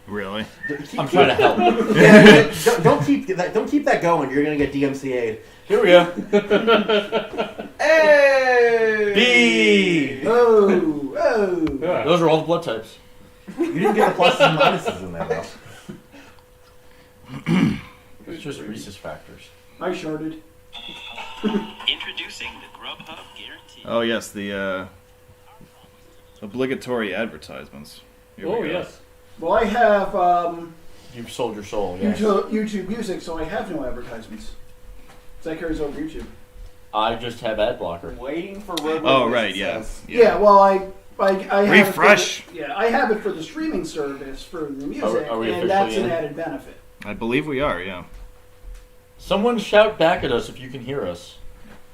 Really? I'm trying to help. Yeah, don't keep that going. You're gonna get DMCA'd. Here we go. Hey! B! Oh! Oh! Yeah. Those are all the blood types. You didn't get the pluses and minuses in there, though. It's just rhesus factors. I sharded. Introducing the Grubhub Guarantee. Oh yes, the obligatory advertisements. Here we Oh, go. yes. Well, I have You've sold your soul, yes. YouTube Music, so I have no advertisements. So that carries over YouTube. I just have ad blocker. Waiting for roadway. Oh right, yeah. Yeah, well, I have Refresh. It for the, I have it for the streaming service for the music, Are we and that's officially an in? added benefit. I believe we are. Yeah. Someone shout back at us if you can hear us.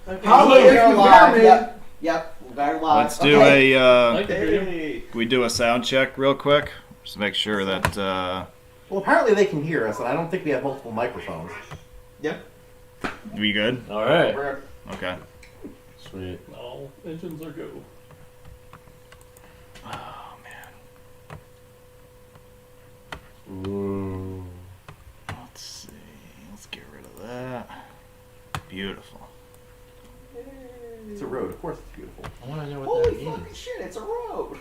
How if you hear me? Yep. We're live. Let's do a. I can hear you. We do a sound check real quick, just to make sure that. Well, apparently they can hear us, and I don't think we have multiple microphones. Yep. We good? All right. Okay. Sweet. All engines are go. Oh man. Ooh. Let's see. Let's get rid of that. Beautiful. It's a road. Of course, it's beautiful. I want to know what Holy that fucking means. shit! It's a road.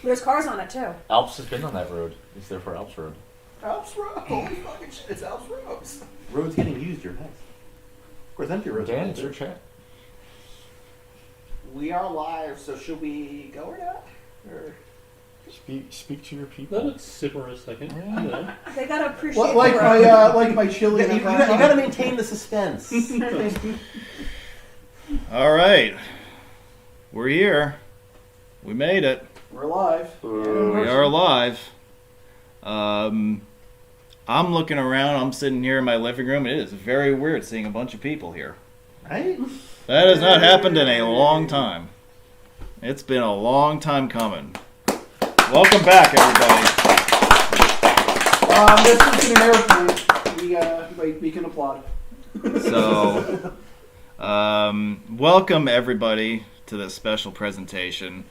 There's cars on it too. Alps has been on that road. It's there for Alps Road. Alps Road. Holy fucking shit! It's Alps Roads. Roads getting used. You're nice. Of course, empty roads. Dan, it's your chat. We are live, so should we go or not? Or... Speak to your Let people. it simmer a second. Yeah. You know. They gotta appreciate What, like the my road. like my chili. You gotta maintain the suspense. All right. We're here. We made it. We're live. We are live. I'm looking around. I'm sitting here in my living room. It is very weird seeing a bunch of people here. Right? That has not happened in a long time. It's been a long time coming. Welcome back, everybody. This is an airplane. We can applaud. So, welcome everybody to this special presentation.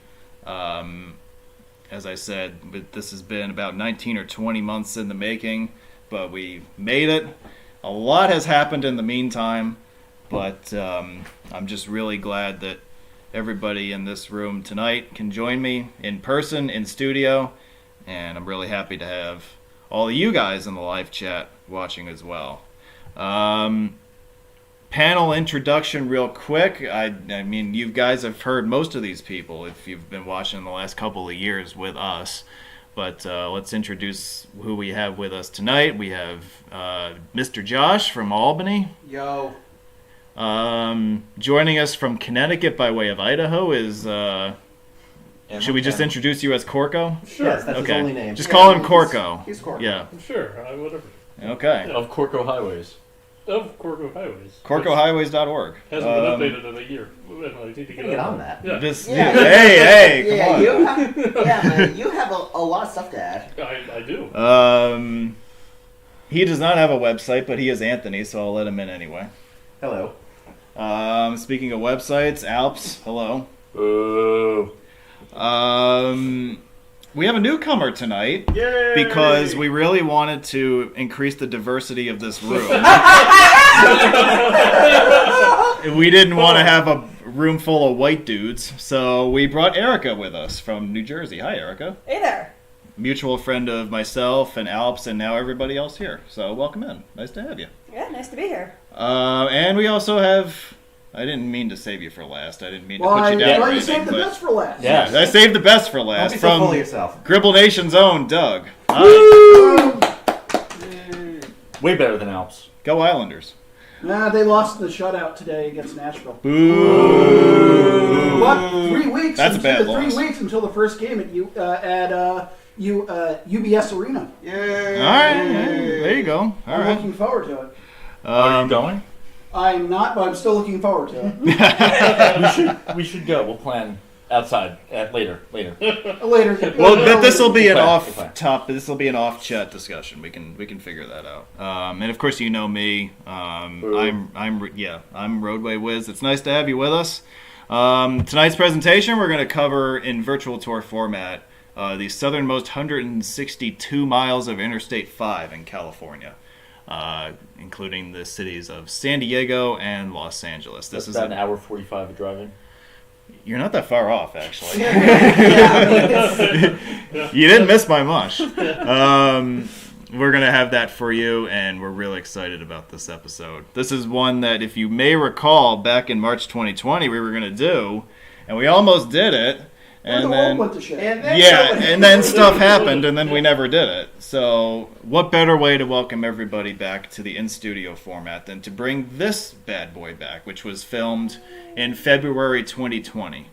As I said, this has been about 19 or 20 months in the making, but we made it. A lot has happened in the meantime, but I'm just really glad that everybody in this room tonight can join me in person, in studio, and I'm really happy to have all of you guys in the live chat watching as well. Panel introduction real quick. I mean, you guys have heard most of these people if you've been watching the last couple of years with us. But let's introduce who we have with us tonight. We have Mr. Josh from Albany. Yo. Joining us from Connecticut by way of Idaho is... should we just introduce you as Corco? Sure. Yes, that's his Okay. only name. Just call him Corco. He's Corco. Yeah. Sure. Whatever. Okay. Of Corco Highways. Of Corco Highways. CorcoHighways.org. Hasn't been updated in a year. I need to Get on that. Yeah. Hey, hey, come Yeah, on. you have a lot of stuff to add. I do. He does not have a website, but he is Anthony, so I'll let him in anyway. Hello. Speaking of websites, Alps, hello. Ooh. We have a newcomer tonight. Yay! Because we really wanted to increase the diversity of this room. We didn't want to have a room full of white dudes, so we brought Erica with us from New Jersey. Hi, Erica. Hey there. Mutual friend of myself and Alps and now everybody else here. So welcome in. Nice to have you. Yeah, nice to be here. And we also have... I didn't mean to save you for last. I didn't mean to Well, put you down or you anything, saved the but... best for last. Yeah. I saved the best for Don't last be so full of from yourself. Gribble Nation's own Doug. Way better than Alps. Go Islanders. Nah, they lost the shutout today against Nashville. Boo! What? 3 weeks? That's a bad until, loss. 3 weeks until the first game at UBS Arena. Yay! All right, there you go. All I'm right. looking forward to it. Are you going? I'm not, but I'm still looking forward to it. We should go. We'll plan outside later. Later. Well, this will be an Good plan, off good plan. top. This will be an off chat discussion. We can figure that out. And of course, you know me. I'm Roadway Wiz. It's nice to have you with us. Tonight's presentation, we're going to cover in virtual tour format the southernmost 162 miles of Interstate 5 in California, including the cities of San Diego and Los Angeles. This That's is about an hour 45 of driving. You're not that far off, actually. Yeah. You didn't miss by much. We're going to have that for you, and we're really excited about this episode. This is one that, if you may recall, back in March 2020, we were going to do, and we almost did it. And the And world then, went to shit. and then stuff happened, and then we never did it. So, what better way to welcome everybody back to the in-studio format than to bring this bad boy back, which was filmed in February 2020.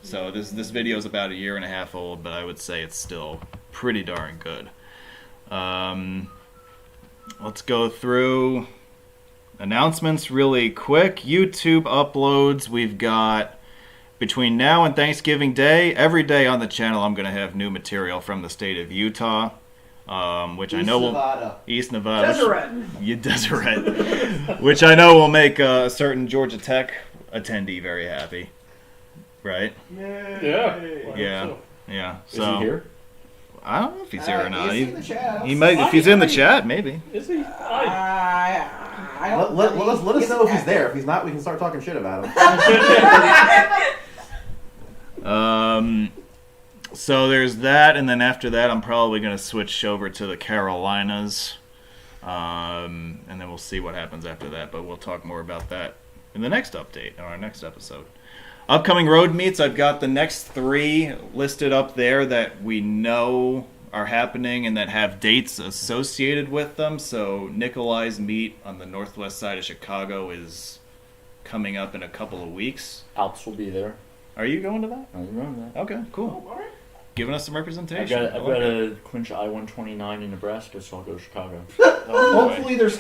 So, this video is about a year and a half old, but I would say it's still pretty darn good. Let's go through announcements really quick. YouTube uploads, we've got between now and Thanksgiving Day, every day on the channel I'm going to have new material from the state of Utah, which I know will... East Nevada. Deseret. Which I know will make a certain Georgia Tech attendee very happy. Right? Yeah. Yeah. So. Yeah. Is So he here? I don't know if he's here or not. He's in the chat. He might, if he's in the chat, maybe. Is he? Let us know if he's there. If he's not, we can start talking shit about him. So there's that, and then after that, I'm probably going to switch over to the Carolinas, and then we'll see what happens after that. But we'll talk more about that in the next update, or our next episode. Upcoming road meets, I've got the next 3 listed up there that we know are happening and that have dates associated with them. So Nikolai's meet on the northwest side of Chicago is coming up in a couple of weeks. Alps will be there. Are you going to that? I remember that. Okay, cool. Giving us some representation. I've got I like it. to clinch I-129 in Nebraska, so I'll go to Chicago. Oh, boy. Hopefully there's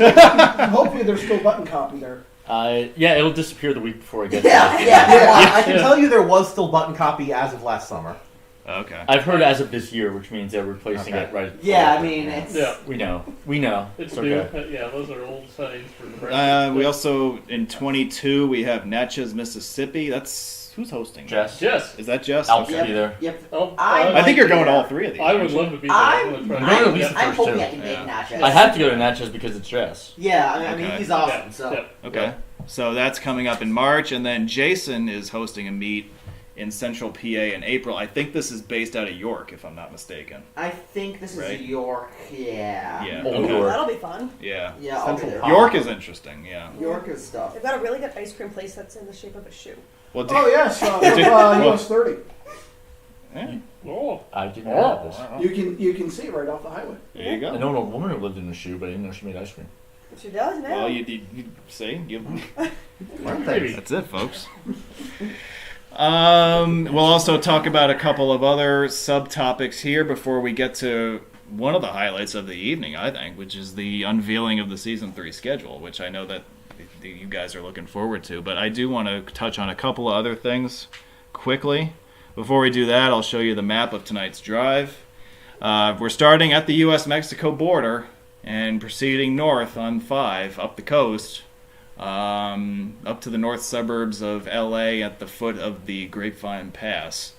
still button copy there. Yeah, it'll disappear the week before I get Yeah, there. yeah. I can tell you there was still button copy as of last summer. Okay. I've heard as of this year, which means they're replacing Okay. it right. Yeah, I mean, it's... Yeah. We know. It's It's okay. new. Yeah, those are old signs for Nebraska. We also, in 22, we have Natchez, Mississippi. That's, who's hosting? Jess. Yes. Is that Jess? Alps Okay. will be there. Yep. Oh, I think you're going to all 3 of these. I would aren't you? love to be there. I'm gonna try I'm going to at least yeah. the I'm first hoping 2. I can make Yeah. Natchez. I have to go to Natchez because it's Jess. Yeah, I mean, Okay. he's awesome, so... Yeah. Okay. So that's coming up in March, and then Jason is hosting a meet in Central PA in April. I think this is based out of York, if I'm not mistaken. I think this is Right. York, yeah. Yeah. Old Okay. York. That'll be fun. Yeah. Yeah, I'll be Central there. Park. York is interesting, yeah. York is stuff. They've got a really good ice cream place that's in the shape of a shoe. Well, Oh yes, US 30. yeah, Oh. I didn't know this. You can see it right off the highway. there you I go. know a woman who lived in a shoe, but I didn't know she made ice cream. She does now. Well, you see, Maybe. that's it, folks. We'll also talk about a couple of other subtopics here before we get to one of the highlights of the evening, I think, which is the unveiling of the Season 3 schedule, which I know that you guys are looking forward to. But I do want to touch on a couple of other things quickly. Before we do that, I'll show you the map of tonight's drive. We're starting at the U.S.-Mexico border and proceeding north on 5 up the coast, up to the north suburbs of L.A. at the foot of the Grapevine Pass.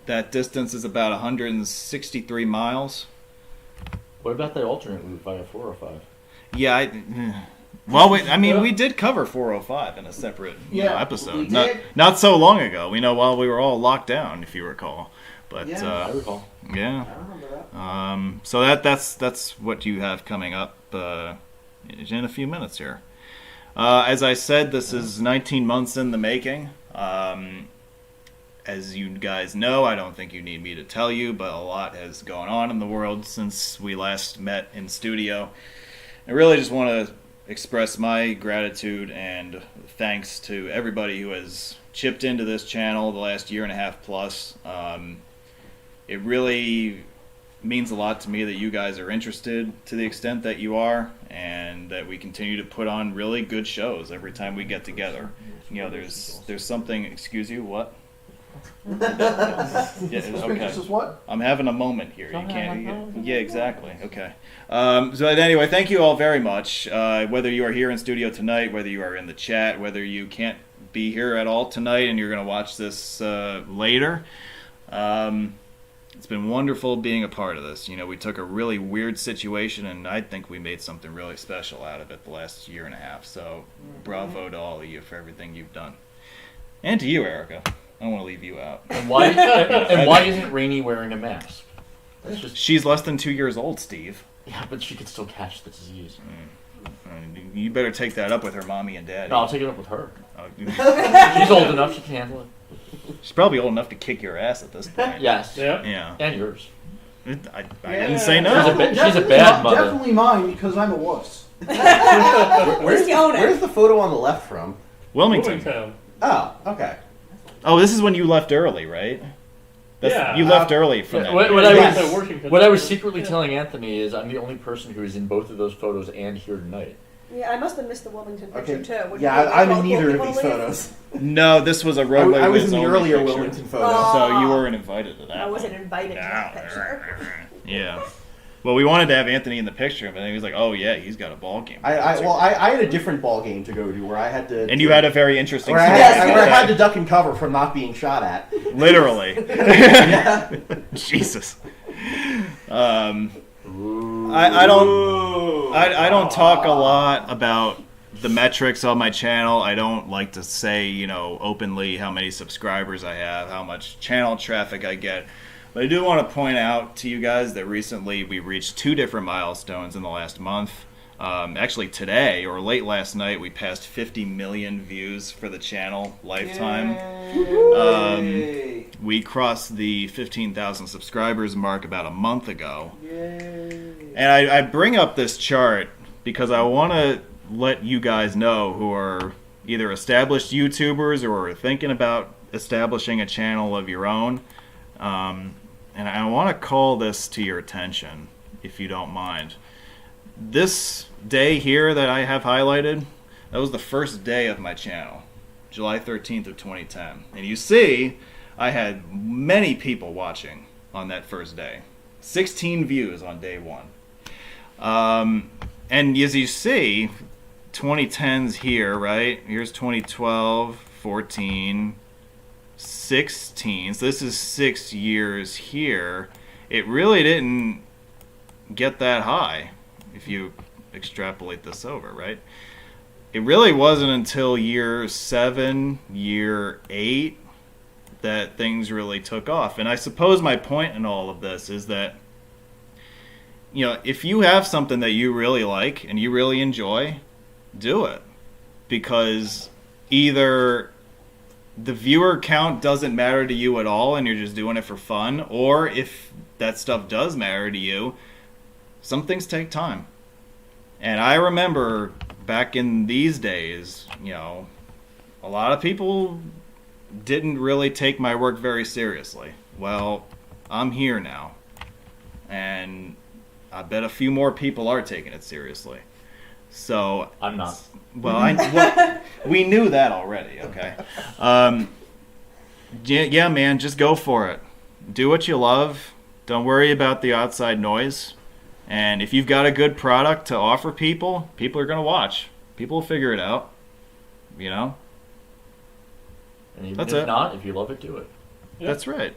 That distance is about 163 miles. What about the alternate route via 405? Yeah, we did cover 405 in a separate episode. we did. Not so long ago. While we were all locked down, if you recall. But Yeah. I recall. yeah. I remember that. So that's what you have coming up in a few minutes here. As I said, this is 19 months in the making. As you guys know, I don't think you need me to tell you, but a lot has gone on in the world since we last met in studio. I really just want to express my gratitude and thanks to everybody who has chipped into this channel the last year and a half plus. It really means a lot to me that you guys are interested to the extent that you are, and that we continue to put on really good shows every time we get together. There's something. Excuse you, what? Yeah, okay. This is what? I'm having a moment here. You can't. Yeah, exactly. Okay. So anyway, thank you all very much. Whether you are here in studio tonight, whether you are in the chat, whether you can't be here at all tonight and you're going to watch this later, It's been wonderful being a part of this. We took a really weird situation, and I think we made something really special out of it the last year and a half. So, bravo to all of you for everything you've done. And to you, Erica. I don't want to leave you out. And why isn't Rainey wearing a mask? That's just She's less than 2 years old, Steve. yeah, but she could still catch the disease. You better take that up with her mommy and daddy. No, I'll take it up with her. Oh, She's old enough; she can handle it. She's probably old enough to kick your ass at this point. Yes. Yeah. Yeah. And yours. I didn't say She's no. a bad Definitely mother. Definitely mine because I'm a wuss. Where's the owner? Where's the photo on the left from? Wilmington. Wilmington. Oh, okay. Oh, this is when you left early, right? Yeah. You left early from that. What day. I was secretly telling Anthony is I'm the only person who is in both of those photos and here tonight. Yeah, I must have missed the Wilmington picture Okay. too. Would Yeah, you- I'm in both neither of people these leave? photos. No, this was a roadway. I was Wiz in the only earlier picture. Wilmington photo. Oh. So you weren't invited to that. I one. wasn't invited to that picture. Yeah. Well, we wanted to have Anthony in the picture, but he was like, "Oh yeah, he's got a ball game." I had a different ball game to go to where I had to. And you had a very interesting. where I story. had, where I had to duck and cover from not being shot at. Literally. Yeah. Jesus. I don't talk a lot about the metrics on my channel. I don't like to say, openly how many subscribers I have, how much channel traffic I get. But I do want to point out to you guys that recently we reached 2 different milestones in the last month. Actually today, or late last night, we passed 50 million views for the channel lifetime. We crossed the 15,000 subscribers mark about a month ago. And I bring up this chart because I want to let you guys know who are either established YouTubers or are thinking about establishing a channel of your own. And I want to call this to your attention, if you don't mind. This day here that I have highlighted, that was the first day of my channel, July 13th of 2010. And you see, I had many people watching on that first day. 16 views on day 1. And as you see, 2010's here, right? Here's 2012, 14, 16. So this is 6 years here. It really didn't get that high if you extrapolate this over, right? It really wasn't until year 7, year 8 that things really took off. And I suppose my point in all of this is that, if you have something that you really like and you really enjoy, do it. Because either the viewer count doesn't matter to you at all and you're just doing it for fun, or if that stuff does matter to you, some things take time. And I remember back in these days, a lot of people didn't really take my work very seriously. Well, I'm here now. And I bet a few more people are taking it seriously. So I'm not. Well, we knew that already, okay? Yeah, man, just go for it. Do what you love. Don't worry about the outside noise. And if you've got a good product to offer people, people are going to watch. People will figure it out, And even That's if it. not, if you love it, do it. Yeah. That's right.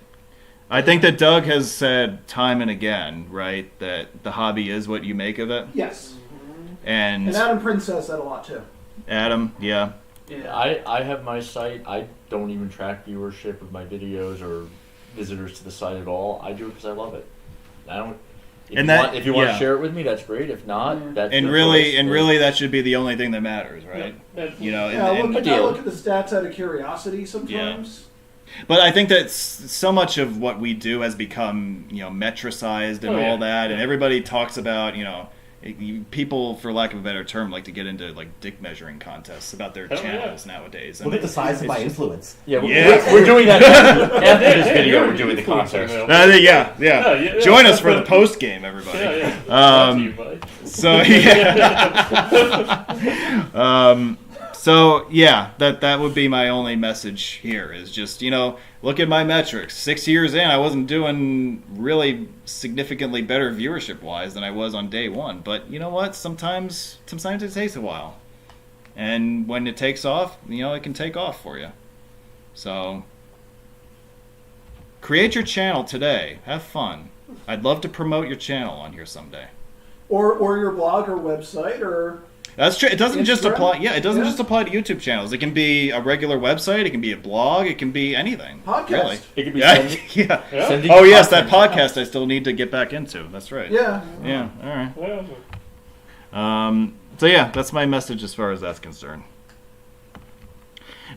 I think that Doug has said time and again, right, that the hobby is what you make of it. Yes. And And Adam Prince says that a lot too. Adam, yeah. Yeah. I have my site. I don't even track viewership of my videos or visitors to the site at all. I do it because I love it. I don't. If you want yeah. to share it with me, that's great. If not, that's And your really, choice. and really, that should be the only thing that matters, right? That's- Yeah, I look at the stats out of curiosity sometimes. But I think that so much of what we do has become, metricized and Oh, yeah. all that, and everybody talks about, people, for lack of a better term, like to get into like dick measuring contests about their Hell yeah. channels nowadays. And Look at the size of it's my just- influence. Yeah, Yeah. we're doing that after this video. you're We're doing the influencer contest. now. Yeah. Join us for the post game, everybody. Yeah. Brought to you by- So yeah. So yeah, that would be my only message here is just, look at my metrics. 6 years in, I wasn't doing really significantly better viewership wise than I was on day 1. But you know what? Sometimes it takes a while. And when it takes off, it can take off for you. So create your channel today. Have fun. I'd love to promote your channel on here someday. Or your blog or website or. That's true. It doesn't just Instagram? apply. Yeah, it doesn't Yeah. just apply to YouTube channels. It can be a regular website. It can be a blog. It can be anything. Podcast. Really. It could be Yeah. sending, Yeah. Yeah. sending Oh yes, that content. podcast I still need to get back into. That's right. Yeah. Yeah. All right. Yeah. So yeah, that's my message as far as that's concerned.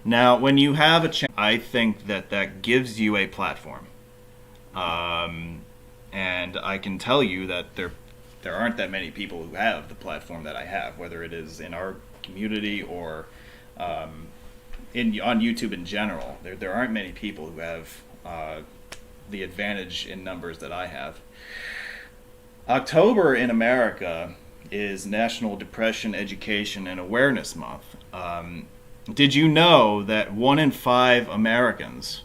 Now, when you have a channel, I think that gives you a platform. And I can tell you that there aren't that many people who have the platform that I have, whether it is in our community or on YouTube in general. There aren't many people who have the advantage in numbers that I have. October in America is National Depression Education and Awareness Month. Did you know that 1 in 5 Americans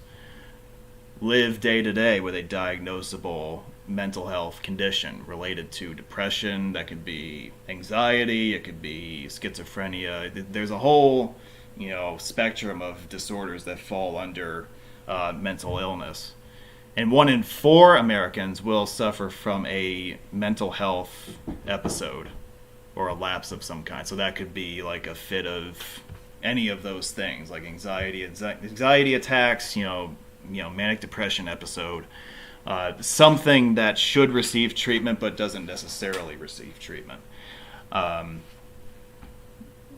live day to day with a diagnosable mental health condition related to depression? That could be anxiety, it could be schizophrenia. There's a whole, spectrum of disorders that fall under mental illness. And 1 in 4 Americans will suffer from a mental health episode or a lapse of some kind. So that could be like a fit of any of those things, like anxiety attacks, manic depression episode, something that should receive treatment but doesn't necessarily receive treatment.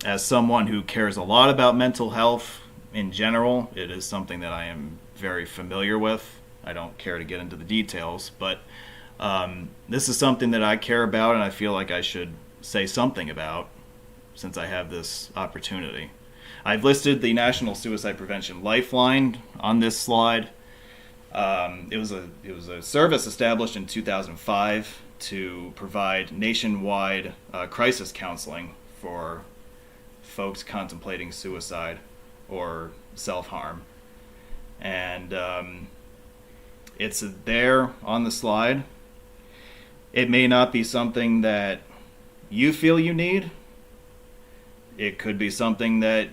As someone who cares a lot about mental health in general, it is something that I am very familiar with. I don't care to get into the details, but this is something that I care about and I feel like I should say something about since I have this opportunity. I've listed the National Suicide Prevention Lifeline on this slide. It was a service established in 2005 to provide nationwide crisis counseling for folks contemplating suicide or self-harm. And it's there on the slide. It may not be something that you feel you need. It could be something that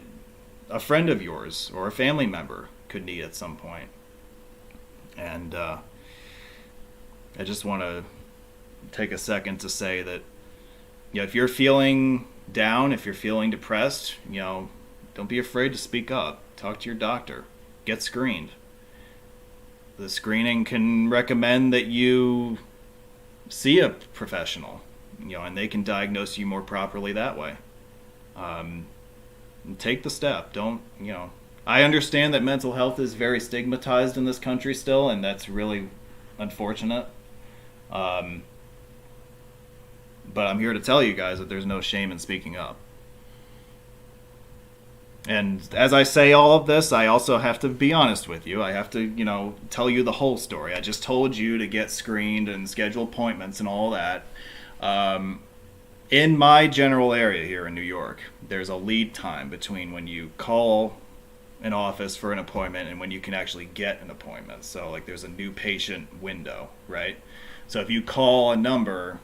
a friend of yours or a family member could need at some point. And I just want to take a second to say that, if you're feeling down, if you're feeling depressed, don't be afraid to speak up. Talk to your doctor. Get screened. The screening can recommend that you see a professional, and they can diagnose you more properly that way. Take the step. Don't, I understand that mental health is very stigmatized in this country still, and that's really unfortunate. But I'm here to tell you guys that there's no shame in speaking up. And as I say all of this, I also have to be honest with you. I have to, tell you the whole story. I just told you to get screened and schedule appointments and all that. In my general area here in New York, there's a lead time between when you call an office for an appointment and when you can actually get an appointment. So, there's a new patient window, right? So if you call a number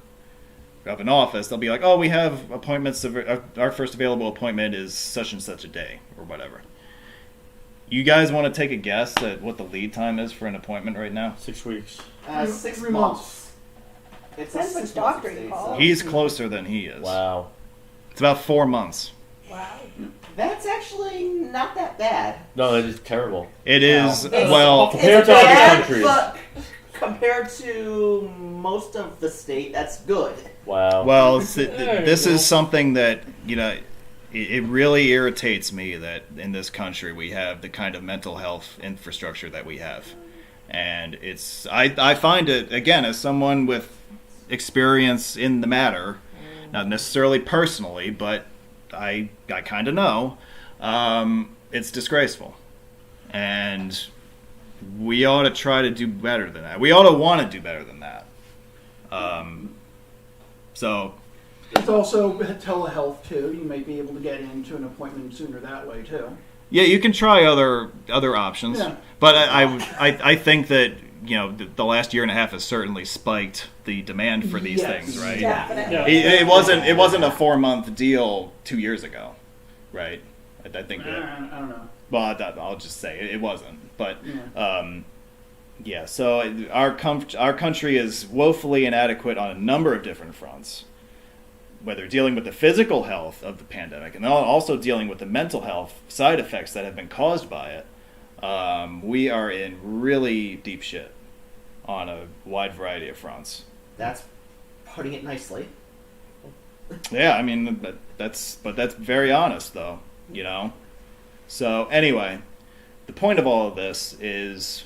of an office, they'll be like, oh, we have appointments. Our first available appointment is such and such a day or whatever. You guys want to take a guess at what the lead time is for an appointment right now? 6 weeks. 6 3 months. It's a Depends which 6 doctor months you state, call. so- He's closer than he is. Wow. It's about 4 months. Wow. That's actually not that bad. No, that is terrible. It is, It's- well, Compared it's to other bad, countries. but compared to most of the state, that's good. Wow. well, There you this go. is something that, it really irritates me that in this country we have the kind of mental health infrastructure that we have. And I find it, again, as someone with experience in the matter, not necessarily personally, but I kind of know, it's disgraceful. And we ought to try to do better than that. We ought to want to do better than that. So, It's also telehealth too. You may be able to get into an appointment sooner that way too. yeah, you can try other options. Yeah. But I think that, the last year and a half has certainly spiked the demand for these Yes. things, right? Definitely. Yeah. It wasn't a 4-month deal 2 years ago, right? I think that. I don't know. Well, I'll just say it wasn't. But Yeah. Yeah, so our country is woefully inadequate on a number of different fronts, whether dealing with the physical health of the pandemic and also dealing with the mental health side effects that have been caused by it. We are in really deep shit on a wide variety of fronts. That's putting it nicely. Yeah, I mean, that's very honest, though, you know? So, anyway, the point of all of this is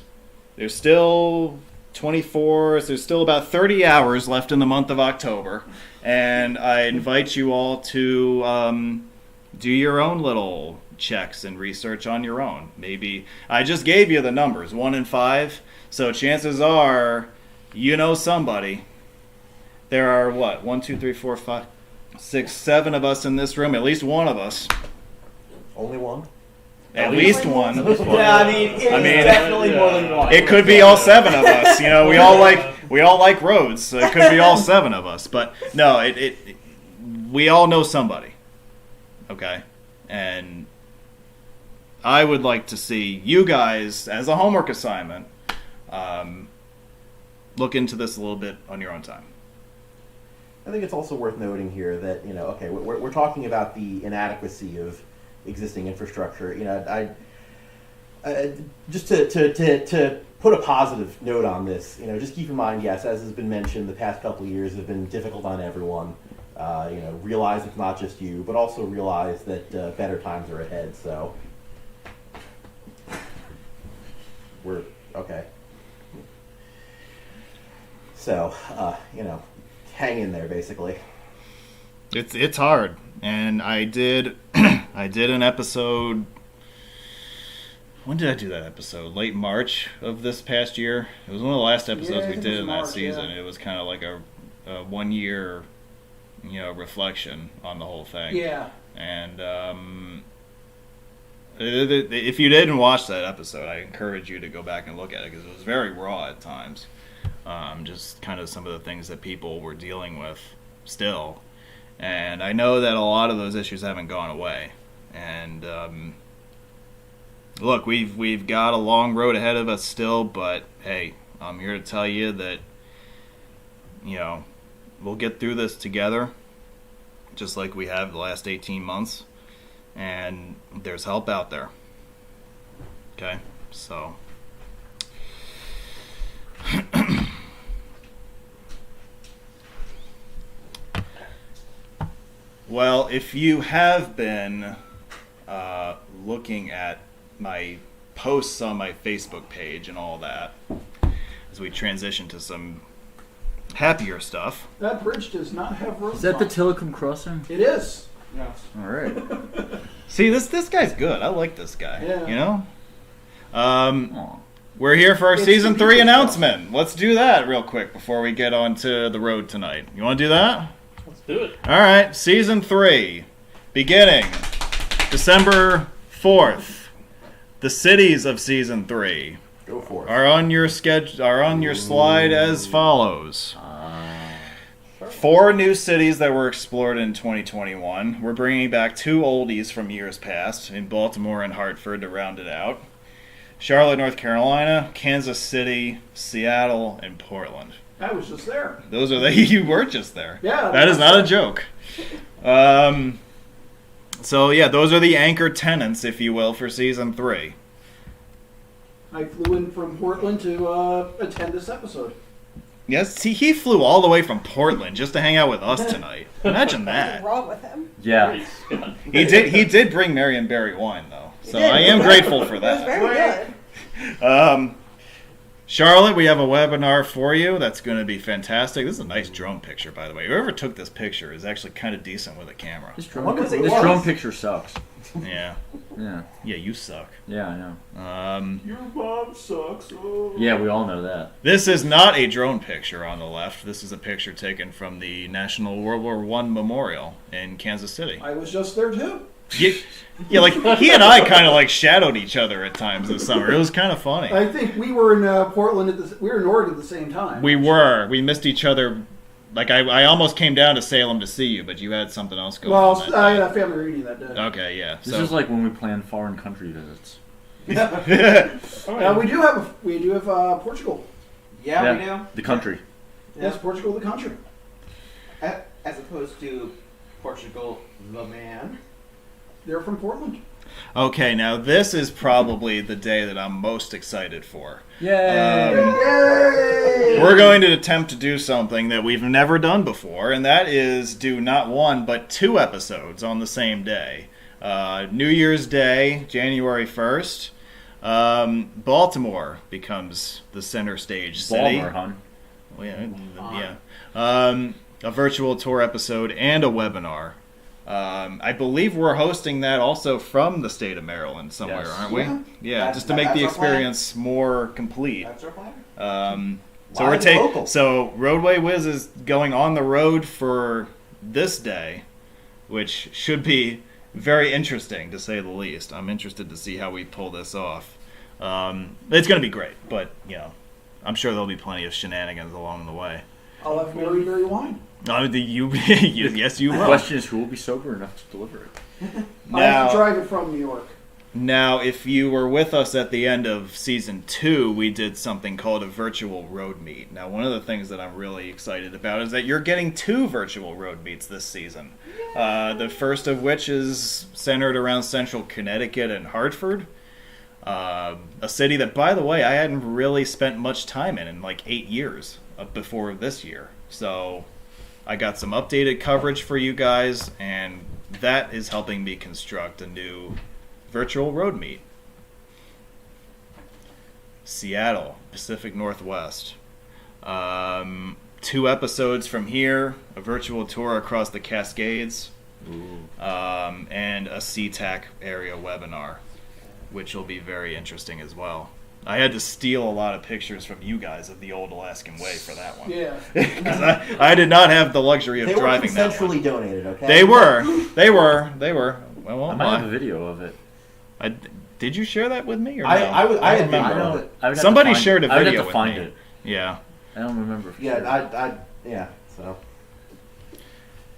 there's still there's still about 30 hours left in the month of October, and I invite you all to do your own little checks and research on your own. Maybe, I just gave you the numbers, 1 in 5, so chances are you know somebody. There are, 1, 2, 3, 4, 5, 6, 7 of us in this room, at least one of us. Only one? At least one. Yeah, I mean, it's definitely more than one. It could be all 7 of us. You know, we all like roads, so it could be all 7 of us. But no, we all know somebody. Okay? And I would like to see you guys, as a homework assignment, look into this a little bit on your own time. I think it's also worth noting here that, you know, okay, we're talking about the inadequacy of existing infrastructure. You know, just to put a positive note on this, you know, just keep in mind, yes, as has been mentioned, the past couple of years have been difficult on everyone. You know, realize it's not just you, but also realize that better times are ahead. So we're okay. So you know, hang in there, basically. It's hard, and I did an episode. When did I do that episode? Late March of this past year. It was one of the last episodes we did in that season. Yeah. It was kind of like a 1 year, you know, reflection on the whole thing. Yeah. And if you didn't watch that episode, I encourage you to go back and look at it because it was very raw at times. Just kind of some of the things that people were dealing with still. And I know that a lot of those issues haven't gone away. And look, we've got a long road ahead of us still, but hey, I'm here to tell you that, you know, we'll get through this together, just like we have the last 18 months. And there's help out there. Okay? So well, if you have been looking at my posts on my Facebook page and all that, as we transition to some happier stuff. That bridge does not have roads. Is that the on it. Tillicum Crossing? It is. Yes. All right. See, this guy's good. I like this guy. Yeah. You know? Aw. We're here for our It's season the 3 people announcement. Let's do that real quick before we get on to the road tonight. You want to do that? Let's do it. All right, season 3, beginning December 4th. The cities of season 3 Go for it. are on your slide as follows. 4 new cities that were explored in 2021. We're bringing back 2 oldies from years past in Baltimore and Hartford to round it out. Charlotte, North Carolina, Kansas City, Seattle, and Portland. I was just there. Those are you were just there. Yeah. That is not a joke. So yeah, those are the anchor tenants, if you will, for season 3. I flew in from Portland to attend this episode. Yes, see, he flew all the way from Portland just to hang out with us tonight. Imagine What's that. wrong with him? Yeah. He did bring Marion Berry wine though, so did. I am grateful for It was that. very good. Charlotte, we have a webinar for you that's going to be fantastic. This is a nice drone picture, by the way. Whoever took this picture is actually kind of decent with a camera. This wonder if it this was. drone picture sucks. Yeah. Yeah. Yeah, you suck. Yeah, I know. Your mom sucks. Oh. Yeah, we all know that. This is not a drone picture on the left. This is a picture taken from the National World War I Memorial in Kansas City. I was just there too. Yeah, like he and I kind of like shadowed each other at times this summer. It was kind of funny. I think we were in Portland we were in Oregon at the same time. We were. We missed each other. Like I almost came down to Salem to see you, but you had something else going on. Well, that I day. had a family reunion that day. Okay, yeah. This is like when we plan foreign country visits. We do have Portugal. Yeah, we do. The country. Yes, Portugal, the country. As opposed to Portugal, the man. They're from Portland. Okay, now this is probably the day that I'm most excited for. Yay! We're going to attempt to do something that we've never done before, and that is do not one, but 2 episodes on the same day. New Year's Day, January 1st, Baltimore becomes the center stage city. Balmer, hon. Well, yeah. A virtual tour episode and a webinar. I believe we're hosting that also from the state of Maryland somewhere, Yes. aren't we? Yeah. Yeah, just to make the That's our plan. experience more complete. That's our plan. So Live we're and taking. local. So Roadway Wiz is going on the road for this day, which should be very interesting to say the least. I'm interested to see how we pull this off. It's going to be great, but I'm sure there'll be plenty of shenanigans along the way. I'll have Mary wine. Yes, you The will. question is, who will be sober enough to deliver it? I have to Now, drive it from New York. if you were with us at the end of season 2, we did something called a virtual road meet. Now, one of the things that I'm really excited about is that you're getting 2 virtual road meets this season. The first of which is centered around central Connecticut and Hartford. A city that, by the way, I hadn't really spent much time in like 8 years before this year. So I got some updated coverage for you guys, and that is helping me construct a new virtual road meet. Seattle, Pacific Northwest. 2 episodes from here, a virtual tour across the Cascades, and a SeaTac area webinar, which will be very interesting as well. I had to steal a lot of pictures from you guys of the old Alaskan Way for that one. Yeah. Because I did not have the luxury of They were driving that one. consensually donated, okay? They were. Well, I might have a video of it. did you share that with me or no? I had remember. video of it. I would have Somebody to find, shared a I would video have to with find me. it. Yeah. I don't remember. For Yeah, sure. yeah. So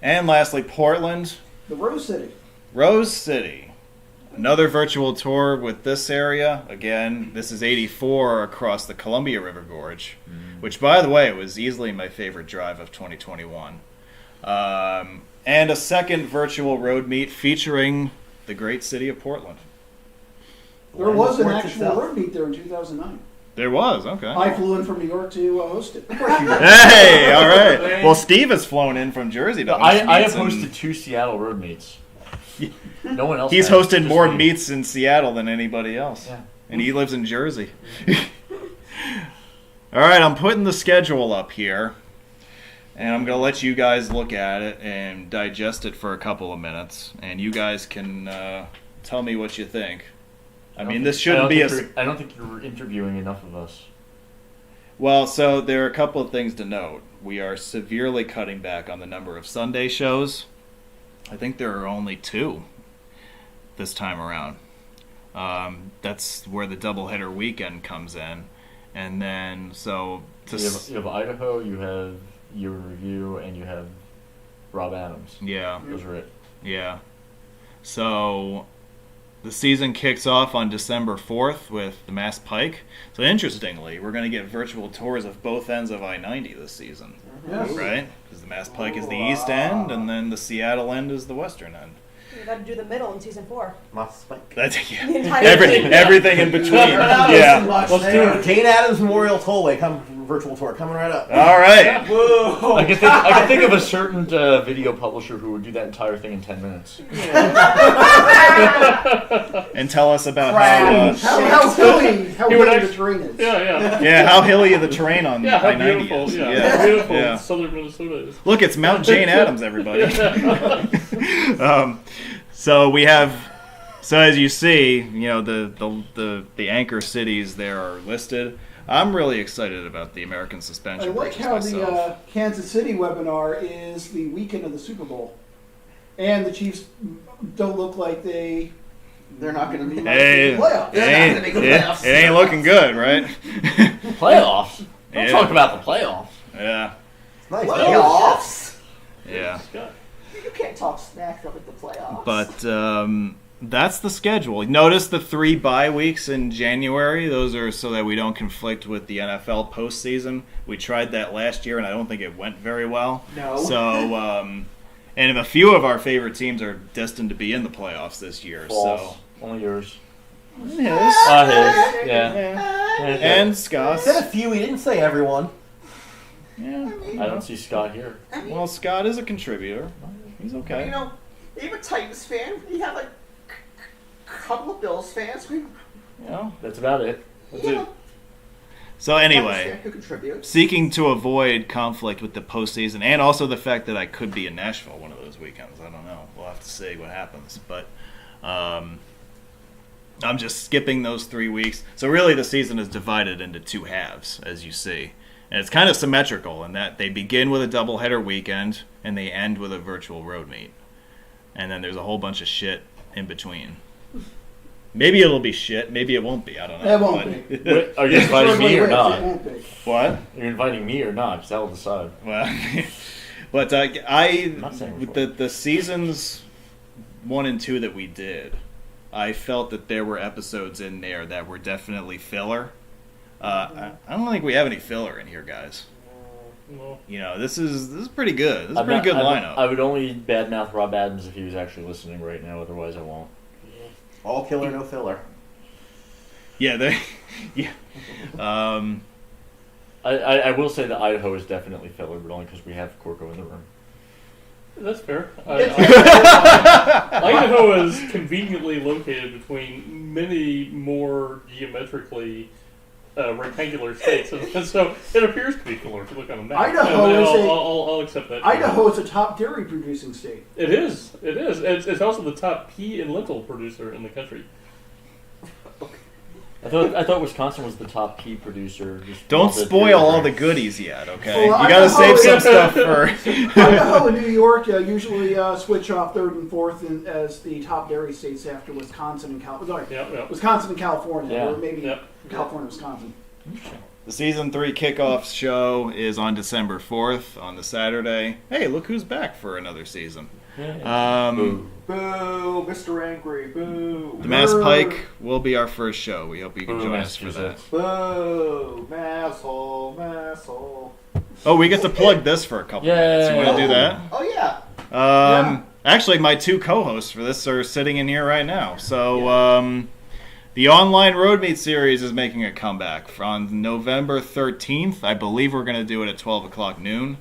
And lastly, Portland, The Rose City. Rose City. Another virtual tour with this area. Again, this is 84 across the Columbia River Gorge, which, by the way, was easily my favorite drive of 2021. And a second virtual road meet featuring the great city of Portland. There was an Ports actual itself. road meet there in 2009. There was, okay. I flew in from New York to host it. Hey, all right. Well, Steve has flown in from Jersey to host I have meets, and hosted 2 Seattle road meets. No one else. He's has, hosted just more me. meets in Seattle than anybody else. Yeah. And he lives in Jersey. All right, I'm putting the schedule up here. And I'm going to let you guys look at it and digest it for a couple of minutes. And you guys can tell me what you think. I mean, this shouldn't be a... I don't think you're interviewing enough of us. Well, so there are a couple of things to note. We are severely cutting back on the number of Sunday shows. I think there are only 2 this time around. That's where the doubleheader weekend comes in. And then, so... You have Idaho, you have Year in Review, and you have Rob Adams. Yeah. Those are it. Yeah. So the season kicks off on December 4th with the Mass Pike. So interestingly, we're going to get virtual tours of both ends of I-90 this season. Yes. Right? Because the Mass Pike is the east end, and then the Seattle end is the western end. You got to do the middle in season 4. Moss Spike. That's The entire everything in between. Yeah. Much Let's do there. it. Jane Addams Memorial Tollway, virtual tour coming right up. All right. Whoa! I can think of a certain video publisher who would do that entire thing in 10 minutes. And tell us about How hilly the terrain is. how hilly the terrain on Yeah, how I-90 beautiful. is. Yeah, beautiful. Yeah. Southern Minnesota is. Look, it's Mount Jane Addams, everybody. So we have, so as you see, the anchor cities there are listed. I'm really excited about the American I suspension like bridges how myself. the Kansas City webinar is the weekend of the Super Bowl. And the Chiefs don't look like they're not going to be Hey, in the playoffs. it ain't looking good, right? Playoffs? Don't Yeah. talk about the playoffs. Yeah, Nice. Playoffs? yeah. You can't talk smack up at the playoffs. But That's the schedule. Notice the 3 bye weeks in January. Those are so that we don't conflict with the NFL postseason. We tried that last year, and I don't think it went very well. No. So, and a few of our favorite teams are destined to be in the playoffs this year. False. Only yours. So, his. His. Yeah. And Scott's. Said a few. He didn't say everyone. Yeah. I don't see Scott here. I mean, Well, Scott is a contributor. He's okay. you know, I'm a Titans fan. We have like a couple of Bills fans. We You know. That's about it. That's it. So anyway, who contributes. seeking to avoid conflict with the postseason, and also the fact that I could be in Nashville one of those weekends. I don't know. We'll have to see what happens. But I'm just skipping those 3 weeks. So really, the season is divided into 2 halves, as you see, and it's kind of symmetrical in that they begin with a doubleheader weekend and they end with a virtual road meet, and then there's a whole bunch of shit in between. Maybe it'll be shit. Maybe it won't be. I don't know. It won't be. Wait, are you inviting me or It not? won't be. What? You're inviting me or not? Because that will decide. Well, but Not saying with we're the seasons 1 and 2 that we did, I felt that there were episodes in there that were definitely filler. I don't think we have any filler in here, guys. No. You know, this is pretty good. This is a pretty good lineup. I would only badmouth Rob Adams if he was actually listening right now. Otherwise, I won't. All killer, no filler. Yeah, they. Yeah. I will say that Idaho is definitely filler, but only because we have Corco in the room. That's fair. Idaho is conveniently located between many more geometrically rectangular states, and so it appears to be filler if you look on the map. Idaho And is a- I'll accept that. Idaho is a top dairy producing state. It is. It is. It's also the top pea and lentil producer in the country. I thought Wisconsin was the top pea producer. Just Don't all the spoil dairy all brands. the goodies yet, okay? Well, You gotta Idaho save some is- stuff for. Idaho and New York usually switch off 3rd and 4th as the top dairy states after Wisconsin and California. Yeah. Wisconsin and California, Yeah. or maybe Yeah. California, Wisconsin. The season 3 kickoff show is on December 4th on the Saturday. Hey, look who's back for another season. Boo. Boo, Mr. Angry, boo. The Mass Pike will be our first show. We hope you can Boo, join us for that. Massachusetts. Boo, masshole, masshole. Oh, we get to plug this for a couple minutes. You want to do that? Oh yeah. Actually, my 2 co-hosts for this are sitting in here right now. So, the online road meet series is making a comeback on November 13th. I believe we're going to do it at 12 o'clock noon.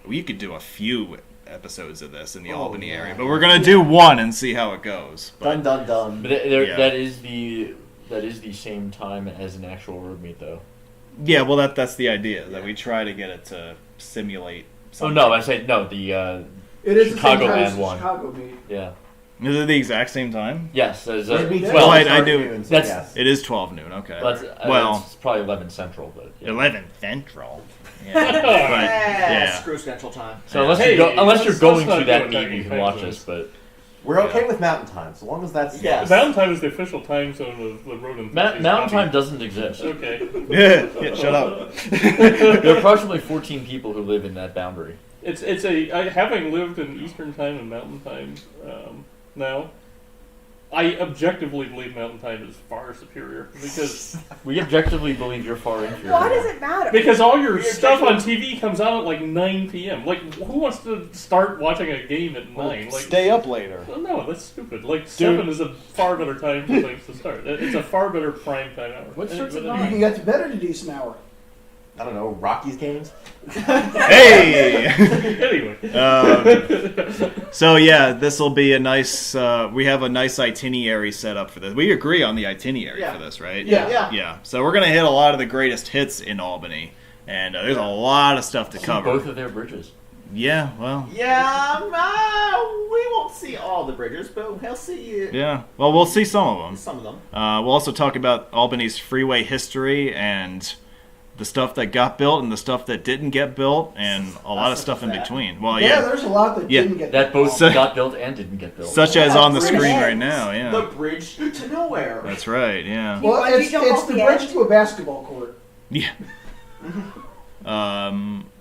We could do a few episodes of this in the Albany area, but we're going to do one and see how it goes. Dun But, dun dun. But Yeah. that is the same time as an actual road meet, though. yeah, well, that's the idea, that we try to get it to simulate Oh something. no, I say no. The It is Chicago the same time Man as the one. Chicago meet. yeah. Is it the exact same time? Yes. As Road meets well, I start do- noon, so that's- yes. It is 12 noon, okay. that's, well, it's probably 11 Central, but yeah. 11 Central. Yeah. But, yeah. Screw Central Time. So unless Hey, you're let's going not to do that attacking meet, you can time watch zones. us. But We're okay Yeah. with Mountain Time, so long as that's Yeah. Valentine is the official time zone of the road enthusiast Mountain hobby. Time doesn't exist. Okay. Yeah, shut up. There are approximately 14 people who live in that boundary. Having lived in Eastern Time and Mountain Time now, I objectively believe Mountain Time is far superior We objectively believe you're far inferior. Why does it matter? because all your Weird stuff on thing. TV comes out at like 9 p.m. Like, who wants to start watching a game at 9? Like, Stay up later. well, no, that's stupid. Like 7 is a far better time for things to start. It's a far better prime time hour. What starts at But- 9? You got the better to decent hour. I don't know, Rockies games? Hey! Anyway. So yeah, this will be a nice. We have a nice itinerary set up for this. We agree on the itinerary Yeah. for this, right? Yeah. Yeah. So we're gonna hit a lot of the greatest hits in Albany, and there's a lot of stuff to See cover. both of their bridges. Yeah. Well. Yeah, we won't see all the bridges, but we'll see Yeah. Well, we'll see some of them. some of them. We'll also talk about Albany's freeway history and the stuff that got built and the stuff that didn't get built, and a lot of stuff in between. Well, Yeah, yeah. there's a lot that Yeah. didn't get That both So- got built and didn't get built. Such as on the Bridge screen ends. right now. The Yeah. bridge to nowhere. That's right. Yeah. Well, Why do you it's jump off the the bridge edge? to a basketball court. Yeah.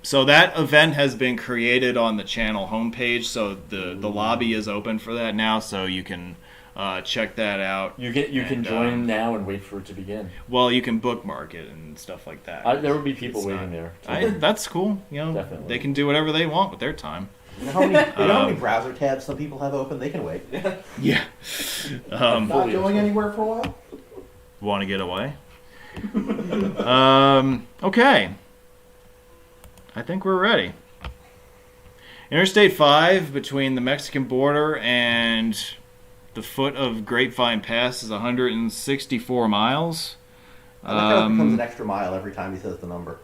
So that event has been created on the channel homepage, so the lobby is open for that now, so you can check that out. You can join now and wait for it to begin. Well, you can bookmark it and stuff like that. There will be people It's waiting not- there. That's cool. You know, Definitely. they can do whatever they want with their time. You know how many browser tabs some people have open? They can wait. Yeah. Not going anywhere for a while? Want to get away? Okay. I think we're ready. Interstate 5 between the Mexican border and the foot of Grapevine Pass is 164 miles. I like how it becomes an extra mile every time he says the number.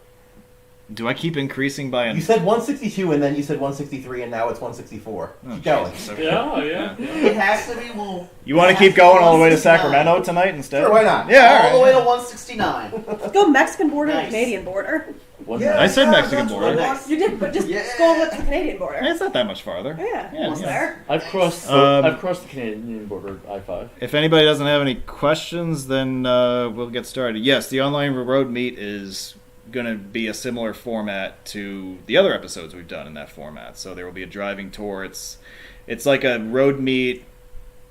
Do I keep increasing by You said 162 and then you said 163 and now it's 164. Keep going. Jesus, okay. Yeah. It has to be. Well, You want to keep going all the way to Sacramento tonight instead? Sure, why not? Yeah, all all the way right. to 169. Let's go Mexican border Nice. to Canadian border. I said Mexican that's border. Nice. You did, but just Yeah. go with the Canadian border. It's not that much farther. Yeah, Yeah, almost yeah. there. I've crossed the Canadian border I-5. If anybody doesn't have any questions, then we'll get started. Yes, the online road meet is going to be a similar format to the other episodes we've done in that format. So there will be a driving tour. It's like a road meet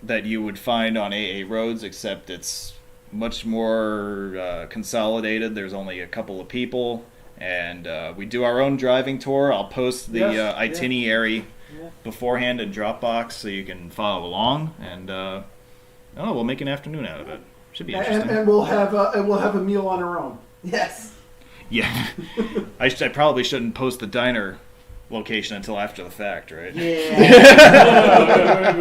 that you would find on AA roads, except it's much more consolidated. There's only a couple of people, and we do our own driving tour. I'll post the itinerary beforehand in Dropbox so you can follow along, and we'll make an afternoon out of it. Should be interesting. And we'll have a meal on our own. Yes. Yeah, I probably shouldn't post the diner location until after the fact, right? Yeah. I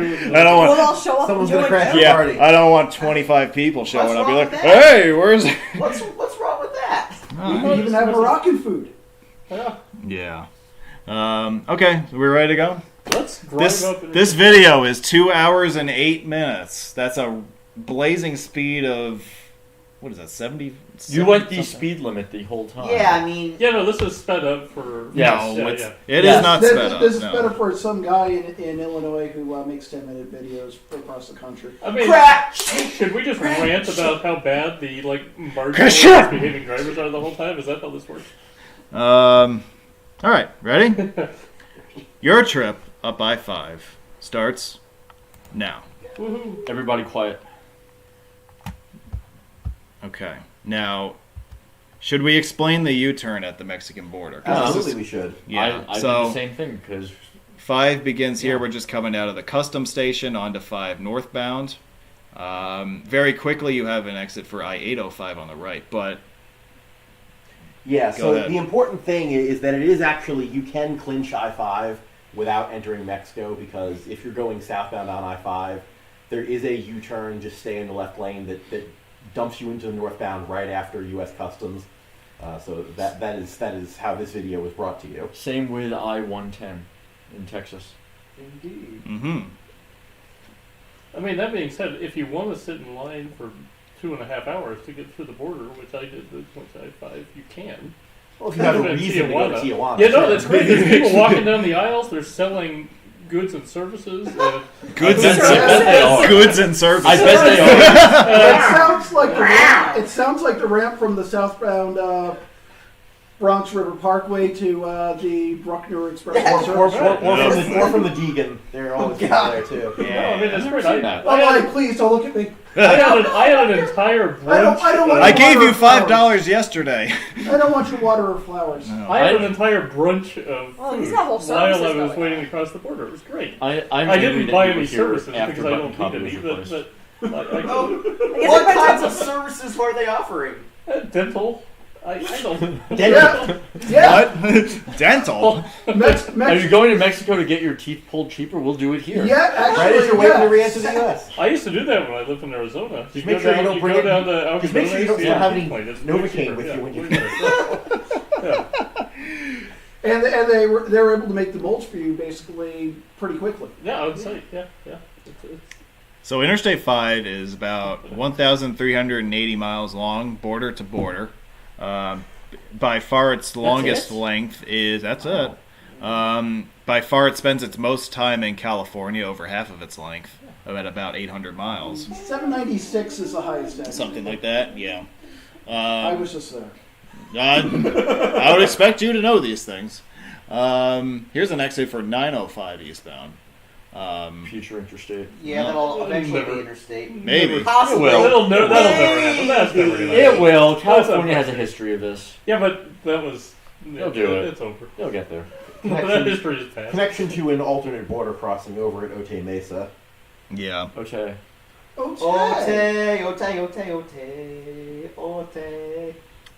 don't We'll want. all show up Someone's and gonna join crash you. the Yeah, party. I don't want 25 people showing What's up. Be wrong like, with that? hey, where's? What's wrong with that? We even have Moroccan food. Yeah. Okay, so we're ready to go. Let's drive up. And This video is 2 hours and 8 minutes. That's a blazing speed of what is that? 70. You went the something? speed limit the whole time. Yeah, I mean, Yeah, no, this is sped up for. Yes. No, Yeah, it's, yeah. it Yes. is not This, sped up. this is no. better for some guy in Illinois who makes 10-minute videos across the country. I mean, crack. should we just rant about how bad the marginally Sure. misbehaving drivers are the whole time? Is that how this works? All right, ready? Your trip up I-5 starts now. Woohoo! Everybody quiet. Okay. Now, should we explain the U-turn at the Mexican border? 'Cause this Absolutely, is- we should. Yeah. I did so the same thing because 5 begins here. We're just coming out of the custom station onto 5 northbound. Very quickly, you have an exit for I-805 on the right, but Yeah, Go so ahead. the important thing is that it is actually, you can clinch I-5 without entering Mexico, because if you're going southbound on I-5, there is a U-turn, just stay in the left lane, that dumps you into the northbound right after U.S. Customs. So that is how this video was brought to you. same with I-110 in Texas. Indeed. mm-hmm. I mean, that being said, if you want to sit in line for 2.5 hours to get through the border, which I did with I-5, you can. Well, if you have a In reason to go to Tijuana. Tijuana. Yeah, no, sure. that's great. There's people walking down the aisles. They're selling goods and services. Goods I and bet they are. goods and services. I bet they are. It sounds like the ramp. It sounds like the ramp from the southbound Bronx River Parkway to the Bruckner Express. Yes. Or Yeah. from the Deegan. They're always God. there too. No, I mean, that's great. seen that. Oh, my, please don't look at me. I had an entire brunch. I don't want I to gave water you or flowers. $5 yesterday. I don't want your water or flowers. I had an entire brunch of Oh, he's food got whole while I services was going waiting on. across the border. It was great. I'm I angry didn't that buy you were any here services after because I don't Button need any. Copy was But, replaced. but Oh, guess what everybody kinds of talks- services were they offering? dental. I don't. Yeah, yeah. What? Dental? Are you going to Mexico to get your teeth pulled cheaper? We'll do it here. Yeah, actually, Right as you're waiting to yeah. re-enter the U.S. I used to do that when I lived in Arizona. Just make sure you don't bring go it- down to just make sure you don't Alcatraz, have any point. It's Novocaine way cheaper, with yeah, you when you way finish. better. And they were able to make the molds for you basically pretty quickly. Yeah, I would say, yeah. It's, So Interstate 5 is about 1,380 miles long, border to border. By far its longest it? length is, that's it. By far it spends its most time in California, over half of its length, at about 800 miles. 796 is the highest end. Something like that, yeah. I was just there. I would expect you to know these things. Here's an exit for 905 eastbound. Future interstate. Yeah, that'll eventually Never. be interstate. Maybe. Possibly. Well, That'll never happen. That's never gonna It happen. will. That's California okay. has a history of this. Yeah, but that was. They'll do it. It's over. They'll get there. That history is past. Connection to an alternate border crossing over at Otay Mesa. Yeah. Okay. Ote.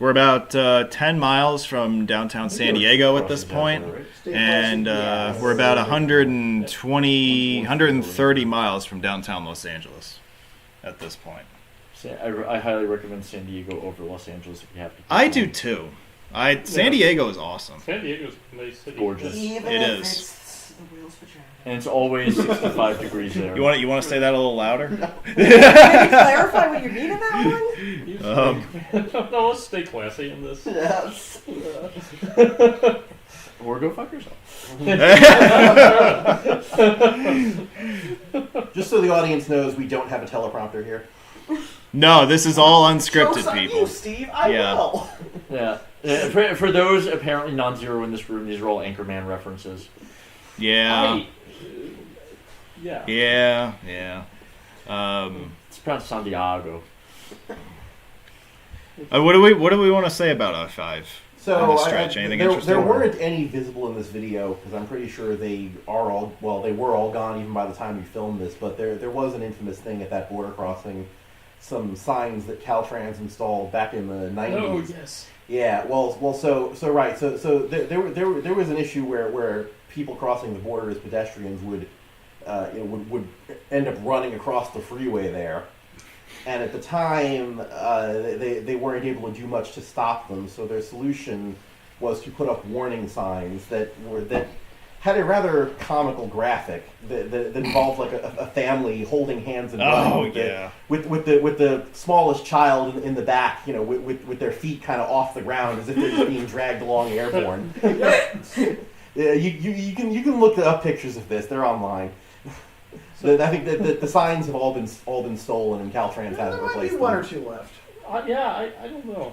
We're about 10 miles from downtown San Diego at this point, State and crossing, yes. we're about 130 miles from downtown Los Angeles at this point. I highly recommend San Diego over Los Angeles if you have to. I do too. San Diego is awesome. San Diego's a nice city. Gorgeous. Even It if is. it's the wheels for China. And it's always 65 degrees there. You want to say that a little louder? Maybe clarify what you mean in that one? No, let's stay classy in this. Yes. Or go fuck yourself. Just so the audience knows, we don't have a teleprompter here. No, this is all unscripted, Joke's on people. you, Steve. I Yeah. will. Yeah. For those apparently non-zero in this room, these are all Anchorman references. Yeah, Yeah. yeah. It's pronounced San Diego. What do we want to say about I-5? So On the stretch, anything there interesting? weren't any visible in this video because I'm pretty sure they were all gone even by the time we filmed this. But there was an infamous thing at that border crossing, some signs that Caltrans installed back in the 90s. Oh yes. Yeah, so there was an issue where people crossing the border as pedestrians would end up running across the freeway there, and at the time they weren't able to do much to stop them. So their solution was to put up warning signs that had a rather comical graphic that involved like a family holding hands and running with the smallest child in the back, with their feet kind of off the ground as if they're just being dragged along airborne. Yeah, you can look up pictures of this; they're online. I think that the signs have all been stolen, and Caltrans There hasn't might replaced be one or them. two left. I don't know.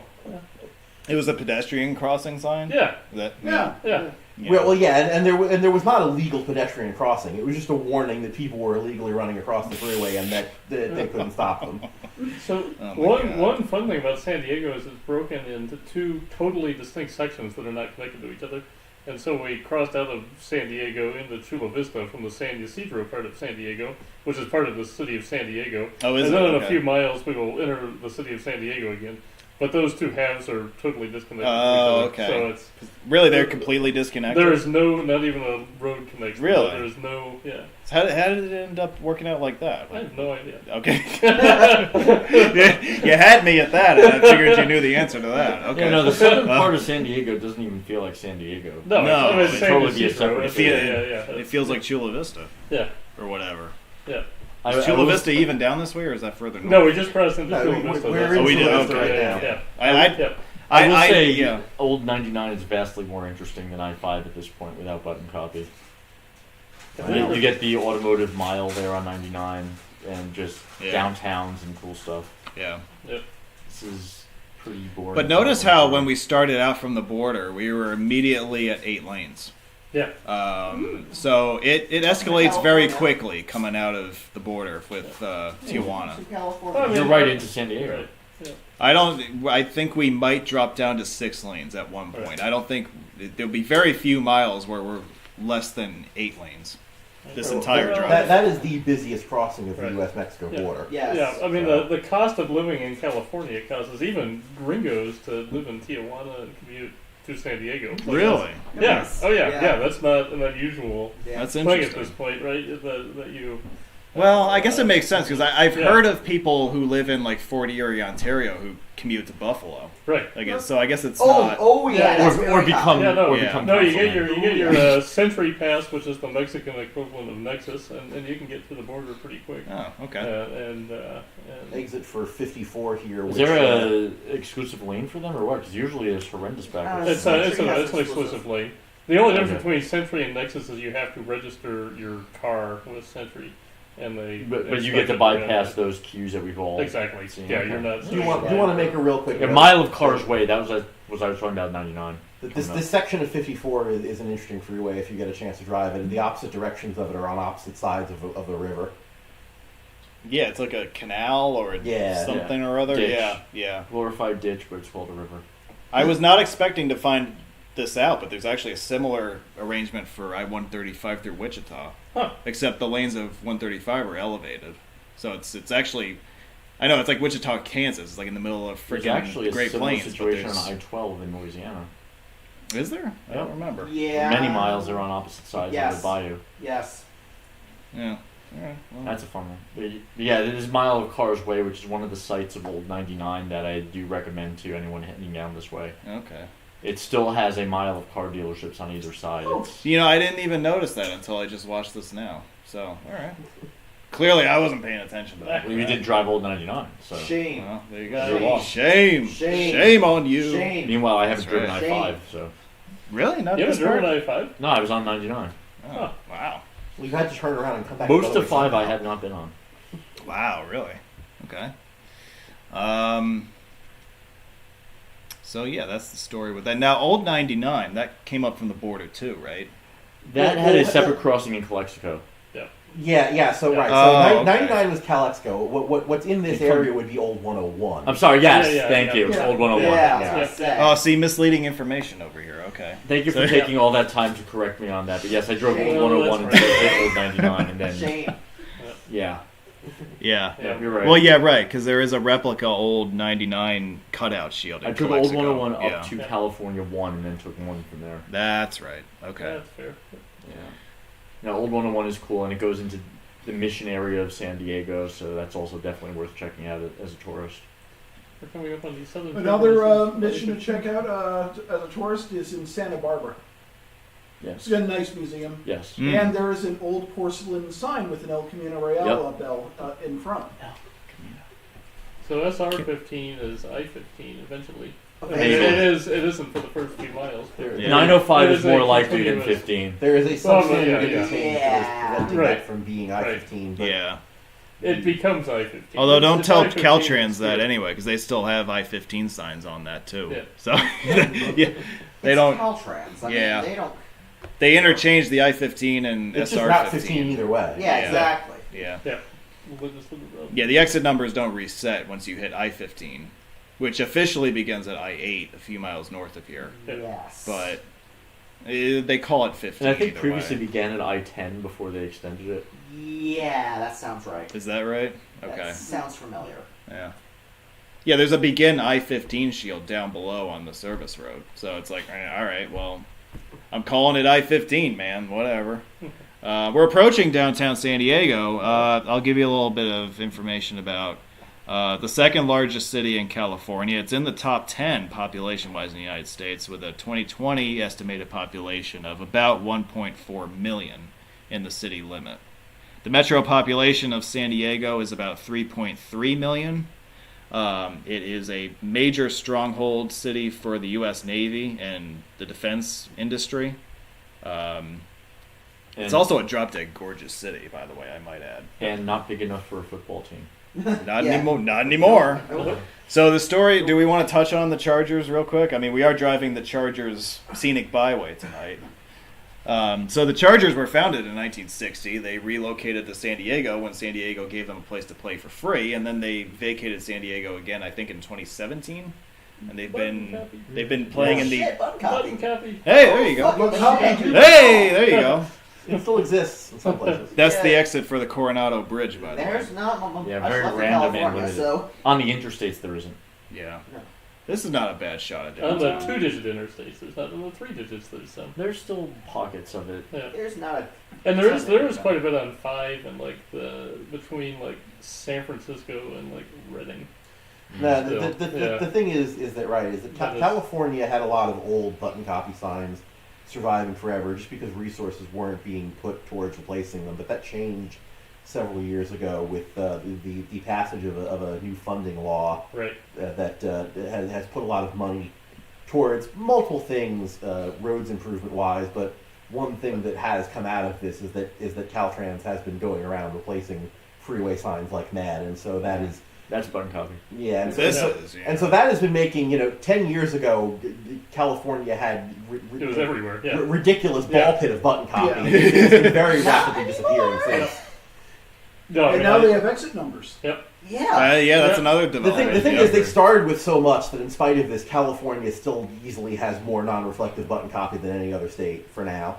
It was a pedestrian crossing sign. Yeah. Yeah. Yeah. Well, yeah, and there was not a legal pedestrian crossing. It was just a warning that people were illegally running across the freeway, and that they couldn't stop them. So Oh my God. one fun thing about San Diego is it's broken into two totally distinct sections that are not connected to each other. And so we crossed out of San Diego into Chula Vista from the San Ysidro part of San Diego, which is part of the city of San Diego. Oh, is and it? then in Okay. a few miles we will enter the city of San Diego again. But those two halves are totally disconnected Oh, from each other. okay. So it's Really, they're completely disconnected. there is not even a road connection. Really? There is no, yeah. So how did it end up working out like that? I have no idea. Okay. you had me at that, and I figured you knew the answer to that. Okay. Yeah, no, the southern part of San Diego doesn't even feel like San Diego. No, No, I mean, it'd San totally be a Ysidro, separate it's- feel- yeah. It feels like Chula Vista Yeah, or whatever. yeah. Is Chula Vista even down this way, or is that further north? No, we just crossed into No, Chula we're Vista. in That's- Oh, we did? Chula Vista Okay. right yeah, now. yeah. I I will say, yeah. old 99 is vastly more interesting than I-5 at this point without button copy. If I they mean, were- you get the automotive mile there on 99 and just Yeah. downtowns and cool stuff. Yeah. This is pretty boring. But notice how when we started out from the border, we were immediately at 8 lanes. Yeah. So it escalates very quickly coming out of the border with Tijuana. To California. I mean, You're right into San Diego. Right. Yeah. I think we might drop down to 6 lanes at one point. I don't think there'll be very few miles where we're less than 8 lanes this entire drive. That is the busiest crossing of the Right. U.S.-Mexico Yeah. border. Yes. Yeah, I mean, So- the cost of living in California causes even gringos to live in Tijuana and commute to San Diego. Like Really? Yeah. Yes. Oh, yeah. Yeah. Yeah, that's not an unusual Yeah. That's thing at interesting. this point, right? That you... Well, I guess it makes sense because I've Yeah. heard of people who live in like Fort Erie, Ontario, who commute to Buffalo. Right. I guess so. I guess it's Oh, not. oh yeah. that's Or very become, common. Yeah, no, or Yeah. become No, you councilman. get your Century Pass, which is the Mexican equivalent of Nexus, and you can get to the border pretty quick. Oh, okay. And Exit for 54 here. Is which, there a exclusive lane for them or what? Because usually it's horrendous back there. it's Century an has exclusive exclusive. lane. The only difference Okay. between Century and Nexus is you have to register your car with Century. and they. But you get to bypass those queues that we've all Exactly. seen. Yeah, Okay. you're not. Do you want to make a real quick? A mile of Cars Way. That was I was talking about 99. This section of 54 is an interesting freeway if you get a chance to drive it. The opposite directions of it are on opposite sides of the river. Yeah, it's like a canal or something or other. Ditch. Yeah. Glorified ditch, but it's called a river. I was not expecting to find this out, but there's actually a similar arrangement for I-135 through Wichita. Huh. Except the lanes of 135 are elevated. So it's actually, I know, it's like Wichita, Kansas. It's like in the middle of There's freaking actually a Great similar Plains. But situation on there's, I-12 in Louisiana. is there? I don't Yep. remember. Yeah. Many miles are on opposite sides Yes. of the bayou. Yes. Yeah. All right. Well, That's a fun one. But yeah, it is Mile of Cars Way, which is one of the sites of Old 99 that I do recommend to anyone heading down this way. okay. It still has a mile of car dealerships on either side. Oh. It's, You know, I didn't even notice that until I just watched this now. So, all right. Clearly, I wasn't paying attention to that. well, you did drive Old 99, so. Shame. Well, there you go. You're lost. Shame. Shame. Shame on you. Shame. Meanwhile, I haven't That's driven right. I-5, so. Really? Not You this haven't part? driven I-5? No, I was on 99. Oh, wow. Well, you had to turn around and come back. Most the other of 5 way I have not been on. Wow, really? Okay. So yeah, that's the story with that. Now, Old 99, that came up from the border too, right? That had a separate crossing in Calexico. Yeah. So Yeah. right. Oh, So okay. 99 was Calexico. What's in this You come- area would be Old 101. I'm sorry, yes, Yeah, thank you. yeah. Old 101. Yeah, I was Yeah. gonna say. Oh, see, misleading information over here. Okay. Thank you for So- taking all that time to correct me on that. But yes, I drove Shame. Old 101 That's until I hit Old 99, and then Shame. yeah, Yeah. yeah, you're right. Well, yeah, right, because there is a replica Old 99 cutout shield in I took Old Calexico. 101 up Yeah. to California 1, and then took 1 from there. That's right. Yeah, Okay. that's fair. Yeah. Now, Old 101 is cool, and it goes into the Mission area of San Diego, so that's also definitely worth checking out as a tourist. We're coming up on the southern. Another mission to check out as a tourist is in Santa Barbara. It's Yes. got a nice museum. Yes. Mm. And there is an old porcelain sign with an El Camino Real bell in front. So SR15 is I-15 eventually. Maybe. It isn't for the first few miles. Yeah. 905 It is is a more likely than continuous- 15. There is a Well, substandard yeah, in yeah. the change Yeah. that is preventing Right. that from being I-15. But Yeah. It becomes I-15. Although don't It's tell I-15 Caltrans that here. anyway, because they still have I-15 signs on that too. Yeah. So yeah, they It's don't. Caltrans. I Yeah. mean, they don't. They interchange the I-15 and it's just SR-15. not 15 either way. Yeah, Yeah. exactly. Yeah. Yeah. We'll just look it up. Yeah, the exit numbers don't reset once you hit I-15, which officially begins at I-8, a few miles north of here. Yeah. Yes. But they call it 15. And I think either previously way. began at I-10 before they extended it. Yeah, that sounds right. Is that right? Okay. That sounds familiar. Yeah. Yeah, there's a begin I-15 shield down below on the service road. So it's like, all right, well, I'm calling it I-15, man. Whatever. We're approaching downtown San Diego. I'll give you a little bit of information about the second largest city in California. It's in the top 10 population-wise in the United States with a 2020 estimated population of about 1.4 million in the city limit. The metro population of San Diego is about 3.3 million. It is a major stronghold city for the U.S. Navy and the defense industry. It's also a drop-dead gorgeous city, by the way, I might add. And not big enough for a football team. Not Yeah. anymore. Not anymore. Nope. So the story. Do we want to touch on the Chargers real quick? I mean, we are driving the Chargers scenic byway tonight. So the Chargers were founded in 1960. They relocated to San Diego when San Diego gave them a place to play for free, and then they vacated San Diego again, I think, in 2017. And they've been playing in the. Shit, button Button copy. copy. Hey, there you go. Fucking Copy. shit. Hey, there you go. It still exists in some places. That's the Yeah. exit for the Coronado Bridge, by the way. There's not. Yeah, I very left in random and California, limited. so On the interstates, there isn't. Yeah. No. This is not a bad shot at On the downtown. 2-digit interstates, there's not on the 3 digits. There's some. There's still pockets of it. Yeah. there's not a. And there is quite a bit on 5 and like the between like San Francisco and like Redding. No, Still, yeah. the thing is that right is that That is- California had a lot of old button copy signs surviving forever just because resources weren't being put towards replacing them. But that changed several years ago with the passage of a new funding law Right. that has put a lot of money towards multiple things, roads improvement wise, but one thing that has come out of this is that Caltrans has been going around replacing freeway signs like mad, and so that is That's button copy. yeah. And so, This so- is, yeah. and so that has been making 10 years ago, California had It was everywhere. Yeah. ridiculous ball Yeah. pit of button copy. Yeah. It's been very rapidly disappearing since. No, I And mean, now they have exit numbers. Yeah. Yeah, that's Yeah. another The development. thing yeah. is, they started with so much that in spite of this, California still easily has more non-reflective button copy than any other state for now.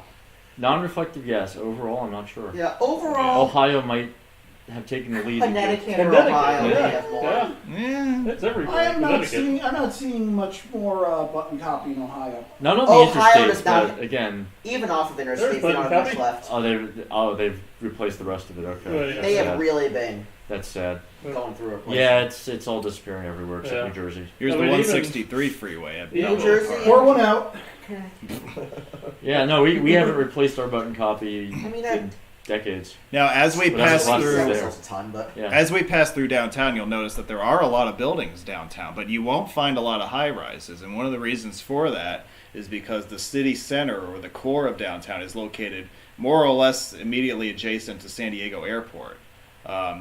Non-reflective, yes. Overall, I'm not sure. Yeah. Overall, Ohio might have taken the lead. Connecticut or Connecticut, Ohio may yeah, have more. yeah, Yeah. it's everywhere. I'm Connecticut. not seeing much more button copy in Ohio. Not on the Ohio interstates, does not- but again, Even off of There's interstate, they don't have button much copy. left. they've replaced the rest of it. Okay, Oh, yeah. That's They have sad. really been That's sad. going through it. Yeah, it's all disappearing everywhere except Yeah. New Jersey. Here's I the mean, even- 163 freeway. New Jersey. Pour one out. Yeah, no, we haven't replaced our button copy I mean, in decades. Now, as we But pass that's a lot through, there. Sells a ton, but Yeah. as we pass through downtown, you'll notice that there are a lot of buildings downtown, but you won't find a lot of high rises. And one of the reasons for that is because the city center or the core of downtown is located more or less immediately adjacent to San Diego Airport.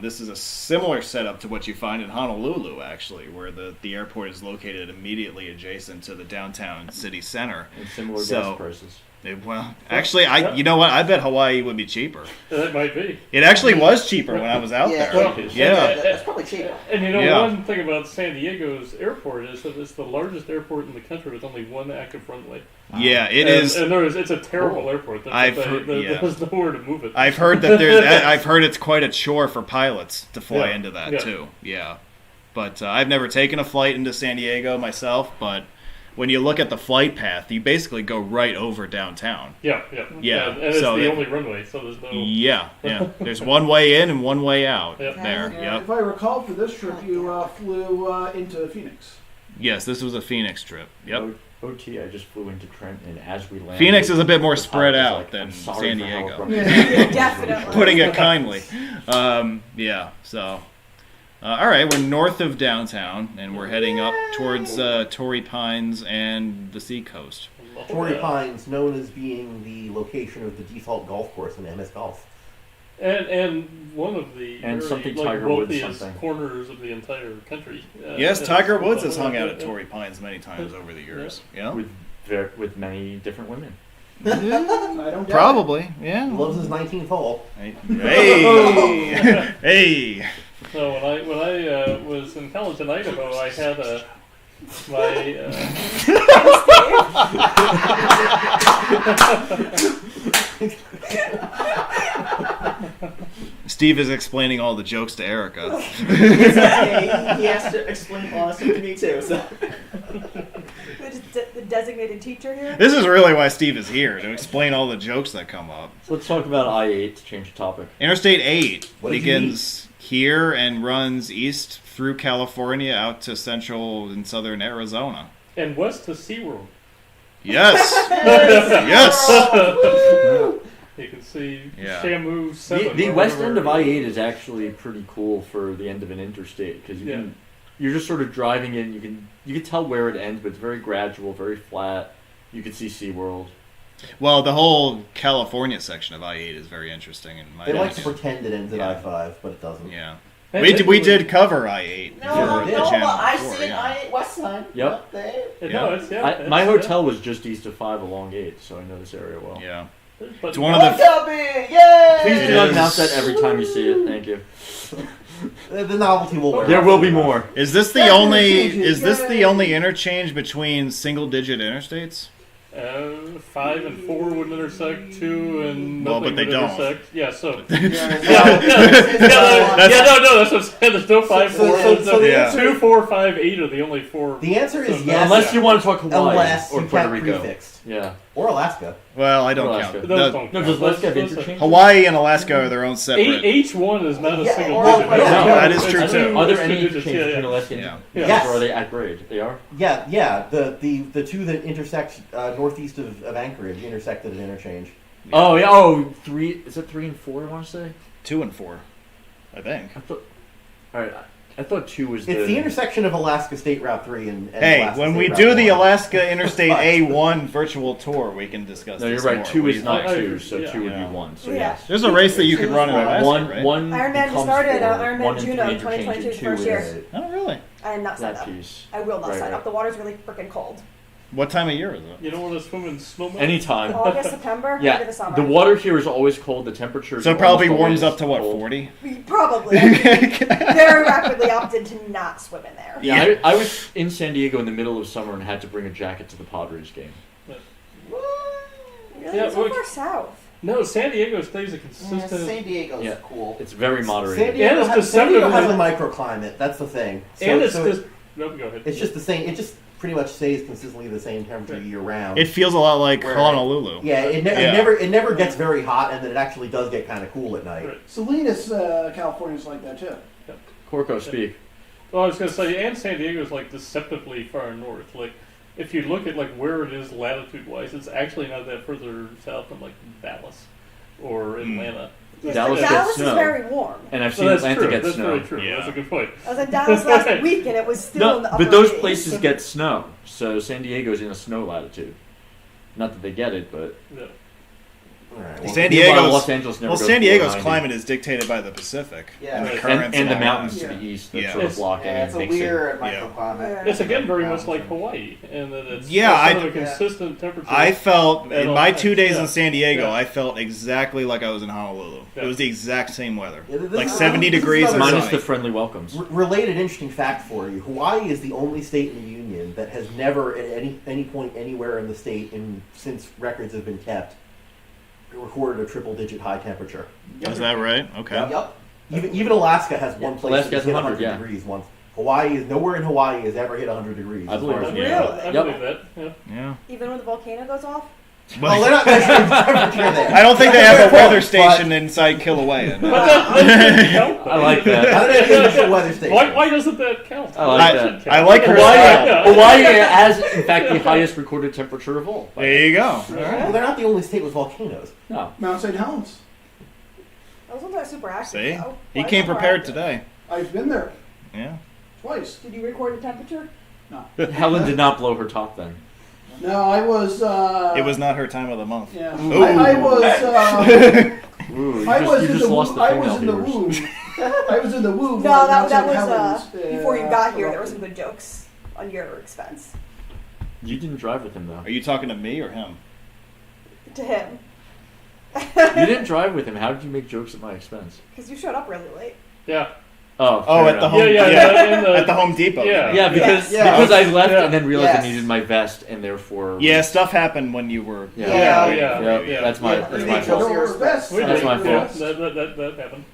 This is a similar setup to what you find in Honolulu, actually, where the airport is located immediately adjacent to the downtown city center. And similar So- gas prices. Well, actually, you know what? I bet Hawaii would be cheaper. That might be. It actually was cheaper when I was out yeah, there. Well, Yeah. that's probably cheap. And you know, Yeah. one thing about San Diego's airport is that it's the largest airport in the country with only one active runway. Yeah, it and, is. And it's a terrible airport. There's nowhere to move it. I've heard that I've heard it's quite a chore for pilots to fly Yeah. into that Yeah. too. Yeah, but I've never taken a flight into San Diego myself. But when you look at the flight path, you basically go right over downtown. Yeah. Yeah, And it's so the that- only runway, so there's no. Yeah. There's one way in and one way out Yep. there. And Yep. if I recall, for this trip, you flew into Phoenix. Yes, this was a Phoenix trip. Yep. OT, I just flew into Trenton, and as we landed, Phoenix is a bit more the spread pilot was out like, than "I'm sorry San for how Diego. abrupt Yeah. Definitely. Putting it kindly. Yeah. So. All right, we're north of downtown, and we're heading up towards Torrey Pines and the seacoast. Torrey Pines, known as being the location of the default golf course in MS Golf. And one of the And very, something like, Tiger Woods wealthiest something. corners of the entire country. Yes, and Tiger it's- Woods has hung out at yeah. Torrey Pines many times over the years. Yeah, with many different women. I don't doubt it. probably. He Yeah. loves his 19th hole. Hey, hey. So when I was in college in Idaho, I had my Steve is explaining all the jokes to Erica. He has to explain all this to me too. So The designated teacher here. This is really why Steve is here, to explain all the jokes that come up. So let's talk about I-8 to change the topic. Interstate 8 What did you begins here and runs east through California out to central and southern Arizona. and west to SeaWorld. Yes. Yes. You can see Yeah. Shamu 7. The or west whatever. end of I-8 is actually pretty cool for the end of an interstate because you're just sort of driving in. You can tell where it ends, but it's very gradual, very flat. You can see SeaWorld. Well, the whole California section of I-8 is very interesting in my They like to opinion. pretend it ends at Yeah. I-5, but it doesn't. Yeah. And We then did cover I-8 no, for the no, channel I before, see an yeah. I West Side. Yep. No, it's My it's- hotel was just east of 5 along 8, so I know this area well. Yeah. But It's one of the Homecoming! Yay! Please It do not is. announce that every time you see it. Thank you. The novelty will wear There off. will be more. Is this the That's only interchanges, is this the yay. only interchange between single digit interstates? 5 and 4 would intersect, 2 and Well, nothing but they would don't. intersect. Yeah, so. Yeah, No, that's what I'm saying. There's no 5, 4. Yeah. 2, 4, 5, 8 are the only 4. The answer is So- yes, Unless you want to talk Hawaii unless or you Puerto count Rico. prefixed. Yeah. Or Alaska. Well, I don't Alaska. count. Those The- don't No, count. does Alaska have Those- interchange? Hawaii and Alaska are their own separate. H1 is not a Yeah, single well, digit. yeah, No, that is It's true, two- too. Are there it's any two digits, interchanges between yeah. Alaska and Yeah. Yeah. Yes. or are they at grade? They are? Yeah. The two that intersect northeast of Anchorage intersect at an interchange. Oh, yeah. Oh, 3. Is it 3 and 4, I want to say? 2 and 4, I think. I thought. Alright. I I thought 2 was It's the intersection of Alaska State Route 3 and Hey, Alaska when State we Route do 1. the Alaska Interstate A1 virtual tour, we can discuss No, this you're right. more. 2 What do is you not think? 2, so Yeah. 2 would Yeah. be 1. So Yeah. yes. There's a race that you could run in Alaska, One right? one Ironman just becomes started, 4. Ironman 1 and Juneau 3 2022 interchange, and 2 first year. is Oh, really? I am not signed that up. piece. I will not Right, sign right. up. The water's really freaking cold. What time of year is it? You don't want to swim in snowmelt? Anytime. August, September, maybe Yeah, the summer. the water here is always cold. The temperature So it probably warms up to what, 40? Probably. Very rapidly opted to not swim in there. Yeah, I was in San Diego in the middle of summer and had to bring a jacket to the Padres game. Really? Yeah, So look- far south. No, San Diego stays a Yeah, consistent. San Diego's Yeah. cool. It's very San moderated. Diego, And it's has, San Diego has a deceptively- microclimate. That's the thing. So, and it's so just. No, go ahead. it's just the same. It just pretty much stays consistently the same temperature year round. It feels a lot like Where- Honolulu. yeah, it Yeah. never gets very hot, and then it actually does get kind of cool at night. Right. Salinas, California's like that too. Corco, speak. Well, I was going to say, and San Diego's like deceptively far north. Like, if you look at like where it is latitude-wise, it's actually not that further south than like Dallas or Atlanta. Yes, Dallas but gets Dallas is snow. very warm. And I've So seen that's Atlanta true. get That's snow. very true. Yeah. That's a good point. I was in Dallas last week and it was still in the No, upper but those 80s. places get snow. So San Diego's in a snow latitude. Not that they get it, but Yeah. All right, San meanwhile, Diego's Los Angeles never well, goes San below Diego's 90. climate is dictated by the Pacific Yeah. and the Right. currents and the all mountains that. to the east that Yeah. sort of block it Yeah, and it's a makes it. weird Yeah. microclimate. It's again very much like Hawaii, and that it's Yeah, sort I- of a consistent temperature. I felt At in all my times. 2 days Yeah. in San Diego, Yeah. I felt exactly like I was in Honolulu. Yeah. It was the exact same weather, Yeah, this like is- 70 this is degrees another- and Minus sunny. the friendly welcomes. Related interesting fact for you: Hawaii is the only state in the union that has never, at any point anywhere in the state, since records have been kept, recorded a triple-digit high temperature. Is that right? Okay. Yep. Even Alaska has one place Alaska that has hit 100, 100 yeah. degrees once. Hawaii is nowhere in Hawaii has ever hit 100 degrees. I as believe far it. as we Really? know. I Yep. believe that. Yeah. Yeah. Even when the volcano goes off? Well, they're not measuring the temperature there. I don't think they have a weather But- station inside Kilauea. But that doesn't count. I like I that. don't know if it's a weather station. Why doesn't that count? I like I- that. I like her Hawaii, style. Hawaii has, in fact, the highest recorded temperature of all. There you go. Well, they're not the only state with volcanoes. No. Mount St. Helens. Those ones aren't super active, See? though. He Why came is it more prepared active? today. I've been there Yeah. twice. Did you record the temperature? Helen did not blow her top then. No, I was. It was not her time of the month. Yeah, Ooh. I was. Ooh, I was you in just the. lost the I was female in the viewers. womb. I was in the womb. No, of that Mount St. was Helens, before you got here. uh, There were some good jokes on your expense. You didn't drive with him though. Are you talking to me or him? To him. You didn't drive with him. How did you make jokes at my expense? Because you showed up really late. Yeah. Oh, Oh, fair at the enough. home. Yeah, in the- at the Home Depot. Yeah. Yeah, because Yeah. because I left Yeah. and then realized Yes. I needed my vest and therefore. Yeah, stuff happened when you were. Yeah. Yeah. That's my Yeah, that's we my need fault. Chelsea Your best. We That's did. my Yeah, fault. that happened.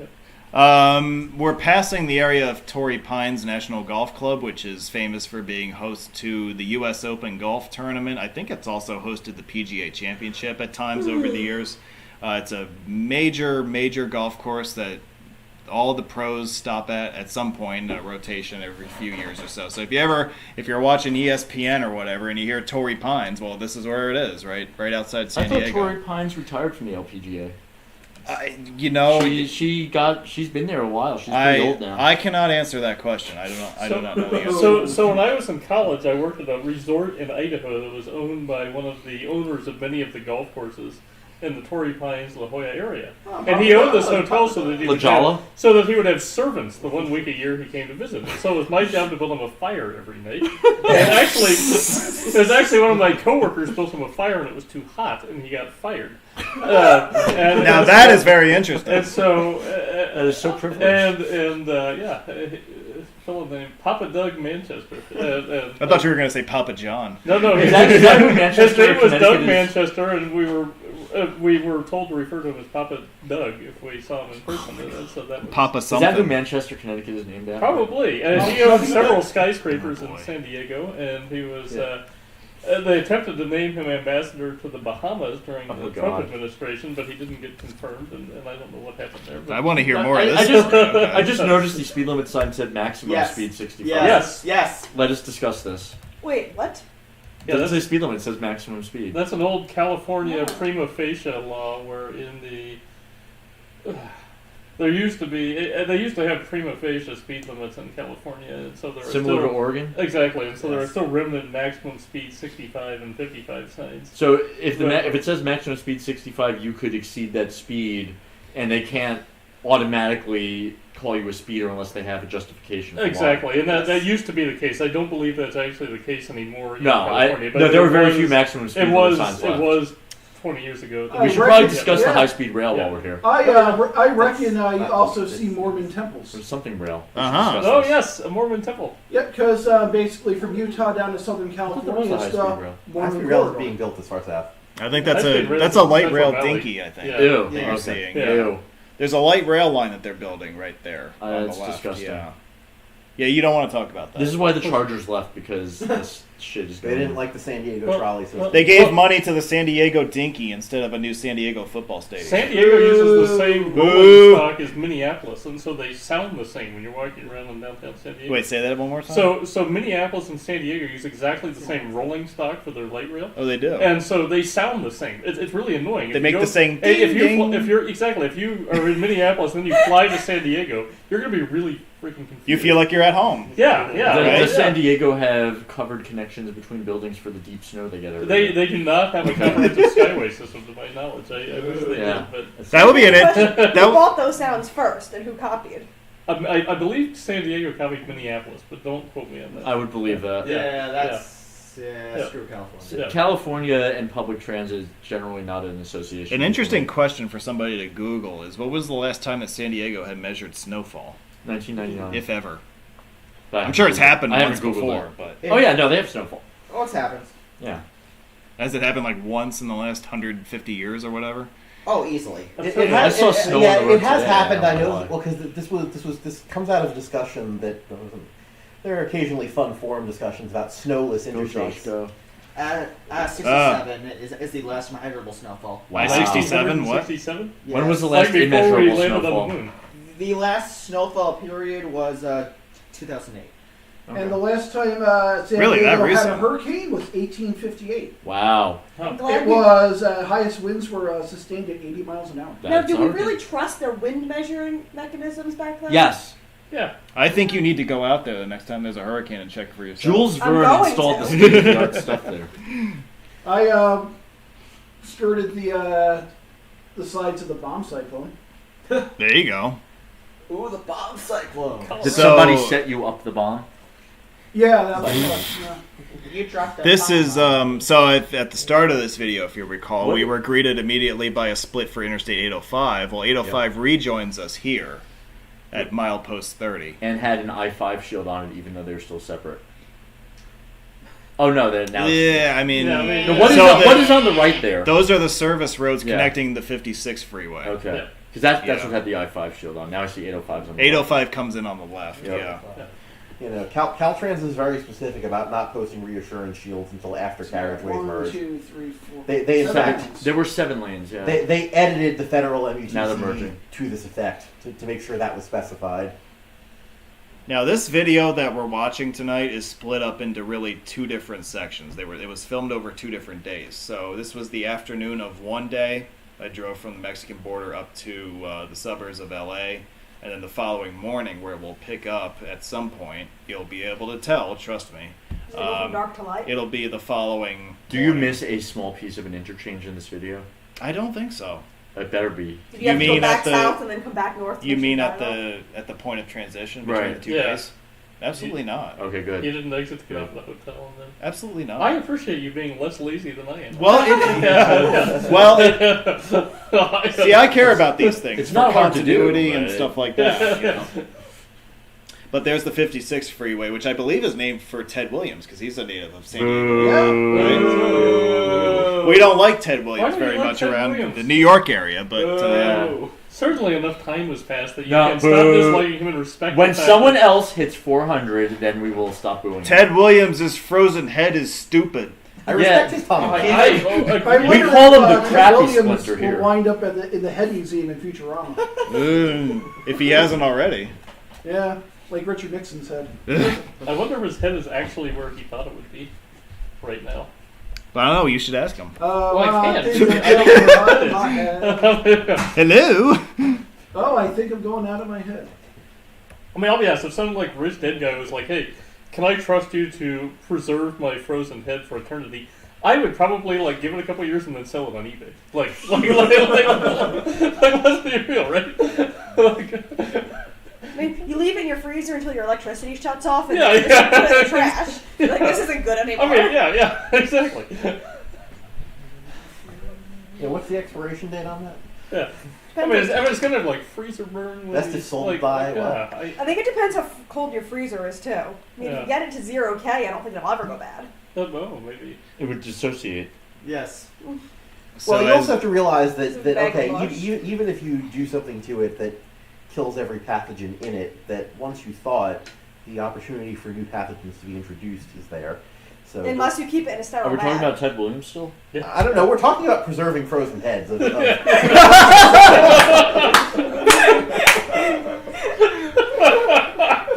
Yeah. We're passing the area of Torrey Pines National Golf Club, which is famous for being host to the U.S. Open golf tournament. I think it's also hosted the PGA Championship at times over the years. It's a major golf course that all the pros stop at some point in a rotation every few years or so. So if you're watching ESPN or whatever and you hear Torrey Pines, well, this is where it is, right outside I San thought Diego. Torrey Pines retired from the LPGA. She's been there a while. She's pretty old now. I cannot answer that question. I do not know the answer. So when I was in college, I worked at a resort in Idaho that was owned by one of the owners of many of the golf courses in the Torrey Pines, La Jolla area. And he owned this hotel so that he La would Jolla? have, so that he would have servants the 1 week a year he came to visit. And so it was my job to build him a fire every night. And actually, it was actually one of my coworkers built him a fire and it was too hot and he got fired. Now that is very interesting. And so, That is so privileged. fellow named Papa Doug Manchester. I thought you were going to say Papa John. No, Is that who his Manchester, name was Doug Connecticut is? Manchester, and we were told to refer to him as Papa Doug if we saw him in person. And so that was Papa Is that who something. Manchester, Connecticut is named after? probably. And he owned several skyscrapers Oh, boy. in San Diego, and he was. Yeah. They attempted to name him ambassador to the Bahamas during Oh, the God. Trump administration, but he didn't get confirmed, and I don't know what happened there. But I want to hear more I of this. just, story. Okay. I just noticed the speed limit sign said maximum Yes. speed 65. Yes. Yes. Let us discuss this. Wait, what? Yeah, It doesn't that's- say speed limit, it says maximum speed. That's an old California Yeah. prima facie law where in the There used to be, they used to have prima facie speed limits in California, and so there are Similar still, to Oregon. Exactly, and so there are Yes. still remnant maximum speed 65 and 55 signs. So if if it says maximum speed 65, you could exceed that speed, and they can't automatically call you a speeder unless they have a justification. For Exactly, why. and that used to be the case. I don't believe that's actually the case anymore in No, California. But no, there were very was- few maximum speed It limit signs was. left. It was 20 years ago. I We should reckon- probably discuss the yeah. high-speed rail Yeah. while we're here. I reckon you That's- also see Mormon temples. There's something rail. We should Uh-huh. discuss Oh this. yes, a Mormon temple. Yep, because basically from Utah down to Southern thought there California, was a it's high-speed rail. Mormon High-speed rail is corridor. being built as far south. I think that's High-speed rail a is light Central rail Valley. dinky. I think. Yeah. Ew. That you're Okay. seeing. Yeah. Ew. There's a light rail line that they're building right there on the That's left. disgusting. Yeah. Yeah, you don't want to talk about that. This is why the Chargers left, because this shit is They going. didn't like the San Diego Well, trolley system. well, They gave money to the San Diego Dinky instead of a new San Diego football stadium. San Diego uses the same Boo. rolling stock as Minneapolis, and so they sound the same when you're walking around in downtown San Diego. Wait, say that one more time. So Minneapolis and San Diego use exactly the same rolling stock for their light rail, oh, they do. and so they sound the same. It's really annoying. They If make you the go- same If ding, ding. if you are in Minneapolis and then you fly to San Diego, you're gonna be really freaking confused. You feel like you're at home. yeah. Right? Does San Diego have covered connections between buildings for the deep snow they get over They there? do not have a comprehensive skyway system, to my knowledge. I wish they Yeah. did, but That would be an Question, it. who bought those sounds first and who copied? I believe San Diego copied Minneapolis, but don't quote me on that. I would believe that. Yeah. Yeah, screw California. Yeah. California and public transit is generally not an association. An interesting question for somebody to Google is: what was the last time that San Diego had measured snowfall, 1999. if ever? But I I'm sure it's haven't happened I once haven't Googled before, that. but Oh yeah, no, they have snowfall. Oh, it happens. Yeah. has it happened like once in the last 150 years or whatever? Oh, easily. It has, I saw snow yeah, on the road it has today, happened. I I don't know know. why. Well, because this comes out of discussion that there are occasionally fun forum discussions about snowless Go Josh, interstates. go. 67 is the last measurable snowfall. Why Wow. 67? What? 67? When was the Like last before we immeasurable landed snowfall? on the moon. The last snowfall period was 2008. And the last time San Really, that Diego had a recent? hurricane was 1858. Wow. I'm glad It we- was highest winds were sustained at 80 miles an hour. Now, That's do we our- really trust their wind measuring mechanisms back then? Yes. Yeah. I think you need to go out there the next time there's a hurricane and check for yourself. Jules I'm Verne going installed to. the state-of-the-art stuff there. I skirted the sides of the bomb cyclone. There you go. Ooh, the bomb cyclone. Did So- somebody set you up the bomb? Yeah, that was yeah. You dropped that This bomb is on. so at the start of this video, if you recall, What? we were greeted immediately by a split for Interstate 805. Well, 805 rejoins us here at milepost 30. And had an I-5 shield on it, even though they're still separate. Oh no, they're now. Yeah, I mean, Yeah, I mean, No, what, is So on, the- what is on the right there? those are the service roads Yeah. connecting the 56 freeway. Okay. Yeah. Because that's Yeah. what had the I-5 shield on. Now I see 805s on the 805 comes in on the left. Yep. Yeah. You know, Caltrans is very specific about not posting reassurance shields until after carriageways 1, merge. 2, 3, 4. They in seven fact lanes. There were 7 lanes, yeah. they edited the federal MUTC Now they're merging. to this effect to make sure that was specified. Now, this video that we're watching tonight is split up into really two different sections. It was filmed over 2 different days. So this was the afternoon of one day. I drove from the Mexican border up to the suburbs of LA. And then the following morning, where we'll pick up at some point, you'll be able to tell, trust me. Does it go from dark to light? It'll be the following Do you morning. miss a small piece of an interchange in this video? I don't think so. It better be. Did you you have to mean go back at the- south and then come back north? to You get mean your at drive the point of transition between Right. the two Yeah. days? Absolutely not. Okay, good. You didn't exit to get out of the hotel, and then Absolutely not. I appreciate you being less lazy than I am. Well, see, I care about these things. It's for not hard to do, continuity and but- stuff like that. You know? But there's the 56 freeway, which I believe is named for Ted Williams because he's a native of San Diego. Right? We don't like Ted Williams Why don't you very like much Ted around Williams? the New York area, but Oh. Certainly enough time has passed that you No, can stop boo. disliking him and respect When the fact someone that- else hits 400, then we will stop booing. Ted Williams' frozen head is stupid. I respect his tongue. I We agree. call him the Ted crappy Williams splinter will here. wind up in the head museum in Futurama. If he hasn't already. Yeah, like Richard Nixon said. I wonder if his head is actually where he thought it would be right now. I don't know. You should ask him. I can't. things are getting hot in my head. Hello. Oh, I think I'm going out of my head. I mean, I'll be honest. If some like rich dead guy was like, "Hey, can I trust you to preserve my frozen head for eternity?" I would probably like give it a couple years and then sell it on eBay. Let's be real, right? I mean, you leave it in your freezer until your electricity shuts off, and Yeah, then you just put it in the yeah. trash. You're like, this isn't good anymore. I mean, yeah, exactly. Yeah, what's the expiration date on that? Yeah. I mean, it's gonna have like freezer burn. That's just sold by yeah. I think it depends how cold your freezer is too. I mean, if you get it to 0 K, I don't think it'll ever go bad. Oh, maybe. It would dissociate. Yes. So Well, you also have to realize It's that, a that bag okay, of mush. even if you do something to it that kills every pathogen in it, that once you thaw it, the opportunity for new pathogens to be introduced is there. So Unless you keep it in a sterile Are we talking bag. about Ted Williams still? I don't know. We're talking about preserving frozen heads.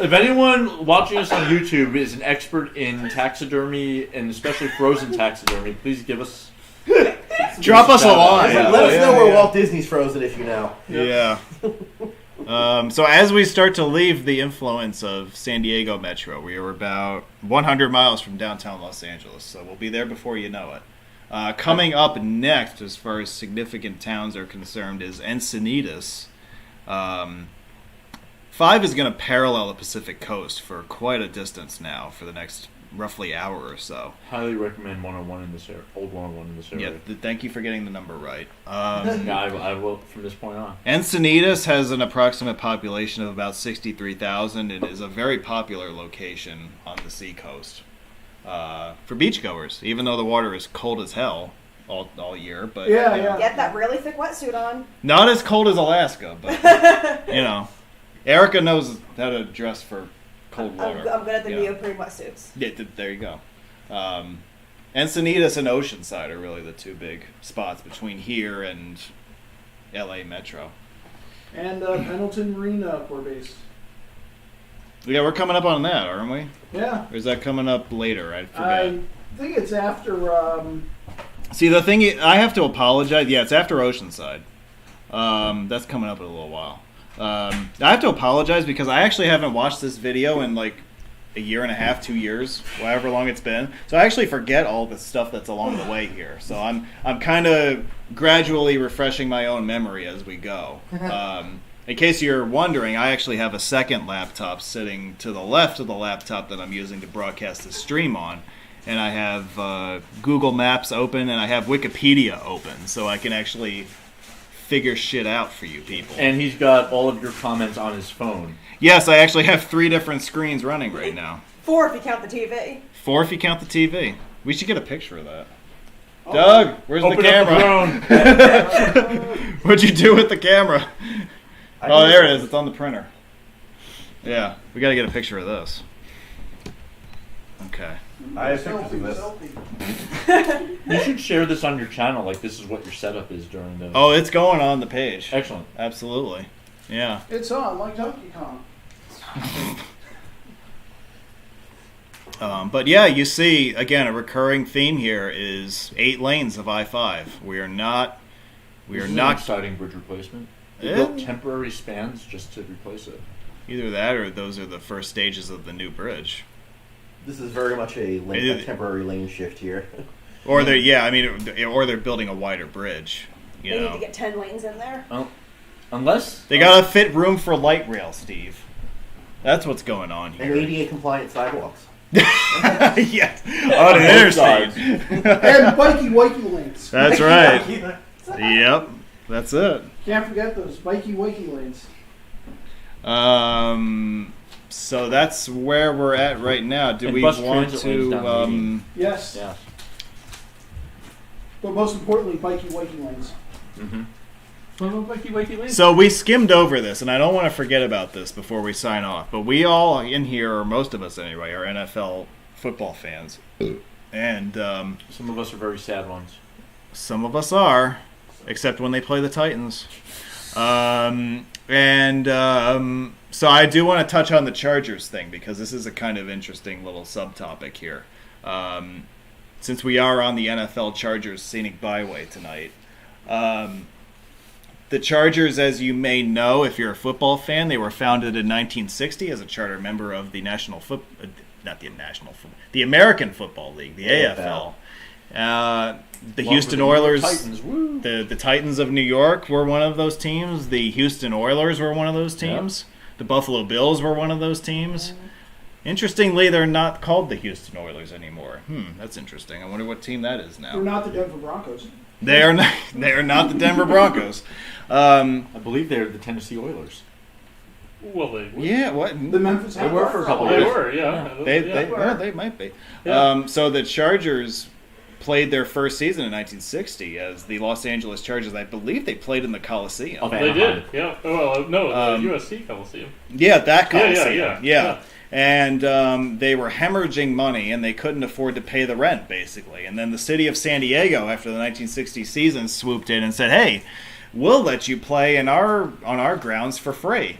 If anyone watching us on YouTube is an expert in taxidermy and especially frozen taxidermy, please give us. drop us a line. Let us know where Walt Disney's frozen if you know. Yeah. So as we start to leave the influence of San Diego Metro, we are about 100 miles from downtown Los Angeles, so we'll be there before you know it. Coming up next, as far as significant towns are concerned, is Encinitas. 5 is going to parallel the Pacific coast for quite a distance now for the next roughly hour or so. Highly recommend 101 in this area. Old 101 in this area. Yeah, thank you for getting the number right. Yeah, I will from this point on. Encinitas has an approximate population of about 63,000. It is a very popular location on the seacoast for beachgoers, even though the water is cold as hell all year. But Yeah, you know, yeah. Get that really thick wetsuit on. not as cold as Alaska, but you know, Erica knows how to dress for cold water. I'm good at the Yeah. neoprene wetsuits. Yeah, there you go. Encinitas and Oceanside are really the two big spots between here and LA Metro. And Pendleton Marina Corps Base. Yeah, we're coming up on that, aren't we? Yeah. Or is that coming up later? I forget. I think it's after. See, the thing I have to apologize. Yeah, it's after Oceanside. That's coming up in a little while. I have to apologize because I actually haven't watched this video in like a year and a half, 2 years, however long it's been. So I actually forget all the stuff that's along the way here. So I'm kind of gradually refreshing my own memory as we go. In case you're wondering, I actually have a second laptop sitting to the left of the laptop that I'm using to broadcast the stream on. And I have Google Maps open and I have Wikipedia open, so I can actually figure shit out for you people. And he's got all of your comments on his phone. Yes, I actually have 3 different screens running right now. 4 if you count the TV. 4 if you count the TV. We should get a picture of that. Doug, where's the Open camera? up the drone. What'd you do with the camera? Oh, there it is. It's on the printer. Yeah, we got to get a picture of this. Okay. I have pictures of this. Selfie. You should share this on your channel, like this is what your setup is during the... Oh, it's going on the page. Excellent. Absolutely. Yeah. It's on, like Donkey Kong. But yeah, you see, again, a recurring theme here is 8 lanes of I-5. We are not This is an exciting bridge replacement. They Yeah. built temporary spans just to replace it. either that or those are the first stages of the new bridge. This is very much a temporary lane shift here. Or they're building a wider bridge. You They need know, to get 10 lanes in there. Unless... they gotta fit room for light rail, Steve. That's what's going on And here. ADA compliant sidewalks. Yes, on an interstate. And bikey wikey lanes. That's right. Yep, that's it. Can't forget those bikey wikey lanes. So that's where we're at right now. Do And we bus want transit lanes down the to? median. Yes. Yeah. But most importantly, bikey wikey lanes. Mm-hmm. So we skimmed over this, and I don't want to forget about this before we sign off. But we all in here, or most of us anyway, are NFL football fans, and Some of us are very sad ones. some of us are, except when they play the Titans. So I do want to touch on the Chargers thing because this is a kind of interesting little subtopic here. Since we are on the NFL Chargers scenic byway tonight, The Chargers, as you may know, if you're a football fan, they were founded in 1960 as a charter member of the the American Football League, the AFL. The Houston Oilers, Titans, woo. the Titans of New York were one of those teams. The Houston Oilers were one of those teams. Yep. The Buffalo Bills were one of those teams. Interestingly, they're not called the Houston Oilers anymore. That's interesting. I wonder what team that is now. They're not the Denver Broncos. They are not. They are not the Denver Broncos. I believe they're the Tennessee Oilers. Well, they were. Yeah. What? The Memphis. They were for a couple They years. were, yeah. They might be. Yeah. So the Chargers played their first season in 1960 as the Los Angeles Chargers. I believe they played in the Coliseum. Okay. They did, yeah. Well, no, the USC Coliseum. Yeah, that Coliseum. Yeah. And they were hemorrhaging money, and they couldn't afford to pay the rent, basically. And then the city of San Diego, after the 1960 season, swooped in and said, "Hey, we'll let you play on our grounds for free."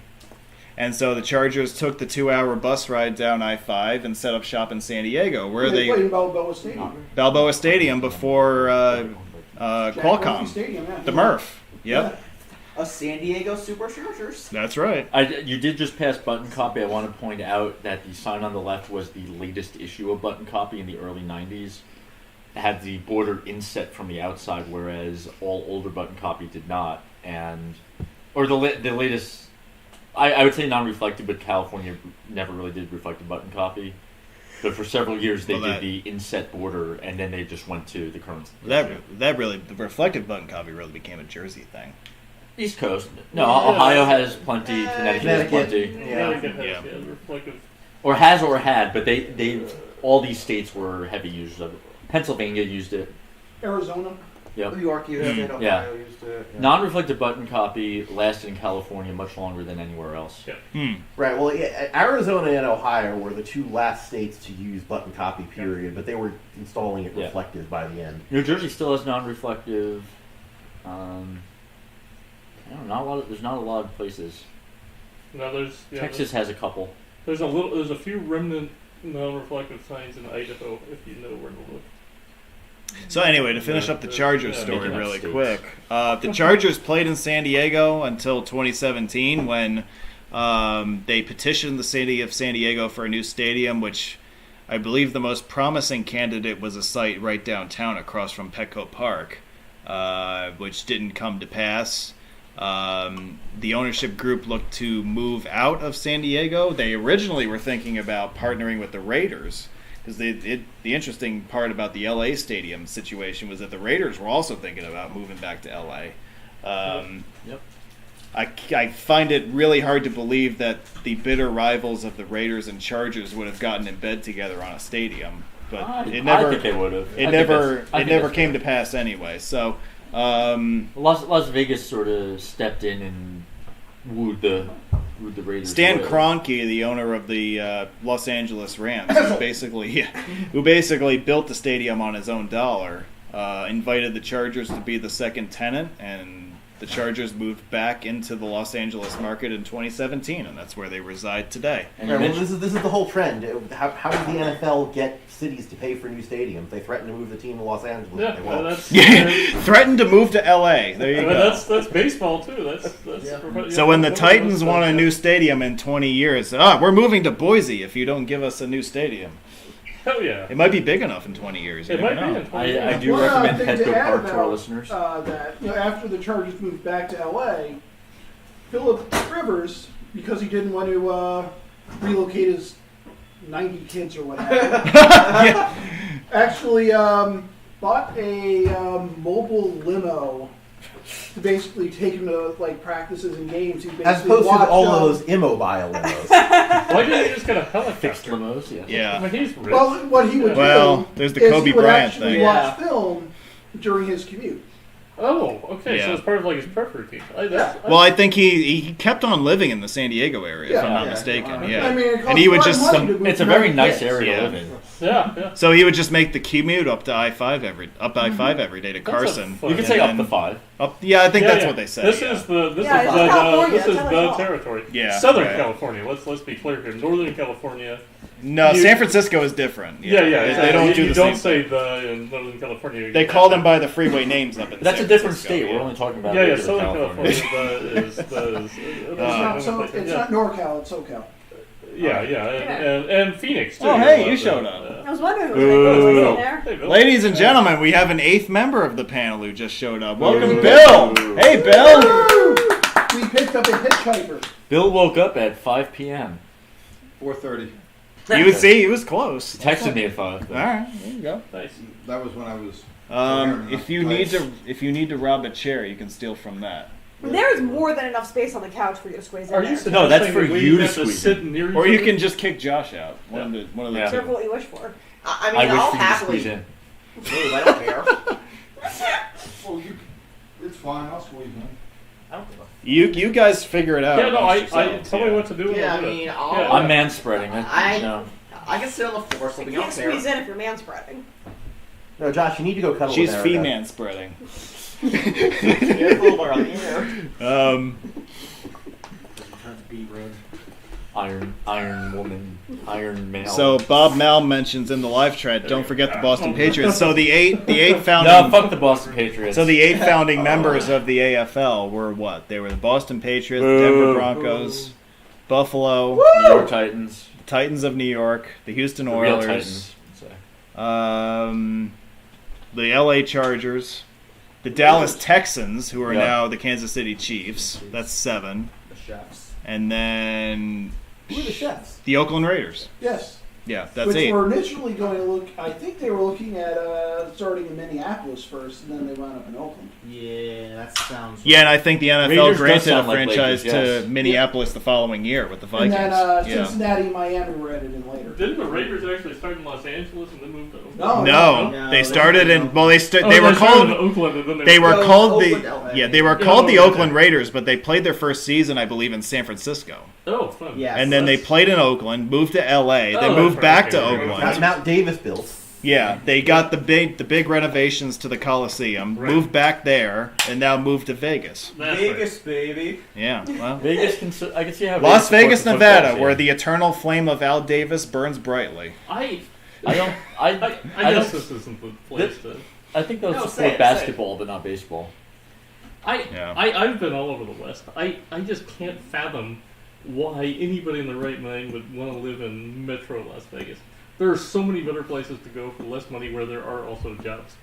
And so the Chargers took the 2-hour bus ride down I-5 and set up shop in San Diego, where They played in Balboa Stadium. Balboa Stadium before Jack Murphy Qualcomm, Stadium, yeah. the Murph. Yep, A San Diego Superchargers. that's right. You did just pass Button Copy. I want to point out that the sign on the left was the latest issue of Button Copy in the early 90s. It had the border inset from the outside, whereas all older Button Copy did not. Or the latest... I would say non-reflective, but California never really did reflective button copy. But for several years they did the inset border, and then they just went to the current. That really, the reflective button copy really became a Jersey thing. East Coast. No, Ohio has plenty. Connecticut has plenty. Connecticut has, Yeah. reflective. Or has or had, but they all these states were heavy users of it. Pennsylvania used it. Arizona. Yep. New York used it. Ohio Yeah. used it. Yeah. Non-reflective button copy lasted in California much longer than anywhere else. Yeah. Right. Well, yeah, Arizona and Ohio were the two last states to use button copy. Period. But they were installing it reflective by the end. New Jersey still has non-reflective. There's not a lot of places. No, there's Texas has a couple. There's a few remnant non-reflective signs in Idaho if you know where to look. So anyway, to finish up the Chargers Yeah. story Making up really states. quick, the Chargers played in San Diego until 2017 when they petitioned the city of San Diego for a new stadium, which I believe the most promising candidate was a site right downtown across from Petco Park, which didn't come to pass. The ownership group looked to move out of San Diego. They originally were thinking about partnering with the Raiders. Because the interesting part about the LA stadium situation was that the Raiders were also thinking about moving back to LA. Yep. I find it really hard to believe that the bitter rivals of the Raiders and Chargers would have gotten in bed together on a stadium, but I it never think they would have. it never came to pass anyway. So Las Vegas sort of stepped in and wooed the Raiders. Stan away. Kroenke, the owner of the Los Angeles Rams, who basically built the stadium on his own dollar, invited the Chargers to be the second tenant, and the Chargers moved back into the Los Angeles market in 2017, and that's where they reside today. And Right, you well, mentioned- this is the whole trend. How does the NFL get cities to pay for new stadiums? They threaten to move the team to Los Angeles. Yeah, They well, won't. that's Threatened to move to LA. There you go. that's baseball too. So when the Titans want a new stadium in 20 years, we're moving to Boise if you don't give us a new stadium. hell yeah, It might be big enough in 20 years. You it never might be. know. In 20 I years. do One recommend thing to Petco add Park to our about, listeners. that after the Chargers moved back to LA, Philip Rivers, because he didn't want to relocate his 90 kids or whatever, actually bought a mobile limo to basically take him to like practices and games. He basically As opposed to watched, all of those immobile limos. Why didn't he just get a Fixed helicopter? limos, yeah. I Yeah. mean, he's rich. Well, what he would Well, do there's the is Kobe he would Bryant actually thing. watch film during his commute. Oh, okay. Yeah. So it's part of like his prep routine. Well, I think he kept on living in the San Diego area, if I'm not Yeah. mistaken. Yeah. Yeah, I mean, it and he would costs just a lot of money to move It's a to very 90 nice kids. area Yeah. to live in. Yeah. So he would just make the commute up to I-5 every day to That's a Carson. fun- You could say up to 5. I think that's what they said. This yeah. is the Yeah, it's California, this is tell us the all. territory. Yeah, Southern right. California. Let's be clear here. Northern California. No, You- San Francisco is different. Yeah. They don't do you the don't same. say the in Northern California. They call them by the freeway names up in That's San a different Francisco, state. yeah. We're only talking about Yeah, regular Southern California California. is It's not NorCal, it's SoCal. Yeah, and Phoenix too. Oh, hey, you showed up. I was wondering who was in there. Hey, Bill. Ladies and gentlemen, we have an 8th member of the panel who just showed up. Welcome, Ooh. Bill. Hey, Bill. We picked up a hitchhiker. Bill woke up at 5 p.m. 4:30. He was close. He texted me at 5. All right, there you go. Nice. That was when I was. If you need to rob a chair, you can steal from that. There's more than enough space on the couch for you to squeeze in Are you there. suggesting No, that's for that we you to have squeeze sit near each Or you other? can just kick Josh out. One of the Yeah. two. Careful what you wish for. I I mean, wish I'll for you to squeeze happily in. move. I don't care. Well, it's fine. I'll squeeze in. I don't give a You guys figure it out. Yeah, no, I amongst yourselves, tell me what to do. and Yeah, I'll I do it. mean, Yeah. I'm manspreading. I can sit on the floor, so You we can't don't care. squeeze in if you're man spreading. No, Josh, you need to go cuddle She's with Erica. female spreading. Careful around here. Iron woman, iron male. So Bob Mal mentions in the live thread, don't forget the Boston Patriots. So the eight founding no, fuck the Boston Patriots. So the 8 founding members of the AFL were what? They were the Boston Patriots, the Denver Broncos, Buffalo, New York Titans, Titans of New York, the Houston the real Oilers, Titans. So. the LA Chargers, the Dallas Texans, who are Yeah. now the Kansas City Chiefs. That's 7. The chefs. And then Who are the chefs? the Oakland Raiders. Yes. Yeah, that's Which 8. were initially going to look, I think they were looking at starting in Minneapolis first, and then they wound up in Oakland. Yeah, that sounds. Yeah, and I think the NFL Raiders does granted a sound like franchise Lakers, yes. to Minneapolis the following year with the Vikings. And then yeah. Cincinnati and Miami were added in later. Didn't the Raiders actually start in Los Angeles and then moved to Oakland? No. No, No, they they started didn't. in. Well, they Oh, they were started called. in Oakland and then They were No, called Oakland, the. LA. Yeah, they were Yeah, called the okay. Oakland Raiders, but they played their first season, I believe, in San Francisco, Oh, fun. Yeah. and then they played in Oakland, moved to L.A., then Oh, moved that's back right. to Okay. Oakland. That's Mount Davis built. Yeah, they got the big renovations to the Coliseum, Right. moved back there, and now moved to Vegas. That's Vegas, baby. Yeah, well, Vegas I can see how Las Vegas, supports the Nevada, football where team. the eternal flame of Al Davis burns brightly. I I don't. I I guess don't. this isn't the place to. I think they'll No, say support it, basketball, but not baseball. Yeah. I've been all over the West. I just can't fathom why anybody in their right mind would want to live in Metro Las Vegas. There are so many better places to go for less money where there are also jobs.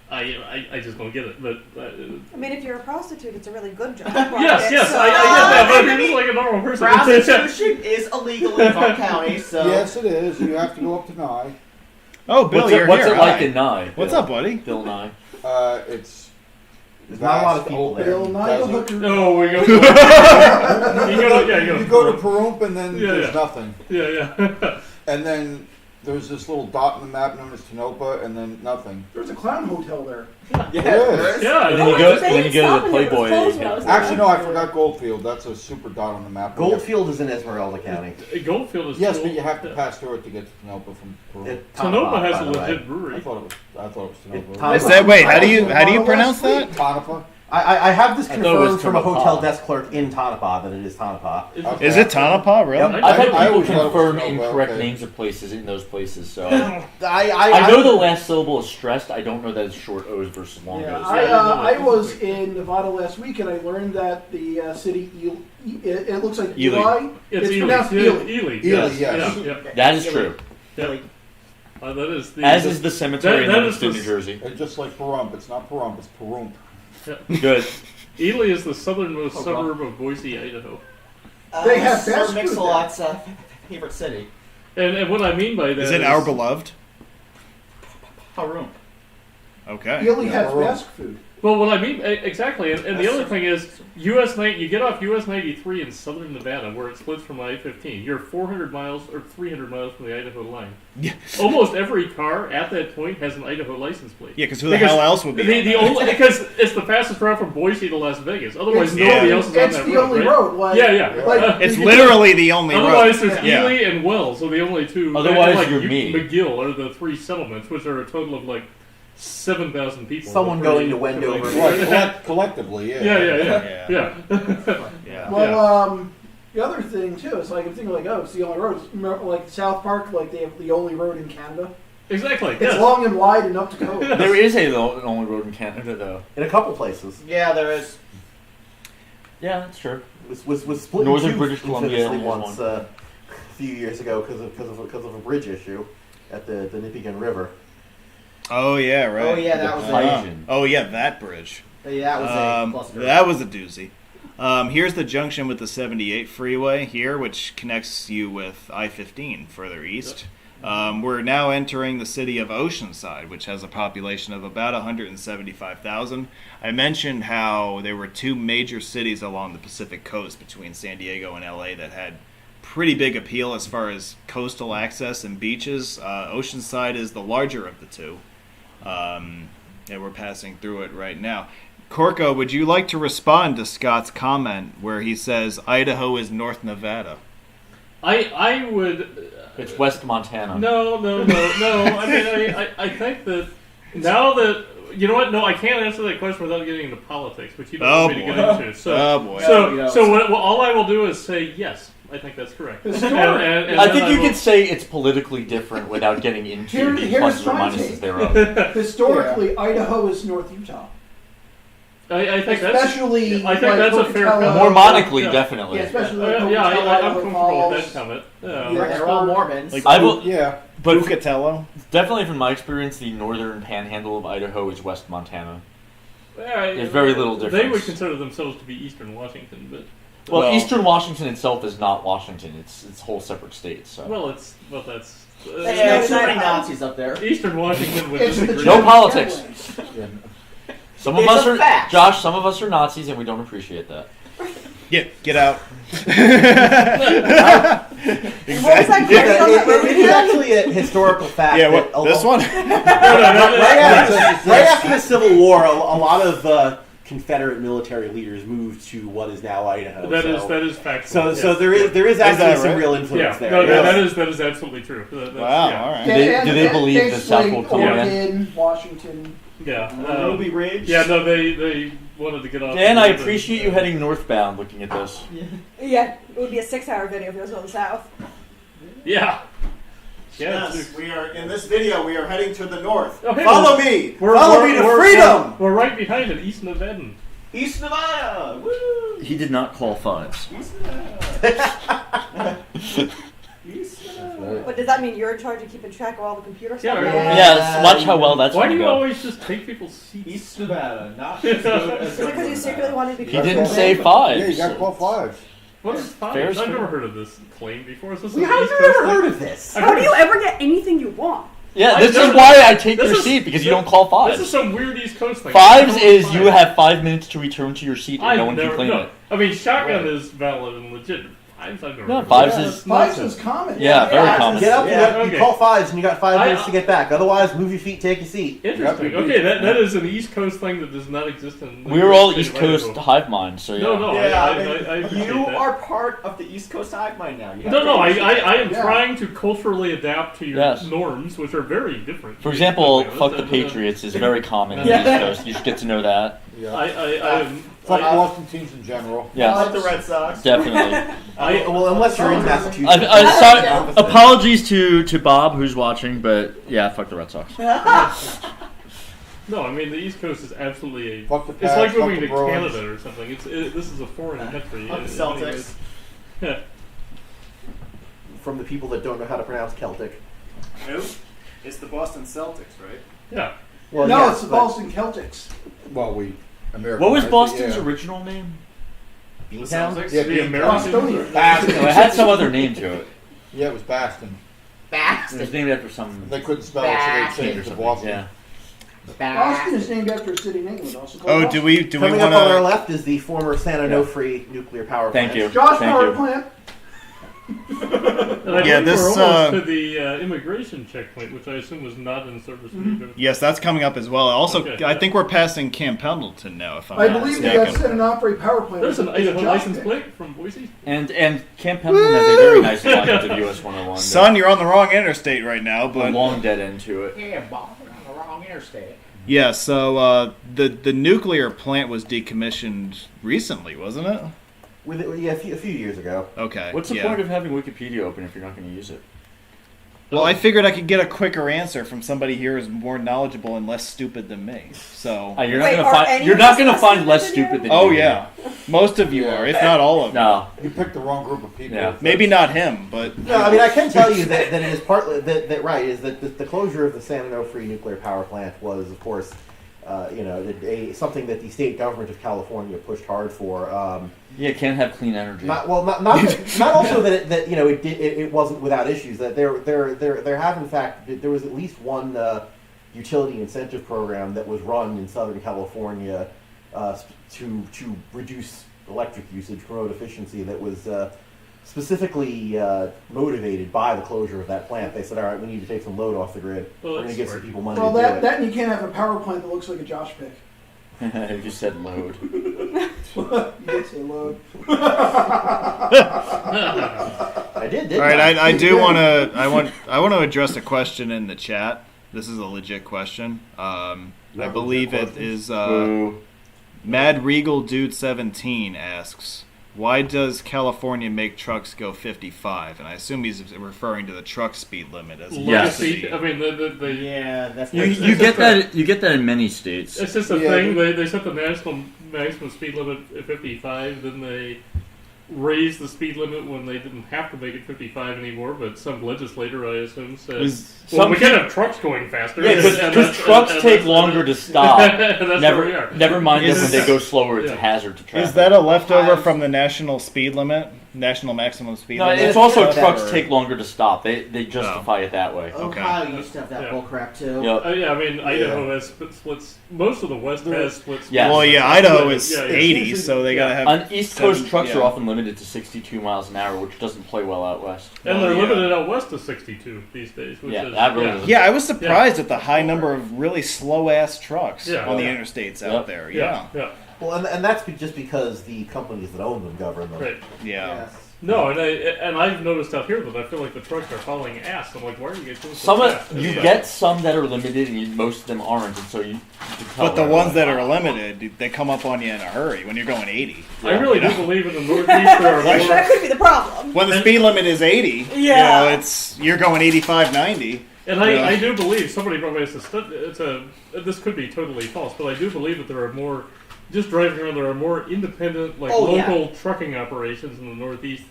I just don't get it. But I mean, if you're a prostitute, it's a really good job. yes, So- I get that. But if you're just like a normal person, Prostitution is illegal in Clark County, so. Yes, it is. You have to go up to Nye. Oh, Bill, What's you're it, what's here. it like Hi. in Nye? What's Bill? up, buddy? Bill Nye. It's There's not a lot of vast, people there. Bill Nye the desert. hooker. no, we go. You go to Pahrump and then Yeah, there's yeah. nothing. Yeah. And then there's this little dot in the map known as Tonopah and then nothing. There's a clown hotel there. Yeah, There there is. Yeah. And then you Oh, go. they And then you didn't go to stop the when it was Playboy. closed when I account. was there. Actually, no, I forgot Goldfield. That's a super dot on the map. Goldfield is in Esmeralda County. Goldfield is Yes, cool. but you have to Yeah. pass through it to get to Tonopah from Pahrump. It- Tonopah has by a the way. legit brewery. I thought it was It- Tonopah. Is that wait? How do you pronounce that? Tonopah. I have this I thought it was confirmed from a Tonopah. hotel desk clerk in Tonopah that it is Tonopah. Okay. Is it Tonopah? Really? Yep. I've had I people always thought it was confirm Tonopah, incorrect okay. names of places in those places. So I know the last syllable is stressed. I don't know that it's short O's versus long Yeah, O's. I was in Nevada last week, and I learned that the city, it looks like Ely. Eli. It's Ely. pronounced Yeah, Ely. Ely. Yes. Yeah. Yeah. That is true. Yeah. That is the. As is the cemetery that in is Livingston, the- New Jersey. It's just like Pahrump. It's not Pahrump. It's Pahrump. Good. Ely is the southernmost Oh, suburb of Boise, Idaho. They have Sir fast food Mix-a-Lot's favorite city. And what I mean by that Is it our beloved? Pahrump. Okay. Ely has Yeah. Basque food. Well, what I mean exactly, and the other thing is you get off US 93 in southern Nevada, where it splits from I-15. You're 400 miles or 300 miles from the Idaho line. Yeah. Almost every car at that point has an Idaho license plate. Yeah, because who the hell else would be? Because it's the fastest route from Boise to Las Vegas. Otherwise, nobody else is on It's that the road. only right? road. Like, Yeah. Like, It's literally the only road. Otherwise, there's Yeah. Ely and Wells are the only two. Otherwise, like you're me. McGill are the three settlements, which are a total of like 7,000 people. Someone going to Wendover. Right, collectively, yeah. Yeah. Yeah. Well, the other thing too is like I'm thinking like, oh, it's the only road. Remember, like South Park, like they have the only road in Canada. Exactly. It's long and wide and up to code. There is an only road in Canada, though. In a couple places. Yeah, there is. Yeah, that's true. Was split Northern in two British Columbia infamously only once has a few years ago because of a bridge issue at the Nipigon River. Oh yeah, right. Oh yeah, that was Hydrogen. Oh yeah, that bridge. Yeah, that was a cluster. That was a doozy. Here's the junction with the 78 freeway here, which connects you with I-15 further east. We're now entering the city of Oceanside, which has a population of about 175,000. I mentioned how there were two major cities along the Pacific coast between San Diego and LA that had pretty big appeal as far as coastal access and beaches. Oceanside is the larger of the two. And we're passing through it right now. Corco, would you like to respond to Scott's comment where he says Idaho is North Nevada? I would. It's West Montana. No. I mean, I think that now that you know what? No, I can't answer that question without getting into politics, which you don't want me to get into. So, Oh boy. So all I will do is say yes. I think that's correct. And I think you could say it's politically different without getting into the here's pluses or my minuses take. thereof. Historically, Idaho is North Utah. I think Especially, that's. I think that's a fair Pocatello. comment. Mormonically, Yeah. definitely. Yeah, especially like I'm Pocatello, comfortable with Falls. that comment. Yeah. They're all Mormons. Like, I will, Yeah. but Pocatello? definitely from my experience, the northern panhandle of Idaho is West Montana. There's There's very little They difference. would consider themselves to be Eastern Washington, but Well, Eastern Washington itself is not Washington. It's a whole separate state. So that's. There's so many Nazis up there. Eastern Washington would It's the disagree. No politics. Some of It's us a are fact. Josh. Some of us are Nazis, and we don't appreciate that. Yeah, get out. What was that question on that road It's again? actually a historical fact. Yeah, that what, this one? right after the Civil War, a lot of Confederate military leaders moved to what is now Idaho. That so, is factual. So there is actually that some right? real influence Yeah, there. no, Yes. that is absolutely true. That's, Wow, yeah. all right. Do they believe the South Pole Basically, Command? Oregon, Washington. Yeah. Ruby Ridge. Yeah, no, they wanted to get off. Dan, I appreciate you heading northbound looking at this. Yeah, it would be a 6-hour video if it was going south. Yeah. Yeah. Yes, we are in this video. We are heading to the north. Oh, hey, Follow me. we're- Follow me to we're- freedom. We're right behind it, East Nevadan. East Nevada. Woo. He did not call fives. East Nevada. East Nevada. But does that mean you're in charge of keeping track of all the computer Yeah, stuff? right. now? Yes, watch how well that's Why going do to you go. always just take people's seats? East Nevada, not Is it because you secretly wanted to be He didn't president? say Yeah, fives. you got to call fives. What is five? Fair's I've fair. never heard of this claim before. Is this How an have East you Coast never thing? heard of this? I've How heard do you of- ever get anything you want? Yeah, I this is don't- why I take this your is- seat, because you don't call This is fives. some weird East Coast thing. Fives I don't is know you five. have 5 minutes to return to your seat and I've no one can never- claim no. it. I mean, shotgun is valid and legit. Fives, I've never No, heard of. fives Yeah, is fives is common. Yeah, very common. Get up, Yeah. you Okay. call fives, and you got 5 minutes I- to get back. Otherwise, move your feet, take a seat. Interesting. Yep. Okay, that is an East Coast thing that does not exist in. We were all the East state of Coast Idaho. hive mind, so yeah. No, I appreciate you that. are part of the East Coast Hive Mind now. You have No, to I appreciate am Yeah. trying to culturally adapt to your Yes. norms, which are very different. For example, To be fuck the honest. Patriots is very common in Yeah. the East Coast. You should get to know that. Yeah. I Fuck Boston teams in general. Yes, Fuck the Red Sox. definitely. Well, unless you're in Massachusetts. Sorry, apologies to Bob who's watching, but yeah, fuck the Red Sox. No, I mean the East Coast is absolutely a. Fuck the It's Pats, like fuck moving the to Bruins. Canada or something. This is a foreign country. Fuck the in many Celtics. ways. Yeah. From the people that don't know how to pronounce Celtic. Nope. It's the Boston Celtics, right? Yeah. Well, No, yes, it's the but Boston Celtics. Well, American. What was right? Boston's Yeah. original name? Beantown? Celtics? Yeah, The Bean- Americans. Boston. are- Boston. No, it had some other name to it. Yeah, it was Boston. It was named after some They couldn't spell it, so they king or changed it to something. Boston. Yeah. Boston is named after a city in England. Also called Oh, Boston. do we Coming want up on our to? left is the former San Onofre nuclear power plant. Thank you. Josh Thank Power you. Plant. And I Yeah, believe this, we're almost uh, to the immigration checkpoint, which I assume was not in service either. Yes, that's coming up as well. Also, Okay. I think we're passing Camp Pendleton now. If I'm I not believe mistaken. that San Onofre Power Plant. There's an is a Idaho Josh license pick. plate from Boise. And Camp Pendleton has a very nice line to US 101. Son, you're on the wrong interstate right now, a but long dead end to it. Yeah, Bob, we're on the wrong interstate. yeah. So the nuclear plant was decommissioned recently, wasn't it? A few years ago. Okay. What's the yeah. point of having Wikipedia open if you're not going to use it? Well, I figured I could get a quicker answer from somebody here who's more knowledgeable and less stupid than me. So. You're Wait, not are going to any find. You're of not us going to less find stupid less than stupid you? than Oh you. yeah, most of you are, if not all of you. No. You picked the wrong group of people. Yeah. Maybe not him, but No, I mean I can tell you that it is partly that right is that the closure of the San Onofre nuclear power plant was, of course, something that the state government of California pushed hard for. Yeah, can't have clean energy. Not also that it wasn't without issues. That there have in fact there was at least one utility incentive program that was run in Southern California to reduce electric usage, promote efficiency. That was specifically motivated by the closure of that plant. They said, "All right, we need to take some load off the grid. Well, We're going to give that's some people money Well, to do that it." and you can't have a power plant that looks like a Josh pick. You just said load. You did say load. I did. all right. I do want to. I want to address a question in the chat. This is a legit question. I believe it is Boo. Mad Regal Dude 17 asks, why does California make trucks go 55? And I assume he's referring to the truck speed limit as Yes. Legacy, I mean, the Yeah, that's You It's get just that. You get that in many states. it's just a Yeah, thing. They set the national maximum speed limit at 55. Then they raised the speed limit when they didn't have to make it 55 anymore. But some legislator, I assume, said, "Well, we can't have trucks going faster." Yeah, because trucks take longer to stop. That's where we are. Never mind that Is- when they go slower, it's a Yeah. hazard to traffic. Is that a leftover from the national speed limit? National maximum speed No, limit? it's also Better. trucks take longer to stop. They justify it that way. Okay. Ohio used to have that Yeah. bullcrap too. Yep. Yeah, I mean, Idaho has splits. Most of the West has splits. Yeah. Well, yeah, Idaho is Yeah, yeah. 80, so they gotta have. On East Coast, seven- trucks yeah. are often limited to 62 miles an hour, which doesn't play well out west. And Well, they're yeah. limited out west to 62 these days, which Yeah, is that really is- Yeah, I was surprised at the high number of really slow ass trucks Yeah. on the Yeah. interstates Yep. out there. Yeah. yeah, Well, and that's just because the companies that own them govern them. right. Yeah. Yes. No, and I've noticed out here that I feel like the trucks are hauling ass. I'm like, why are you guys doing so Some fast? you Yeah. get some that are limited, and most of them aren't, and so you can tell But the right ones away. that are limited, they come up on you in a hurry when you're going 80. I really do believe in the Northeast there are more. That could be the problem. When the speed limit is 80, Yeah. you're going 85, 90. And Yeah. I do believe somebody probably has to this could be totally false, but I do believe that there are more. Just driving around, there are more independent, like Oh, yeah. local trucking operations in the Northeast,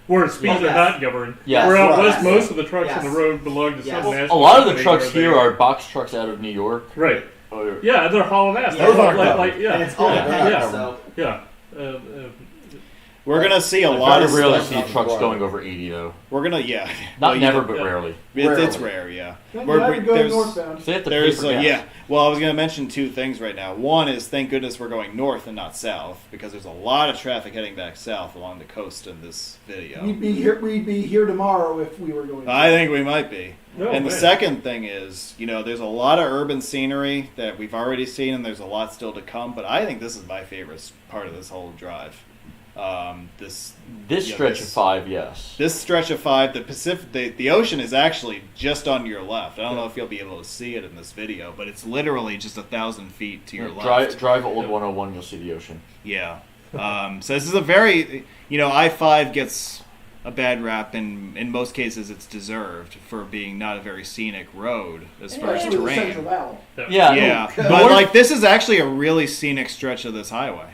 where speeds Oh, yes. are not governed. Yes. Where out Right. west, most of the trucks on Yes. the road belong to Yes. some Well, national. A lot of the company trucks where here they- are box trucks out of New York. right. Or, Yeah, they're hauling ass. Yeah. Those They're aren't like covered. yeah, And it's all yeah, yeah. yeah, So yeah. We're gonna see a I lot of rarely stuff. see trucks going over 80 though. We're gonna, yeah. Not Well, you never, know, but yeah. rarely. It's Rarely. rare, yeah. Thank We're- God we- you're going there's- northbound. So they have to There's pay for gas. yeah. Well, I was going to mention two things right now. One is thank goodness we're going north and not south because there's a lot of traffic heading back south along the coast in this video. We'd be here tomorrow if we were going. I think we might be. No, and the man. second thing is, there's a lot of urban scenery that we've already seen, and there's a lot still to come. But I think this is my favorite part of this whole drive. This Yeah, stretch this- of 5, yes. This stretch of 5, the Pacific, the ocean is actually just on your left. I don't know if you'll be able to see it in this video, but it's literally just 1,000 feet to your left. Drive Old 101, you'll see the ocean. Yeah. So this is a very, I-5 gets a bad rap, and in most cases it's deserved for being not a very scenic road as far as Especially the Central terrain. Valley. Yeah, Yeah, no, but like this is actually a really scenic stretch of this highway.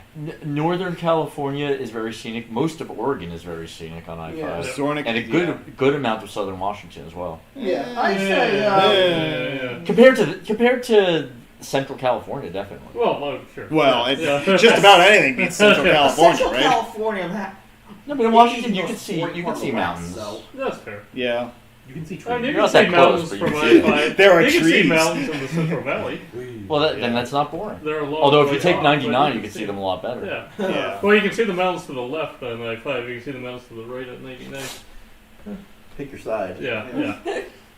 Northern California is very scenic. Most of Oregon is very scenic on I-5. Yeah. Sonic, And a good amount of Southern Washington as well. Yeah, I say. Yeah. Compared to Central California, definitely. Well, sure. Well, Yeah. just about anything beats Central California, Central right? California, No, but in Washington you goes could see 40 mountains. So That's fair. Yeah. You can see trees. I mean, you You're can not see that close, mountains but you from can see it. I-5. There are you can see trees. mountains in the Central Valley. Well, then that's not boring. They're a long Although if way you take off, 99, but you can see them a lot better. Yeah. Yeah. Well, you can see the mountains to the left on I-5. You can see the mountains to the right at 99. Pick your side. Yeah.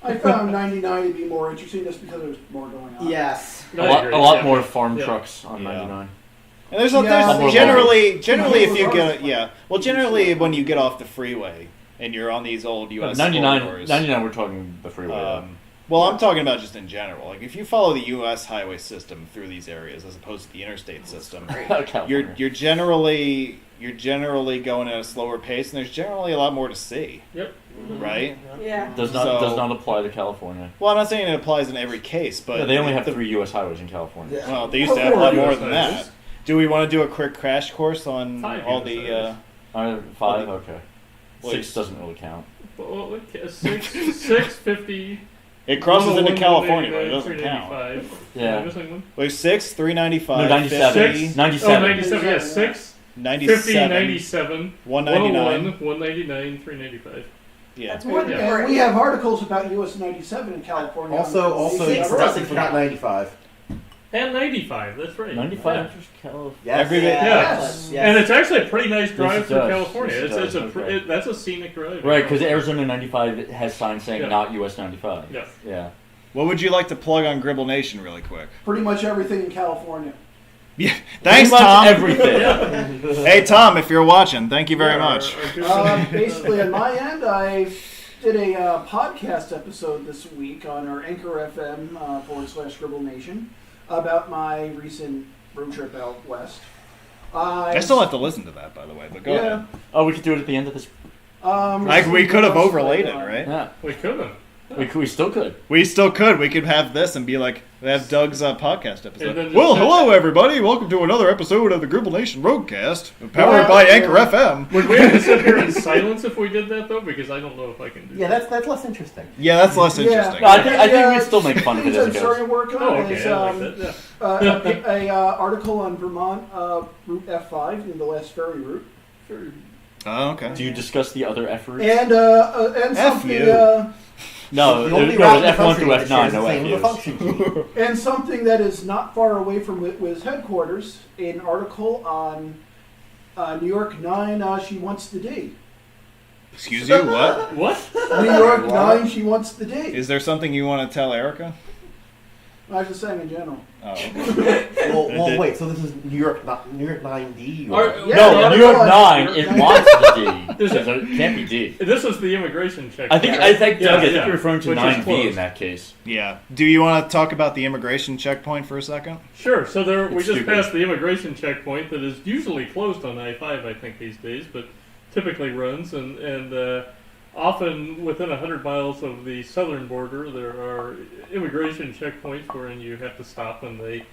I found 99 to be more interesting just because there's more going on. Yes. A lot Yeah. more farm Yeah. trucks on Yeah. 99. And there's Yeah, generally if you More get generally when you get off the freeway and you're on these old U.S. 99, corridors. 99, we're talking the freeway. Well, I'm talking about just in general. Like if you follow the U.S. highway system through these areas as opposed to the interstate system, California. you're generally going at a slower pace, and there's generally a lot more to see. Yep. Right? Yeah. does not apply to California. Well, I'm not saying it applies in every case, but Yeah, they only have 3 U.S. highways in California. Well, they used to have a lot Four more US than highways. that. Do we want to do a quick crash course on 5 all US the? highways. 5, okay. Well, 6 doesn't really count. Well, okay, 650. It crosses into 101, California, but it 189, doesn't count. 395. Yeah. Am I missing one? Wait, 6, 395, No, 97. 50, 97. Oh, 97. Yeah, 6, 50, 97, 97, 199. 199, 395. Yeah. That's more than And four. we have articles about US 97 in California. Also, Six definitely doesn't forgot count. 95. And 95, that's right. 95 Yeah. enters California. Yes. Every bit- Yes. And it's actually a pretty nice drive it through does. California. Yes, it It's does. a Okay. that's a scenic drive. Right, because Arizona 95 has signs saying Yeah. not US 95. Yeah. Yeah. What would you like to plug on Gribble Nation really quick? Pretty much everything in California. Yeah. Thanks, Pretty much Tom. everything. Hey, Tom, if you're watching, thank you very Yeah, much. Basically, on my end, I did a podcast episode this week on our Anchor FM / Scribble Nation about my recent road trip out west. I still have to listen to that, by the way, but go ahead. Oh, we could do it at the end of this. Like, we could have overlaid it, right? Yeah. We could have. We still could. We still could. We could have this and be like, have Doug's podcast And episode. then just Well, say- hello, everybody. Welcome to another episode of the Gribble Nation Roadcast, powered Well, by yeah. Anchor FM. Would we have to sit here in silence if we did that, though? Because I don't know if I can do Yeah, that. that's less interesting. Yeah, that's less Yeah. interesting. No, I think we'd still make fun of it things as I'm it goes. starting to work on Oh, okay. is I like that. Yeah. a article on Vermont Route F5 in the last ferry route, Oh, okay. Do you discuss the other F routes? and F something you. No, The only no, route in it the was F1 country through that shares F9, no the same FUs. function key. and something that is not far away from Whitway's headquarters. An article on New York 9. She wants the D. Excuse you, what? What? New York What? 9. She wants the D. Is there something you want to tell Erica? I was just saying in general. Oh, okay. Well, wait. So this is New York 9D. Or- Yeah, No, the New York article on 9, New it York wants the D. There's a- So it can't be D. This is the immigration check. I think, Yeah, Doug, yeah. you're referring to Which is 9V closed. in that case. Yeah. Do you want to talk about the immigration checkpoint for a second? Sure. So we It's just stupid. passed the immigration checkpoint that is usually closed on I-5, I think, these days, but typically runs. And often within 100 miles of the southern border, there are immigration checkpoints wherein you have to stop and they...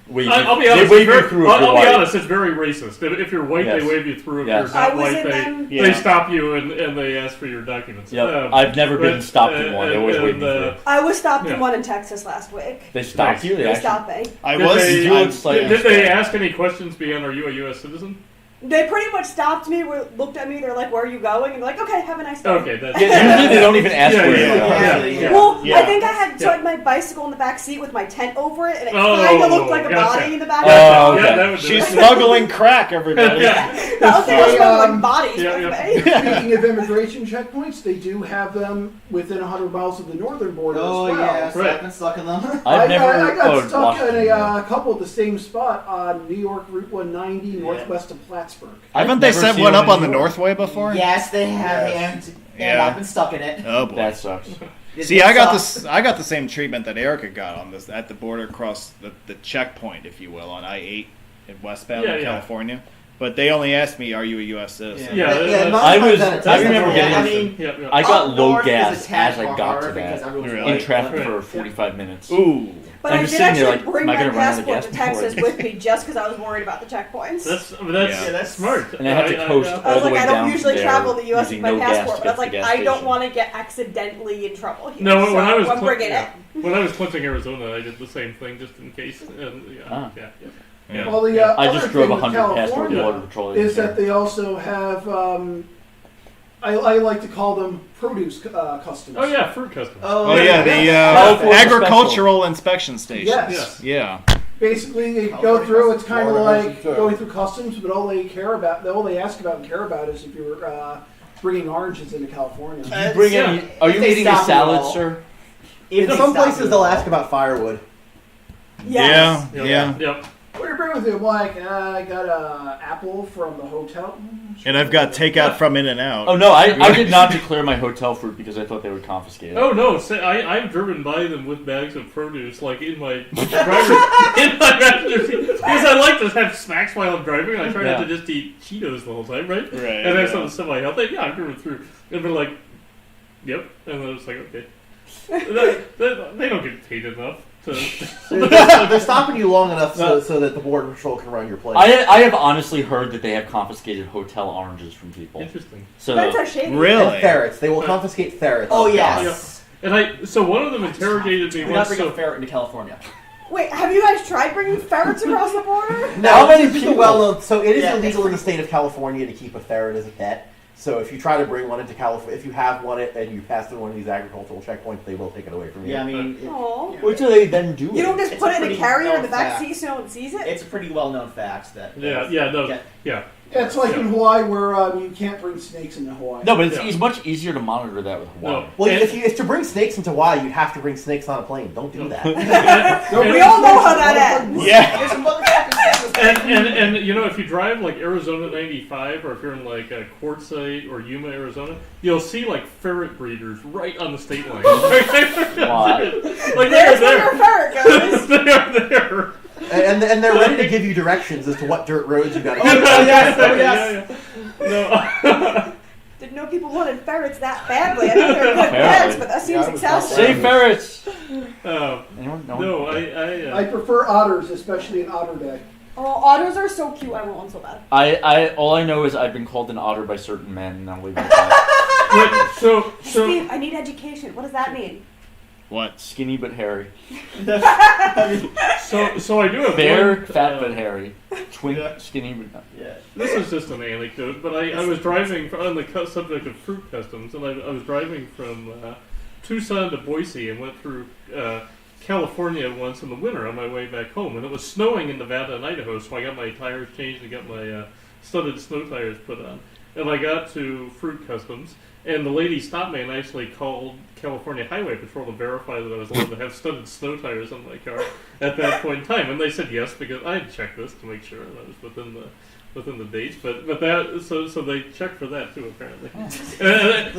I'll be honest. They it's wave you very- through if I'll you're be white. honest. It's very racist. If you're white, Yes. they wave you through. If Yes. you're not I was white, in they them. Yeah. stop you and they ask for your documents. Yep. I've never been but, stopped in one. They always wave me through. I was stopped Yeah. in one in Texas last week. They stopped you? They actually- stopped me. I Did was. they- I- Did they ask any questions beyond, are you a U.S. citizen? They pretty much stopped me, looked at me, they're like, where are you going? And I'm like, okay, have a nice day. Okay, that's... Yeah, usually they don't even ask Yeah, where yeah, you are. yeah. Yeah. Well, Yeah. I think I had Yeah. my bicycle in the back seat with my tent over it, and it Oh, kind of looked like a gotcha. body in the back. Oh, okay. Yeah, that would do She's it. smuggling crack, everybody. Yeah. I don't think I was smuggling bodies Yeah, with yeah. me. Speaking of immigration checkpoints, they do have them within 100 miles of the northern border Oh as well. yeah, so Right. I've been stuck in them. I've never. I got oh, stuck in Washington, yeah. a couple at the same spot on New York Route 190 northwest of Plattsburgh. Haven't they I've never set seen one up in on the New York. Northway before? Yes, they have, Yes. and Yeah. I've been stuck in it. Oh boy. That sucks. See, I got this. I got the same treatment that Erica got on this at the border across the checkpoint, if you will, on I-8 in westbound Yeah, in yeah. California. But they only asked me, "Are you a U.S. citizen?" Yeah, But, that's- most I times was- at a test, I remember yeah, getting I into- mean, Yeah, yeah. I got up low north is gas a tad as I more got harder to because that. everyone's Really? In traffic Right. for 45 minutes. Ooh. But I'm I just did sitting there actually like, bring am I my gonna run out of passport to gas before Texas I- with me just because I was worried about the checkpoints. That's smart. And I had to coast I all was the like, way I down don't usually there travel in the U.S. with using my no gas passport, to but I was get to the like, gas I don't station. want to get accidentally in trouble here. No, so when I was I'm bringing it. when I was clinching Arizona, I did the same thing just in case. And, yeah, Ah. yeah. Yeah. Well, the I other just drove thing with 100 past the California border patrol. is that they also have I like to call them produce customs. Oh yeah, fruit customs. Oh yeah, the California agricultural inspection stations. Yes. Yeah. Basically, they go through. It's kind of like going through customs, but all they ask about and care about is if you're bringing oranges into California. You bring any? Are you eating a salad, sir? In some places, they'll ask about firewood. Yes. Yeah. Yep. What are you bringing with you? I'm like, I got an apple from the hotel. And I've got takeout from In-N-Out. Oh no, I did not declare my hotel fruit because I thought they would confiscate it. Oh no! I've driven by them with bags of produce, like in my passenger seat, because I like to have snacks while I'm driving. I try not to just eat Cheetos the whole time, right? Right. And have something semi-healthy. Yeah, I've driven through, and been like, "Yep," and I was like, "Okay." They don't get paid enough. They're stopping you long enough so that the border patrol can run your place. I have honestly heard that they have confiscated hotel oranges from people. Interesting. So Ferrets are shady. Really? And ferrets. They will confiscate ferrets. Oh yes. And so one of them interrogated me We're not once. bringing a So, ferret into California. Wait, have you guys tried bringing ferrets across the border? Now, many this is people? well known. So it is Yeah, illegal in the state of California to keep a ferret as a pet. So if you try to bring one into California, if you have one and you pass through one of these agricultural checkpoints, they will take it away from you. Yeah, I mean, Aww. what do they then do? You don't just It's put a it in a pretty carrier in the known back fact. seat so no one sees it? it's a pretty well-known fact that. yeah. It's like in Hawaii where you can't bring snakes into Hawaii. No, but it's Yeah. much easier to monitor that with Hawaii. No. Well, And- if to bring snakes into Hawaii, you'd have to bring snakes on a plane. Don't do that. We all know how that ends. Yeah. There's some motherfucking And if you drive like Arizona 95, or if you're in like Quartzsite or Yuma, Arizona, you'll see like ferret breeders right on the state line. Why? Like There's they're where your ferret goes. there. They are there. and they're ready to give you directions as to what dirt roads you got to Oh, take. yes. No. Didn't know people wanted ferrets that badly. I know they're good pets, but that seems excessive. Say ferrets. Anyone? No. No, I prefer otters, especially in Otter Day. Oh, otters are so cute. I want one so bad. All I know is I've been called an otter by certain men, and I'll leave it at that. so Steve, I need education. What does that mean? What? Skinny but hairy. so I do have Fair, one, fat but hairy. Twink, skinny but not. Yeah. This is just an anecdote, but I was driving on the subject of fruit customs, and I was driving from Tucson to Boise and went through California once in the winter on my way back home, and it was snowing in Nevada and Idaho, so I got my tires changed and got my studded snow tires put on. And I got to fruit customs, and the lady stopped me and actually called California Highway Patrol to verify that I was allowed to have studded snow tires on my car at that point in time. And they said yes, because I had checked this to make sure that I was within the dates. But that so they checked for that too, apparently.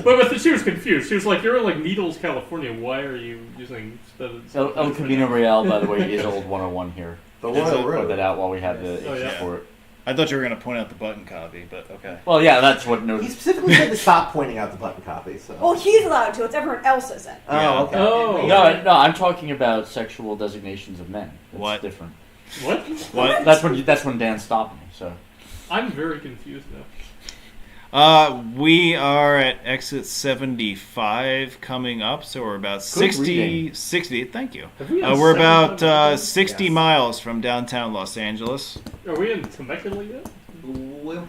But she was confused. She was like, "You're in like Needles, California. Why are you using studded snow El tires?" Camino Real, by the way, is old 101 here. The Just to 101. put that out while we have the Oh, issue yeah. for it. I thought you were going to point out the button copy, but okay. Well, yeah, that's what He noted. specifically said to stop pointing out the button copy. So. Well, he's allowed to. It's everyone else isn't. Oh, okay. Oh. No, I'm talking about sexual designations of men. That's What? different. What? What? That's when Dan stopped me. So I'm very confused now. We are at exit 75 coming up, so we're about 60. Thank you. Have we had We're 75 about minutes? 60 miles from downtown Los Angeles. Are we in Temecula yet?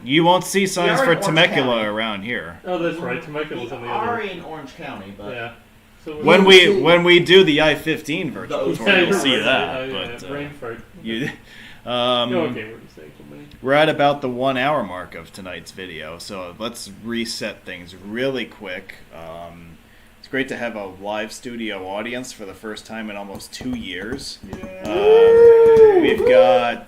You won't see signs are for in Orange Temecula County. around here. Oh, that's right. Temecula's We on the are other. in Orange County, but Yeah. So When we do the I-15 virtual Yeah, tour, Yeah, you'll you're see right. that. Yeah, But brain fart. you, Oh, okay, we're just saying something. we're at about the 1 hour mark of tonight's video, so let's reset things really quick. It's great to have a live studio audience for the first time in almost 2 years. We've got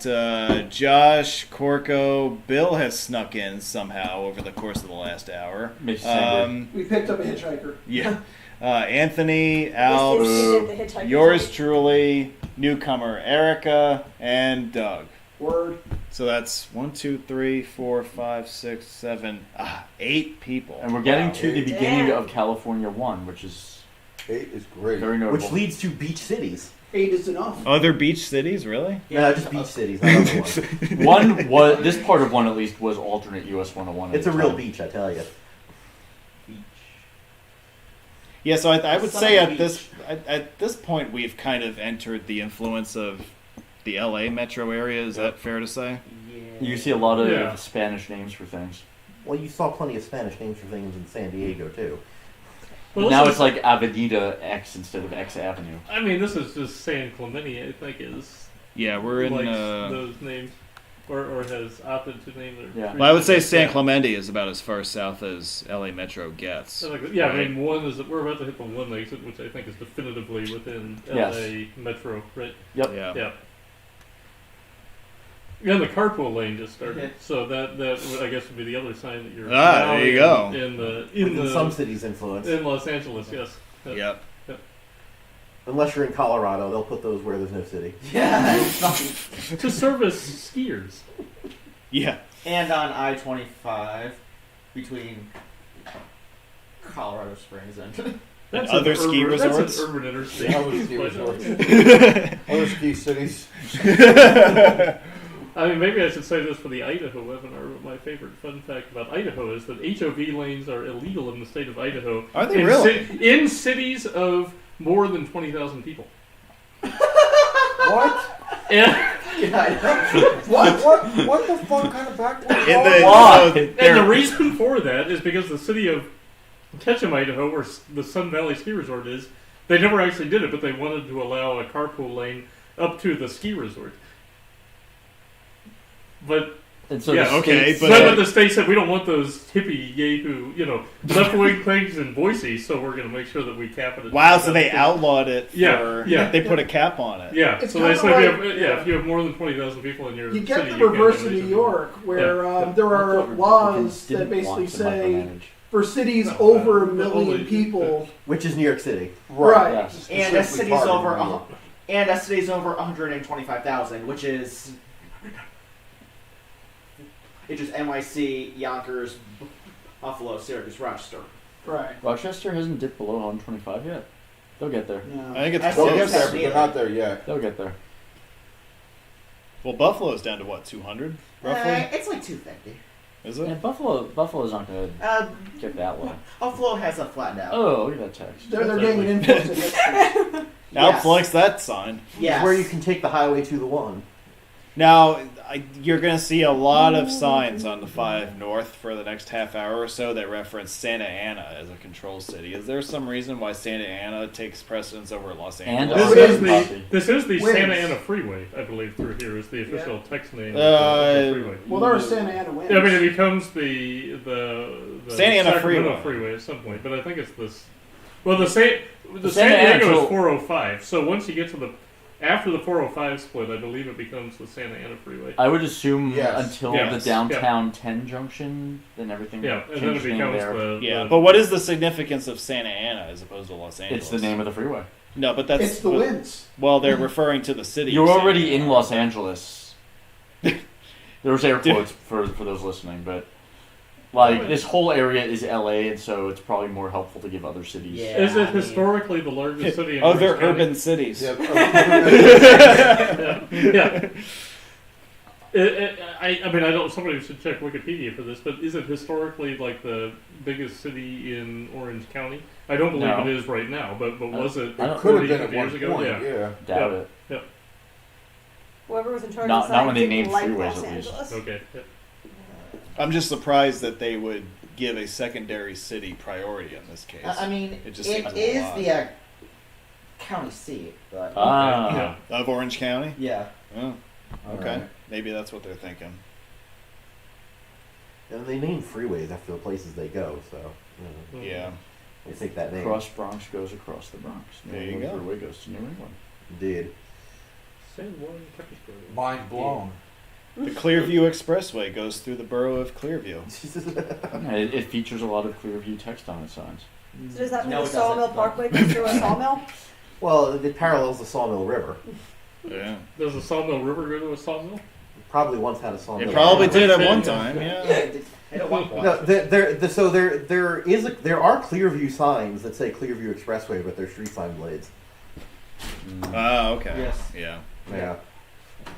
Josh, Corco, Bill has snuck in somehow over the course of the last hour. Makes sense. We picked up a hitchhiker. Yeah. Anthony, This Alps, is the hitchhiker's yours life. truly, newcomer Erica, and Doug. Word. So that's 1, 2, 3, 4, 5, 6, 7, 8 people. And we're getting to the beginning Damn. of California 1, which is 8 is great. very notable. Which leads to beach cities. 8 is enough. Other beach cities, really? No, just beach cities. Not other ones. One was this part of one at least was alternate US 101. It's a real beach, I tell you. Yeah, so I would Son say of a at this point we've kind of entered the influence of the LA metro area. Is that fair to say? You see a lot of Yeah. Spanish names for things. Well, you saw plenty of Spanish names for things in San Diego too. Well, Now this it's like Avenida X instead of X Avenue. I mean, this is just San Clemente, I think, is Yeah, we're in. likes those names, or has opted to name their. Yeah. Well, I would say San Clemente is about as far south as LA Metro gets. Yeah, right? I mean, one is we're about to hit the one exit, which I think is definitively within Yes. LA Metro, right? Yep. Yeah. Yeah. Yeah, the carpool lane just started, so that I guess would be the other sign that you're. Ah, there you go. In some cities' influence. In Los Angeles, yes. Yep. Unless you're in Colorado, they'll put those where there's no city. Yeah, it's not- To service skiers. Yeah. and on I-25 between Colorado Springs and That's other an ski urban, resorts? That's an urban interstate. Other ski resorts. Other ski cities. I mean, maybe I should say this for the Idaho webinar, but my favorite fun fact about Idaho is that HOV lanes are illegal in the state of Idaho. Are they really? In cities of more than 20,000 people. What? And, What the fuck kind of backwards? In the, Why? so and the reason for that is because the city of Ketchum, Idaho, where the Sun Valley Ski Resort is, they never actually did it, but they wanted to allow a carpool lane up to the ski resort. But And so yeah, the okay, states- but- but the state said we don't want those hippie yahoo, left-wing things in Boise, so we're going to make sure that we cap it. At wow, so they outlawed it. Yeah, yeah. They put a cap on it. Yeah, It's so they kinda said like- if you have more than 20,000 people in your You city, get the you can't reverse have in New HOV. York, where there I are thought laws Republicans that didn't basically want to say micromanage. for cities No, over a only- million people, Which is New York City. right? Yes. and a Specifically city's targeting over New York. and a city's over 125,000, which is it's just NYC, Yonkers, Buffalo, Syracuse, Rochester. Right. Rochester hasn't dipped below 125 yet. They'll get there. No. I think it's That's They'll close. get there, but they're not there yet. They'll get there. Well, Buffalo's down to what, 200 roughly? It's like 250. Is Yeah, it? Buffalo's not going Uh, to get that low. Buffalo has a flattened out. Oh, look at that text. They're getting an influence in it. Outflex that sign. Yes. Where you can take the highway to the one. Now, you're going to see a lot of signs on the 5 North for the next half hour or so that reference Santa Ana as a control city. Is there some reason why Santa Ana takes precedence over Los And Angeles? This is the Wins. Santa Ana Freeway, I believe, through here is the official text name of Uh, the freeway. Well, there are Santa Ana winds. Yeah, I mean, it becomes the Santa Ana Sacramento Freeway. at some point, but I think it's this. Well, the San Santa Ana Diego toll- is 405. So once you get to after the 405 split, I believe it becomes the Santa Ana Freeway. I would assume Yes. until Yes, the downtown 10 junction, then everything Yeah, and then it changes name becomes there. the Yeah, the- but what is the significance of Santa Ana as opposed to Los Angeles? It's the name of the freeway. No, but that's It's the winds. Well, they're referring to the city. You're of Santa already Ana. in Los Angeles. There's air quotes for those listening, but like this whole area is LA, and so it's probably more helpful to give other cities. Yeah. Is I it mean- historically the largest city in Oh, Orange they're County? urban cities. Yeah, Yeah. I mean, I don't. Somebody should check Wikipedia for this, but is it historically like the biggest city in Orange County? I don't believe No. it is right now, but was it I don't- it could have 40 been at years one ago? point. Yeah. Yeah. Doubt Yeah. it. Whoever was in charge Not- of not when they didn't named like freeways, Los at least. Angeles. Okay. Yeah. I'm just surprised that they would give a secondary city priority in this case. I mean, It it just seems a is lot. the county seat, but Ah. Yeah. Of Orange County? yeah. Oh, okay. Alright. Maybe that's what they're thinking. And they name freeways after the places they go, so Yeah. they take that name. Cross Bronx goes across the Bronx. There you New go. Freeway goes to New England. Indeed. San Juan, Petersburg. Mind blown. The Clearview Expressway goes through the borough of Clearview. Yeah, it features a lot of Clearview text on its signs. So does that mean No, the it Sawmill doesn't. Parkway goes through a sawmill? Well, it parallels the Sawmill River. Yeah. Does the Sawmill River go to a sawmill? Probably once had a sawmill. It probably river. did at one time, yeah. At one point. No, there are Clearview signs that say Clearview Expressway, but they're street sign blades. Ah, okay. Yes. Yeah. Yeah.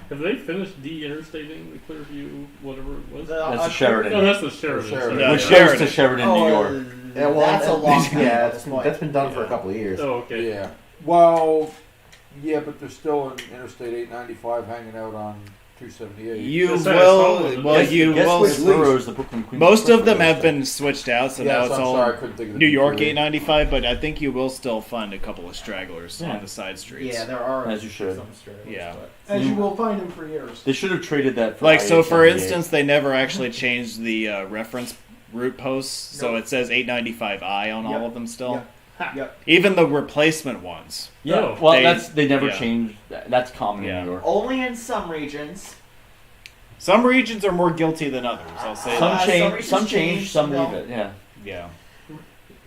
Have they finished de-interstating the Clearview, whatever it was? That's the Sheridan. No, that's the Sheridan. Sheridan. sorry. Yeah, Which Sheridan. goes to Sheridan, New York. Yeah, well, that's a long time. Yeah, at this point. that's been done for a couple of years. Oh, okay. Yeah. Well, yeah, but they're still in Interstate 895 hanging out on through 78. You That's what I saw will. with Well, the- you Guess will. which borough is the Brooklyn Queens Most of them Expressway have goes been switched out, so Yes, now it's I'm all sorry, I couldn't think of the New York P3. 895. But I think you will still find a couple of stragglers Yeah. on the side streets. Yeah, there are As you should. some stragglers, Yeah. but- As you will find them for years. They should have traded that for Like so, for IA-78. instance, they never actually changed the reference route posts, so Nope. it says 895I on all Yep. of them still. Yep. Even the replacement ones. Yeah, No. well, They- they never yeah. changed. That's common Yeah. in New York. Only in some regions. Some regions are more guilty than others. I'll say Some that. change, regions some change, some no. leave it. Yeah, Yeah.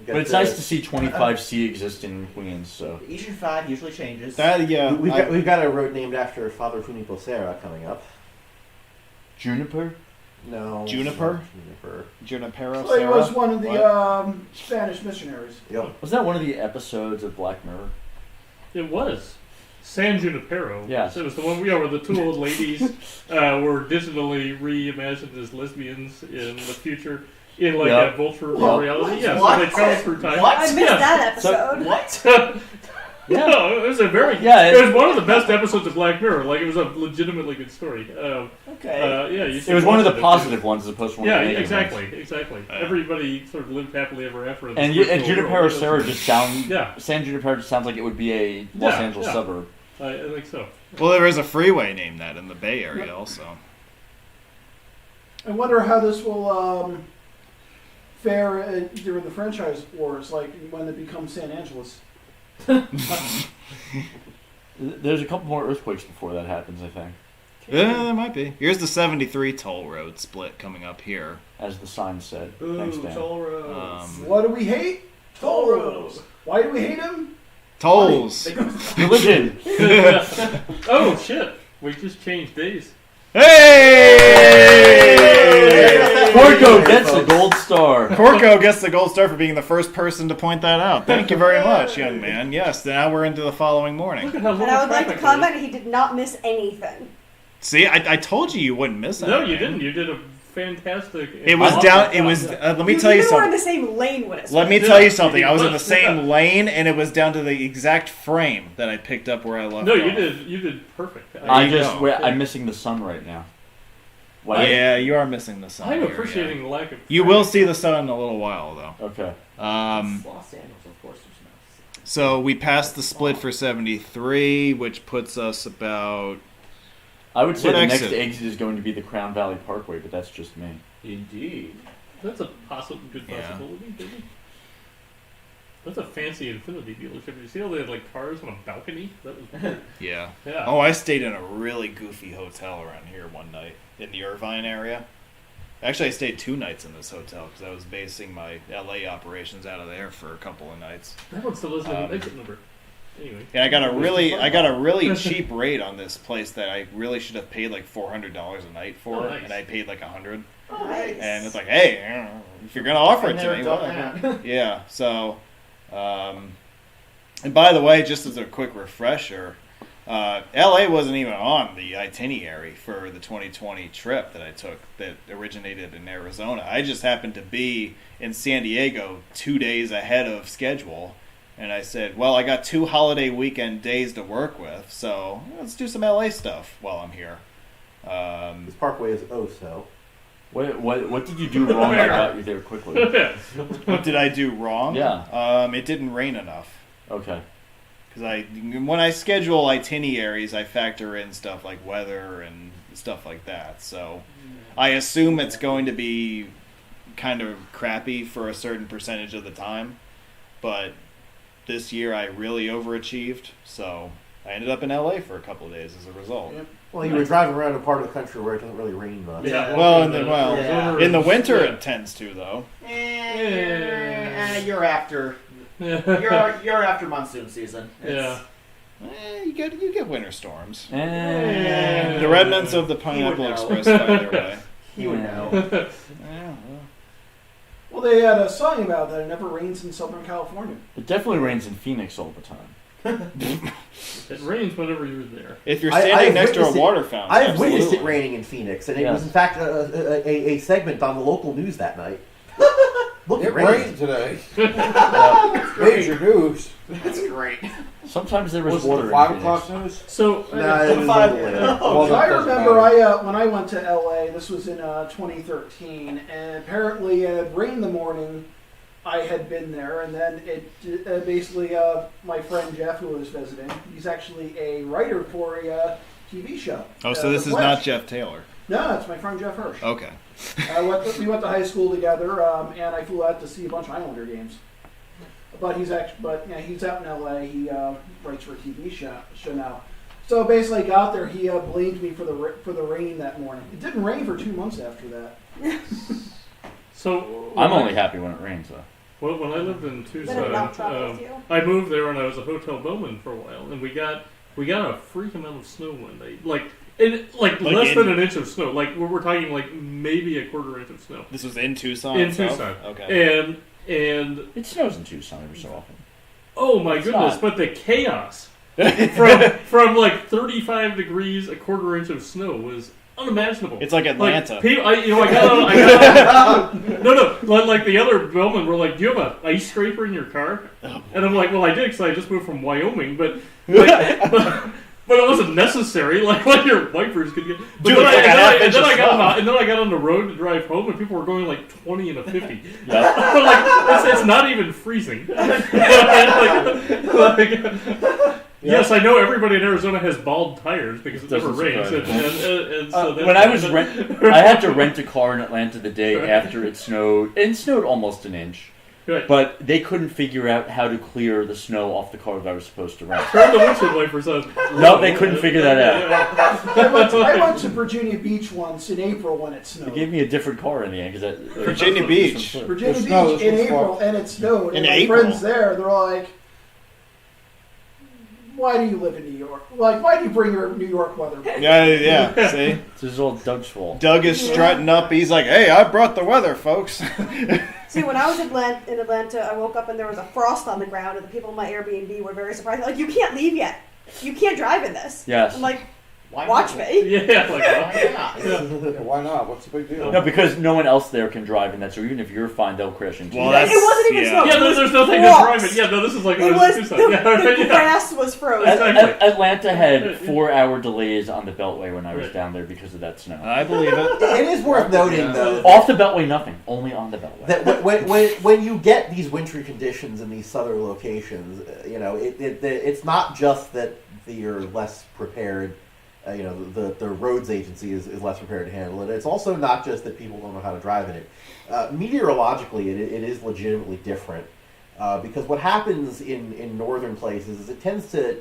but it's nice to see 25C exist in Queens. So Eastern 5 usually changes. That yeah. We've got a road named after Father Junipo Serra coming up. Juniper. No. Juniper? not Juniper. Junipero So he was Serra. one of the What? Spanish missionaries. Yep. Was that one of the episodes of Black Mirror? It was. San Junipero. Yes. It was the one where the two old ladies were digitally reimagined as lesbians in the future in like Yep. a vulture What? reality. Yeah, What? so they travel through time. What? I missed Yeah. that episode. What? Yeah. No, it was a very. Yeah, it was one of the best episodes of Black Mirror. Like it was a legitimately good story. Okay. Yeah, you should It was one of watch the it. positive ones as opposed to one Yeah, of the negative ones. exactly. Everybody sort of lived happily ever after. in this And virtual Junipero world. Serra just sounds. Yeah. San Junipero just sounds like it would be a Los Yeah, Angeles yeah. suburb. I think so. Well, there is a freeway named that in the Bay Area also. I wonder how this will fare during the franchise wars, like when it becomes San Angeles. There's a couple more earthquakes before that happens, I think, Yeah, there might be. Here's the 73 toll road split coming up here. as the sign said. Ooh, Thanks, Dan. toll roads. What do we hate? Toll roads. Why do we hate them? Tolls. Religion. Oh shit! We just changed days. Hey! Porco gets a gold star. Corco gets the gold star for being the first person to point that out. Thank you very much, young man. Yes, now we're into the following morning. Look at how And little I would like to traffic there is. comment, he did not miss anything. See, I told you wouldn't miss anything. No, you didn't. You did a fantastic. It was down. It was. Let me tell you You were in something. the same lane with us. Let me Yeah, tell you something. you I was in the did. same lane, and it was down to the exact frame that I picked up where I left. No, you off. did. You did perfect. I'm missing the sun right now. Why? Yeah, you are missing the sun. I'm here, appreciating yeah. the lack of. You will see the sun in a little while, though. Okay. It's Los Angeles, of course. There's no. So we passed the split for 73, which puts us about. I would say What the exit? next exit is going to be the Crown Valley Parkway, but that's just me. Indeed. That's a good Yeah. possibility, baby. That's a fancy Infiniti dealership. You see how they had like cars on a balcony? That was weird. Yeah. Yeah. Oh, I stayed in a really goofy hotel around here one night in the Irvine area. Actually, I stayed 2 nights in this hotel because I was basing my LA operations out of there for a couple of nights. That one still doesn't have an exit number. Anyway. And I got a really cheap rate on this place that I really should have paid like $400 a night for, Oh, nice. and I paid like $100. Nice. And it's like, hey, if you're gonna offer it to never me, done whatever. Yeah. So, and by the way, just as a quick refresher, LA wasn't even on the itinerary for the 2020 trip that I took that originated in Arizona. I just happened to be in San Diego 2 days ahead of schedule. And I said, well, I got 2 holiday weekend days to work with, so let's do some LA stuff while I'm here. This parkway is so. What did you do wrong that got you there quickly? What did I do wrong? Yeah. It didn't rain enough. Okay. Because when I schedule itineraries, I factor in stuff like weather and stuff like that. So I assume it's going to be kind of crappy for a certain percentage of the time. But this year I really overachieved, so I ended up in LA for a couple of days as a result. Yep. Well, you were driving around a part of the country where it doesn't really rain much. Yeah. Well, Yeah. in the winter it tends to, though. You're after. You're after monsoon season. Yeah. You get winter storms. And The remnants of the Pineapple know. Express find their way. He would know. Yeah, well. Well, they had a song about that. It never rains in Southern California. it definitely rains in Phoenix all the time. It rains whenever you're there. If you're I- standing I've next to a witnessed it- water fountain, I've witnessed it absolutely. raining in Phoenix, and it Yeah. was in fact a segment on the local news that night. Look, It rained. rained today. That's Major news. That's great. Sometimes there was Was it water the in 5 Phoenix. o'clock news? So Nah, it was a little later. Well, So I that doesn't remember matter. when I went to LA, this was in 2013, and apparently it had rained the morning I had been there, and then it basically, my friend Jeff, who was visiting, he's actually a writer for a TV show. Oh, so this The is Flash. not Jeff Taylor. No, it's my friend Jeff Hirsch. Okay. We went to high school together, and I flew out to see a bunch of Islander games. But he's he's out in LA. He writes for a TV show now. So basically, I got there. He blamed me for the rain that morning. It didn't rain for 2 months after that. So I'm only happy when it rains, though. Well, when I lived in Then it Tucson, melts off with you. I moved there and I was a hotel bellman for a while, and we got a freak amount of snow one day, like less than an inch of snow. Like we're talking like maybe a quarter inch of snow This was in Tucson. in itself? Tucson. Okay. And It snows in Tucson every so often. oh my It's goodness! not. But the chaos from like 35 degrees, a quarter inch of snow was unimaginable. It's like Atlanta. Like, people, I got on, no, like the other bellmen were like, "Do you have an ice scraper in your car?" And I'm like, "Well, I did because I just moved from Wyoming, but it wasn't necessary. Like your wipers could get." But Dude, then it's like a half inch of snow. and then I got on the road to drive home, and people were going like 20 and a 50. Yeah. But like it's not even freezing. Yes, I know everybody in Arizona has bald tires because it never Doesn't rains. surprise And so When I was I had to rent a car in Atlanta the day after it snowed. It snowed almost an inch. Right. But they couldn't figure out how to clear the snow off the car that I was supposed to rent. Turn the windshield wipers on. No, they couldn't figure that out. I went to Virginia Beach once in April when it They snowed. gave me a different car in the end. Virginia Beach. Virginia The snow, Beach this in was April, fun. and it snowed. In And my April? friends there, they're like, "Why do you live in New York? Like, why do you bring your New York weather back?" Yeah. See, This is all Doug's fault. Doug is strutting up. He's like, "Hey, I brought the weather, folks." See, when I was in Atlanta, I woke up and there was a frost on the ground, and the people in my Airbnb were very surprised. Like, you can't leave yet. You can't drive in this. Yes. I'm like, Why watch not? me. Yeah, like Why not? Yeah, why not? What's the big deal? No, because no one else there can drive in that, so even if you're fine, they'll crash into Well, you. that's- It wasn't even yeah. snow. yeah, It was there's nothing to frost. drive it. Yeah, no, this is like It when I was in the, Tucson. Yeah, right, the yeah. grass was frozen. Exactly. Atlanta had 4-hour delays on the Beltway when I was Right. down there because of that snow. I believe it. It is worth noting, though, Off the Beltway, nothing. Only on the Beltway. that when you get these wintry conditions in these southern locations, it's not just that you're less prepared. The roads agency is less prepared to handle it. It's also not just that people don't know how to drive in it. Meteorologically, it is legitimately different because what happens in northern places is it tends to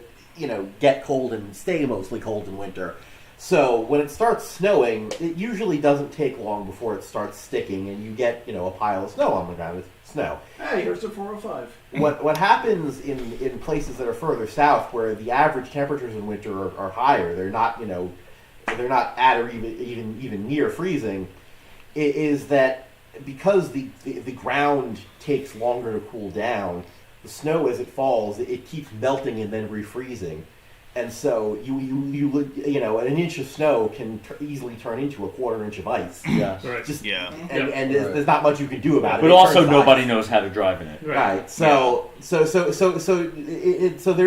get cold and stay mostly cold in winter. So when it starts snowing, it usually doesn't take long before it starts sticking, and you get a pile of snow on the ground. It's snow. Hey, here's the 405. What happens in places that are further south, where the average temperatures in winter are higher, they're not at or even near freezing, is that because the ground takes longer to cool down, the snow as it falls it keeps melting and then refreezing. And so an inch of snow can easily turn into a quarter inch of ice. Yeah. Right. Just Yeah. and there's not much you can do about it. But It also turns nobody ice. knows how to drive in it. Right. So there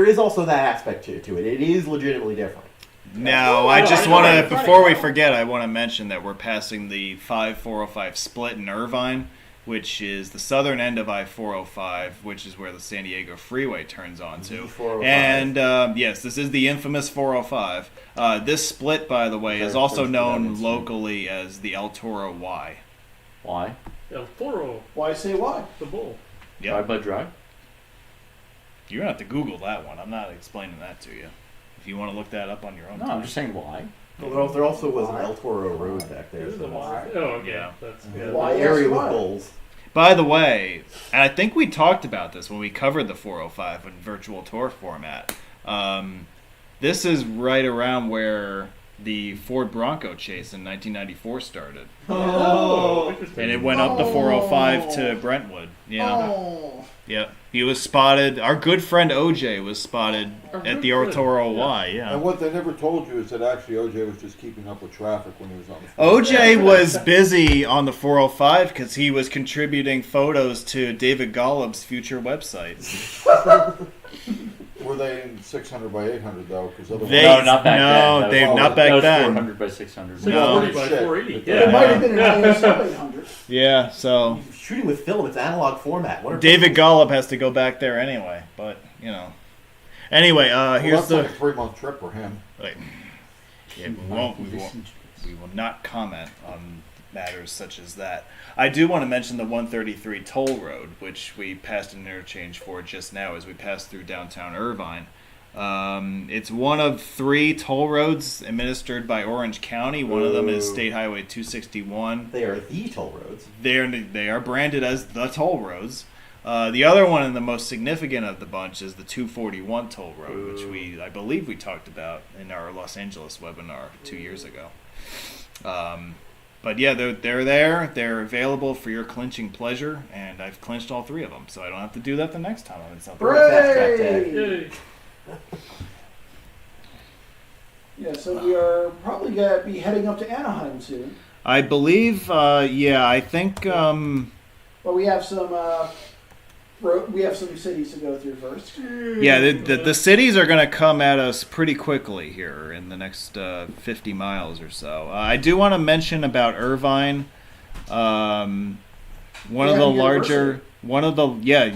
is also that aspect to it. It is legitimately different. Now, I just want to, before we forget, I want to mention that we're passing the 5-405 split in Irvine, which is the southern end of I-405, which is where the San Diego freeway turns onto. E405. And yes, this is the infamous 405. This split, by the way, is Very also close to known Evanston. locally as the El Toro Y. Why? El Toro, Why say why? the bull. Drive by drive? You're going to have to Google that one. I'm not explaining that to you. If you want to look that up on your own No, time. I'm just saying why. Well, there also was an El Toro Road back there. It is So a why. Oh, yeah. Yeah. That's Why? the area with Why? bulls. By the way, and I think we talked about this when we covered the 405 in virtual tour format. This is right around where the Ford Bronco chase in 1994 started. Oh, interesting. And it went up the 405 to Brentwood. Yeah. Oh. Yep. He was spotted. Our good friend OJ was spotted at the Arturo Y. Yeah. And what they never told you is that actually OJ was just keeping up with traffic when he was on the phone. OJ was busy on the 405 because he was contributing photos to David Golub's future website. Were they in 600 by 800 though? Because They- otherwise, No, not back then. no, Dave, not back that was then. 400 by 600. No. 640 by Shit. 480. It Yeah. might have been an ISO 800. Yeah, so Shooting with film, it's analog format. What are David Golub has to go back there anyway. But, you know. Anyway, well, here's that's like the... a 3-month trip for him. Like, yeah, we will not comment on matters such as that. I do want to mention the 133 toll road, which we passed an interchange for just now as we passed through downtown Irvine. It's one of 3 toll roads administered by Orange County. One of them is State Highway 261. They are the toll roads. They are branded as the toll roads. The other one and the most significant of the bunch is the 241 toll road, which I believe we talked about in our Los Angeles webinar 2 years ago. But yeah, they're there. They're available for your clinching pleasure, and I've clinched all 3 of them, so I don't have to do that the next time I'm in South Florida. Hooray! Yay. Yeah, so we are probably going to be heading up to Anaheim soon. I believe, I think, But we have some cities to go through first. yeah, the cities are going to come at us pretty quickly here in the next 50 miles or so. I do want to mention about Irvine.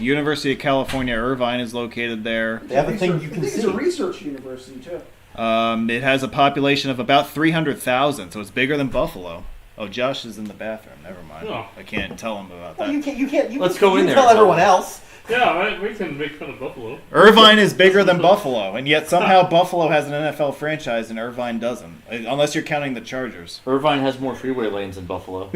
University of California, Irvine is located there. They have a thing you I can think see. it's a research university, too. It has a population of about 300,000, so it's bigger than Buffalo. Oh, Josh is in the bathroom. Never mind. Oh. I can't tell him about Well, that. you can't. Let's go in there. Tell everyone else. Yeah, we can make fun of Buffalo. Irvine is bigger than Buffalo, and yet somehow Buffalo has an NFL franchise and Irvine doesn't, unless you're counting the Chargers. Irvine has more freeway lanes than Buffalo.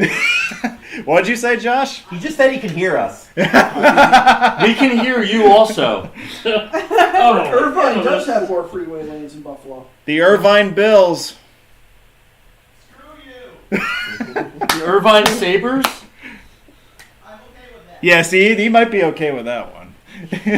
What'd you say, Josh? He just said he can hear us. We can hear you also. Oh, Irvine does have more freeway lanes than Buffalo. The Irvine Bills. The Irvine Sabres? Yeah, see, he might be okay with that one.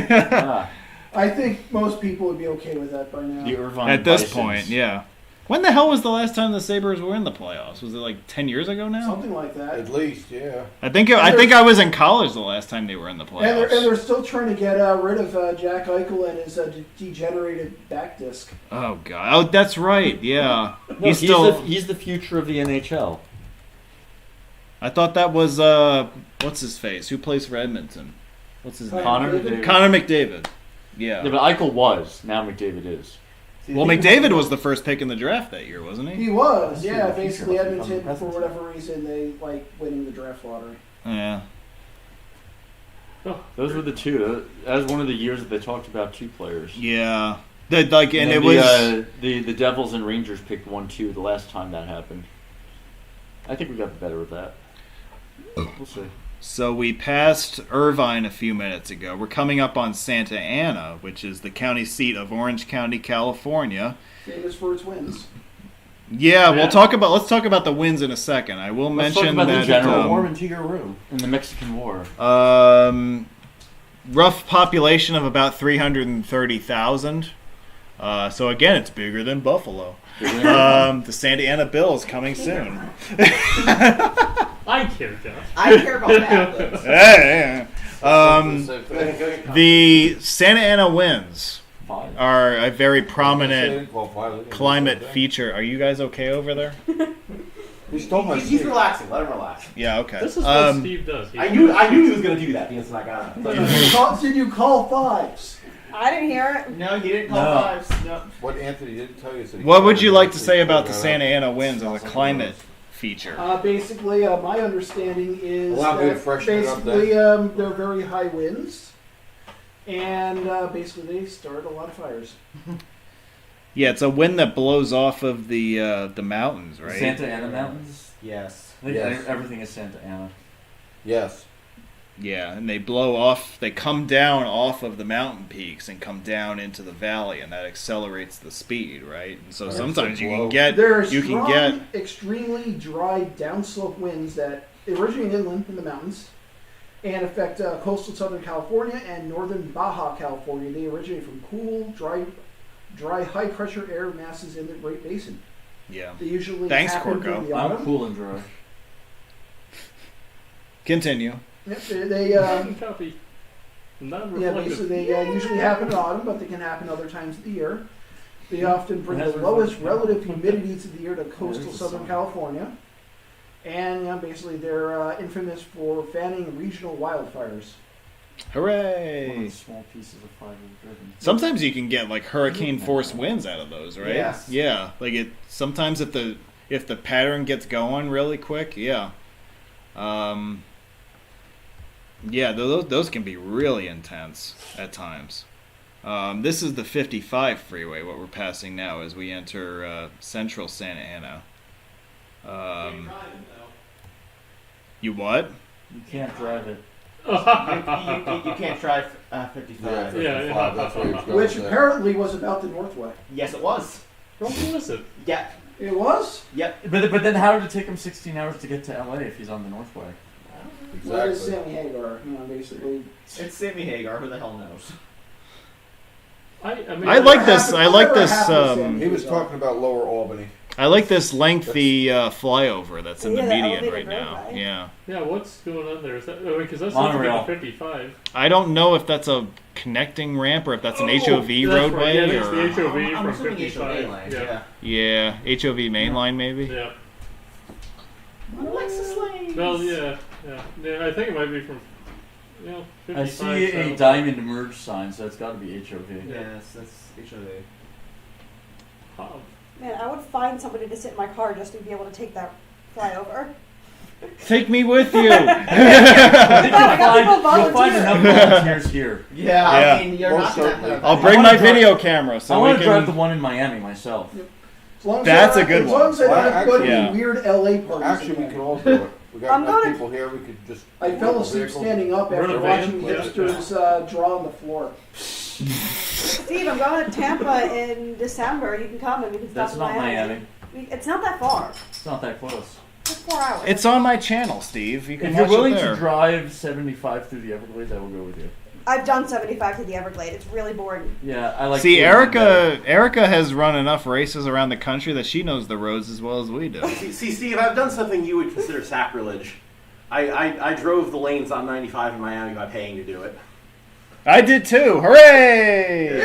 Ah, I think most people would be okay with that by now. the Irvine At this Bisons. point, yeah. When the hell was the last time the Sabres were in the playoffs? Was it like 10 years ago now? Something like that. At least, yeah. I think I was in college the last time they were in the And playoffs. they're still trying to get rid of Jack Eichel and his degenerated back disc. Oh god! Oh, that's right. Yeah, No, he's still. he's the future of the NHL. I thought that was what's his face? Who plays for Edmonton? What's his name? Connor McDavid? McDavid. Connor McDavid. Yeah, Yeah. but Eichel was. Now McDavid is. Well, McDavid was the first pick in the draft that year, wasn't he? He was, Sure, yeah. the future Basically, must become Edmonton, the for present. whatever reason, they like winning the draft lottery. Yeah. Those were the two. That was one of the years that they talked about 2 players. Yeah. And then it was. the Devils and Rangers picked 1-2 the last time that happened. I think we got the better of that. We'll see. So we passed Irvine a few minutes ago. We're coming up on Santa Ana, which is the county seat of Orange County, California. Famous for its wins. Yeah, Yeah. let's talk about the wins in a second. I will Let's talk mention about the that general Warm into your room. In the Mexican War. Rough population of about 330,000. So again, it's bigger than Buffalo. The Santa Ana Bills coming soon. I care, Josh. I care about that. Hey, Same thing. the Santa Ana winds 5. are a very They prominent didn't qualify, they didn't do climate the same thing. feature. Are you guys okay over there? He stole my He's seat. relaxing. Let him relax. Yeah, okay. This is what Steve does. I knew he was going to do that. The instant I got it. Did you call fives? I didn't hear it. No, you didn't call No. fives. No. What Anthony didn't tell you is that he What would called you me like to next say week, about the brought Santa up. Ana winds as a climate feature? Basically, my understanding is Allow me to that freshen it up basically they're very high winds, and basically they start a lot of fires. Yeah, it's a wind that blows off of the mountains, right? Santa Ana Mountains? Yes. I think Yes. everything is Santa Ana. Yes. Yeah, and they blow off. They come down off of the mountain peaks and come down into the valley, and that accelerates the speed, right? And so Right, sometimes so you blow. can get There are you strong, can get extremely dry downslope winds that originate inland in the mountains, and affect coastal Southern California and northern Baja California. They originate from cool, dry high-pressure air masses in the Great Basin. Yeah. They usually Thanks, happen Corco. in the autumn. I'm cool and dry. Continue. Yep, they Copy. yeah, Non-reflective. basically they usually happen in autumn, but they can happen other times of the year. They often bring the lowest relative humidities of the year to coastal Southern California. And basically they're infamous for fanning regional wildfires. One of Hooray! the small pieces of fiber driven. Sometimes you can get like hurricane force winds out of those, right? Yes. Yeah. Like it. Sometimes if the pattern gets going really quick, yeah. Yeah, those can be really intense at times. This is the 55 freeway, what we're passing now as we enter central Santa Ana. You what? You can't drive it. You can't drive 55. Yeah, yeah. That's where he was going Which there. apparently was about the Northway. Yes, it was. Don't listen. Yeah. It was? Yep. But then how did it take him 16 hours to get to LA if he's on the Northway? Well, it's Exactly. Sammy Hagar, basically. It's Sammy Hagar. Who the hell knows? I mean, I like this. I like this. He was talking about Lower Albany. I like this lengthy flyover that's in the Yeah, the median elevated right now. roadway. Yeah. Yeah, what's going on there? Is that because that's Monorail. something 55? I don't know if that's a connecting ramp or if that's an HOV that's roadway Right. Yeah, that's or the HOV I'm from assuming 55. HOV lines. Yeah. Yeah. HOV mainline maybe. Yeah. Lexus lanes. Well, yeah. I think it might be from. 55. I see a so- diamond merge sign, so it's got to be HOV. Yes, that's HOV. Oh. Man, I would find somebody to sit in my car just to be able to take that flyover. Take me with you. I got people You'll find volunteer. enough volunteers here. Yeah, Yeah. I mean, you're Most not gonna certainly. have I'll that. bring I my wanna drive- video camera so I we want to drive the can. one in Miami myself. As long as That's I- a good As long as I one. don't have to go to Actually, any weird LA parties. Actually, we again. can all do it. We got I'm enough gonna- people here. We could just. I fell asleep Vehicle. standing up after Run a van, watching yeah. hipsters draw on the floor. Steve, I'm going to Tampa in December. You can come and we can stop That's in not Miami. It's not that far. It's not that close. It's 4 hours. It's on my channel, Steve. You can If you're watch it willing there. to drive 75 through the Everglades, I will go with you. I've done 75 to the Everglades. It's really boring. Yeah, I like. See, Cleveland better. Erica has run enough races around the country that she knows the roads as well as we do. See, Steve, I've done something you would consider sacrilege. I drove the lanes on 95 in Miami by paying to do it. I did too. Hooray!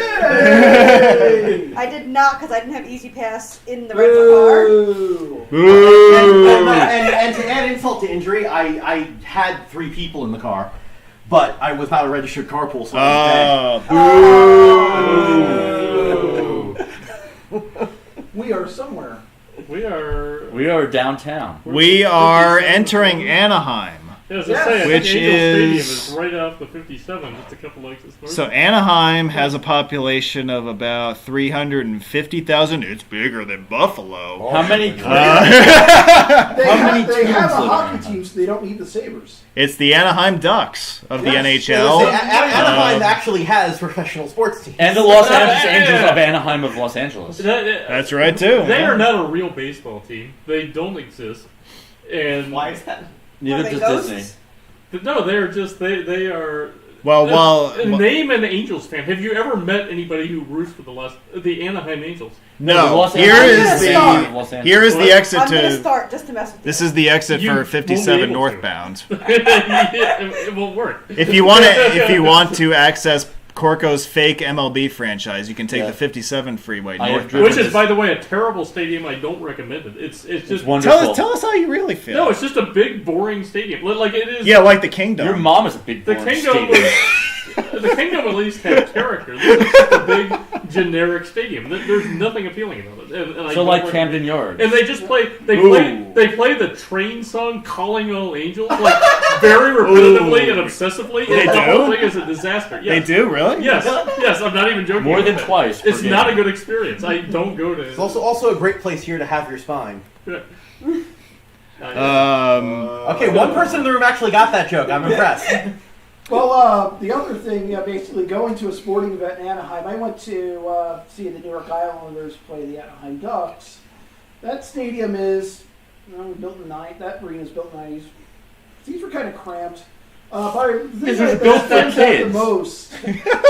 I did not because I didn't have Easy Pass in the rental car. Boo. Boo! And to add insult to injury, I had 3 people in the car, but I was not a registered carpool, so I was Boo! We are somewhere. We are. We are downtown. We are entering Anaheim. Yeah, as I Yes. say, I Which think Angel Stadium is- is right off the 57, just a couple exits north. So Anaheim has a population of about 350,000. It's bigger than Buffalo. How many? They, many they have teams a live in hockey Anaheim? team, so they don't need the Sabres. It's the Anaheim Ducks of the Yes. NHL. Anaheim actually has professional sports teams. And the Los Angeles Angels of Anaheim of Los Angeles. That's right too. They are not a real baseball team. They don't exist. And Why is that? Neither Are they does ghosts? Disney. no, they are just they are. Well, Name an Angels fan. Have you ever met anybody who roots for the Anaheim Angels? The no. Los Here Angeles is Angels the of Los Angeles. here is the What? exit I'm going to to. start just to mess with you. This is the exit You for won't be 57 able to. northbound. It won't work. If you want to access Corco's fake MLB franchise, you can take Yeah. the 57 freeway I have northbound. driven Which is, this- by the way, a terrible stadium. I don't recommend it. It's just wonderful. Tell us how you really feel. no. It's just a big, boring stadium. Like it is. Yeah, like the Kingdom. Your mom is a big The boring Kingdom stadium. was. The Kingdom at least had character. This is just a big, generic stadium. There's nothing appealing about it. And I So don't like rec- Camden Yards. And they just play. They Ooh. play the train song "Calling All Angels" like very repetitively Ooh. and obsessively. They And the do? whole thing is a disaster. They Yes. do, really? Yes. I'm not even joking. More than about it. twice per It's game. not a good experience. I don't go to. It's also a great place here to have your spine. Okay, one person in the room actually got that joke. I'm impressed. Well, the other thing, basically going to a sporting event in Anaheim, I went to see the New York Islanders play the Anaheim Ducks. That stadium is built in the that arena is built in the 90s. These were kind of cramped. But the thing there's that built that stands out the kids. most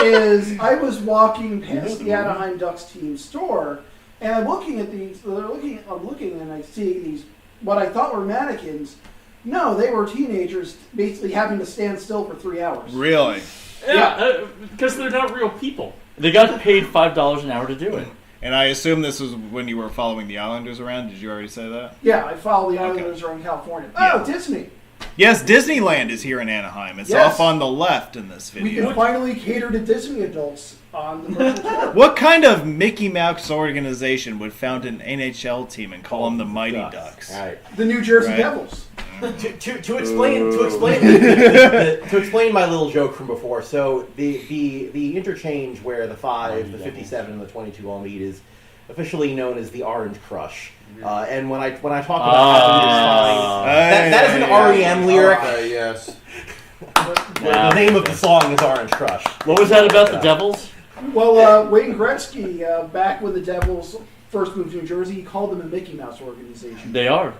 is I was walking past the Anaheim Ducks team store, and I'm looking at these. I'm looking, and I see these what I thought were mannequins. No, they were teenagers basically having to stand still for 3 hours. Really? Yeah, because they're not real people. They got paid $5 an hour to do it. And I assume this was when you were following the Islanders around. Did you already say that? Yeah, I follow the Islanders around California. Yeah. Oh, Disney. Yes, Disneyland is here in Anaheim. It's Yes. off on the left in this We video. can finally cater to Disney adults on the virtual tour. What kind of Mickey Mouse organization would found an NHL team and call them the Mighty Ducks? All right. The New Jersey Right. Devils. To explain my little joke from before. So the interchange where the 5, the 57, and the 22 all meet is officially known as the Orange Crush. And when I talk about that is an REM lyric. Okay, yes. The name of the song is Orange Crush. What was that about the Devils? Well, Wayne Gretzky, back when the Devils first moved to New Jersey, he called them a Mickey Mouse organization. They are.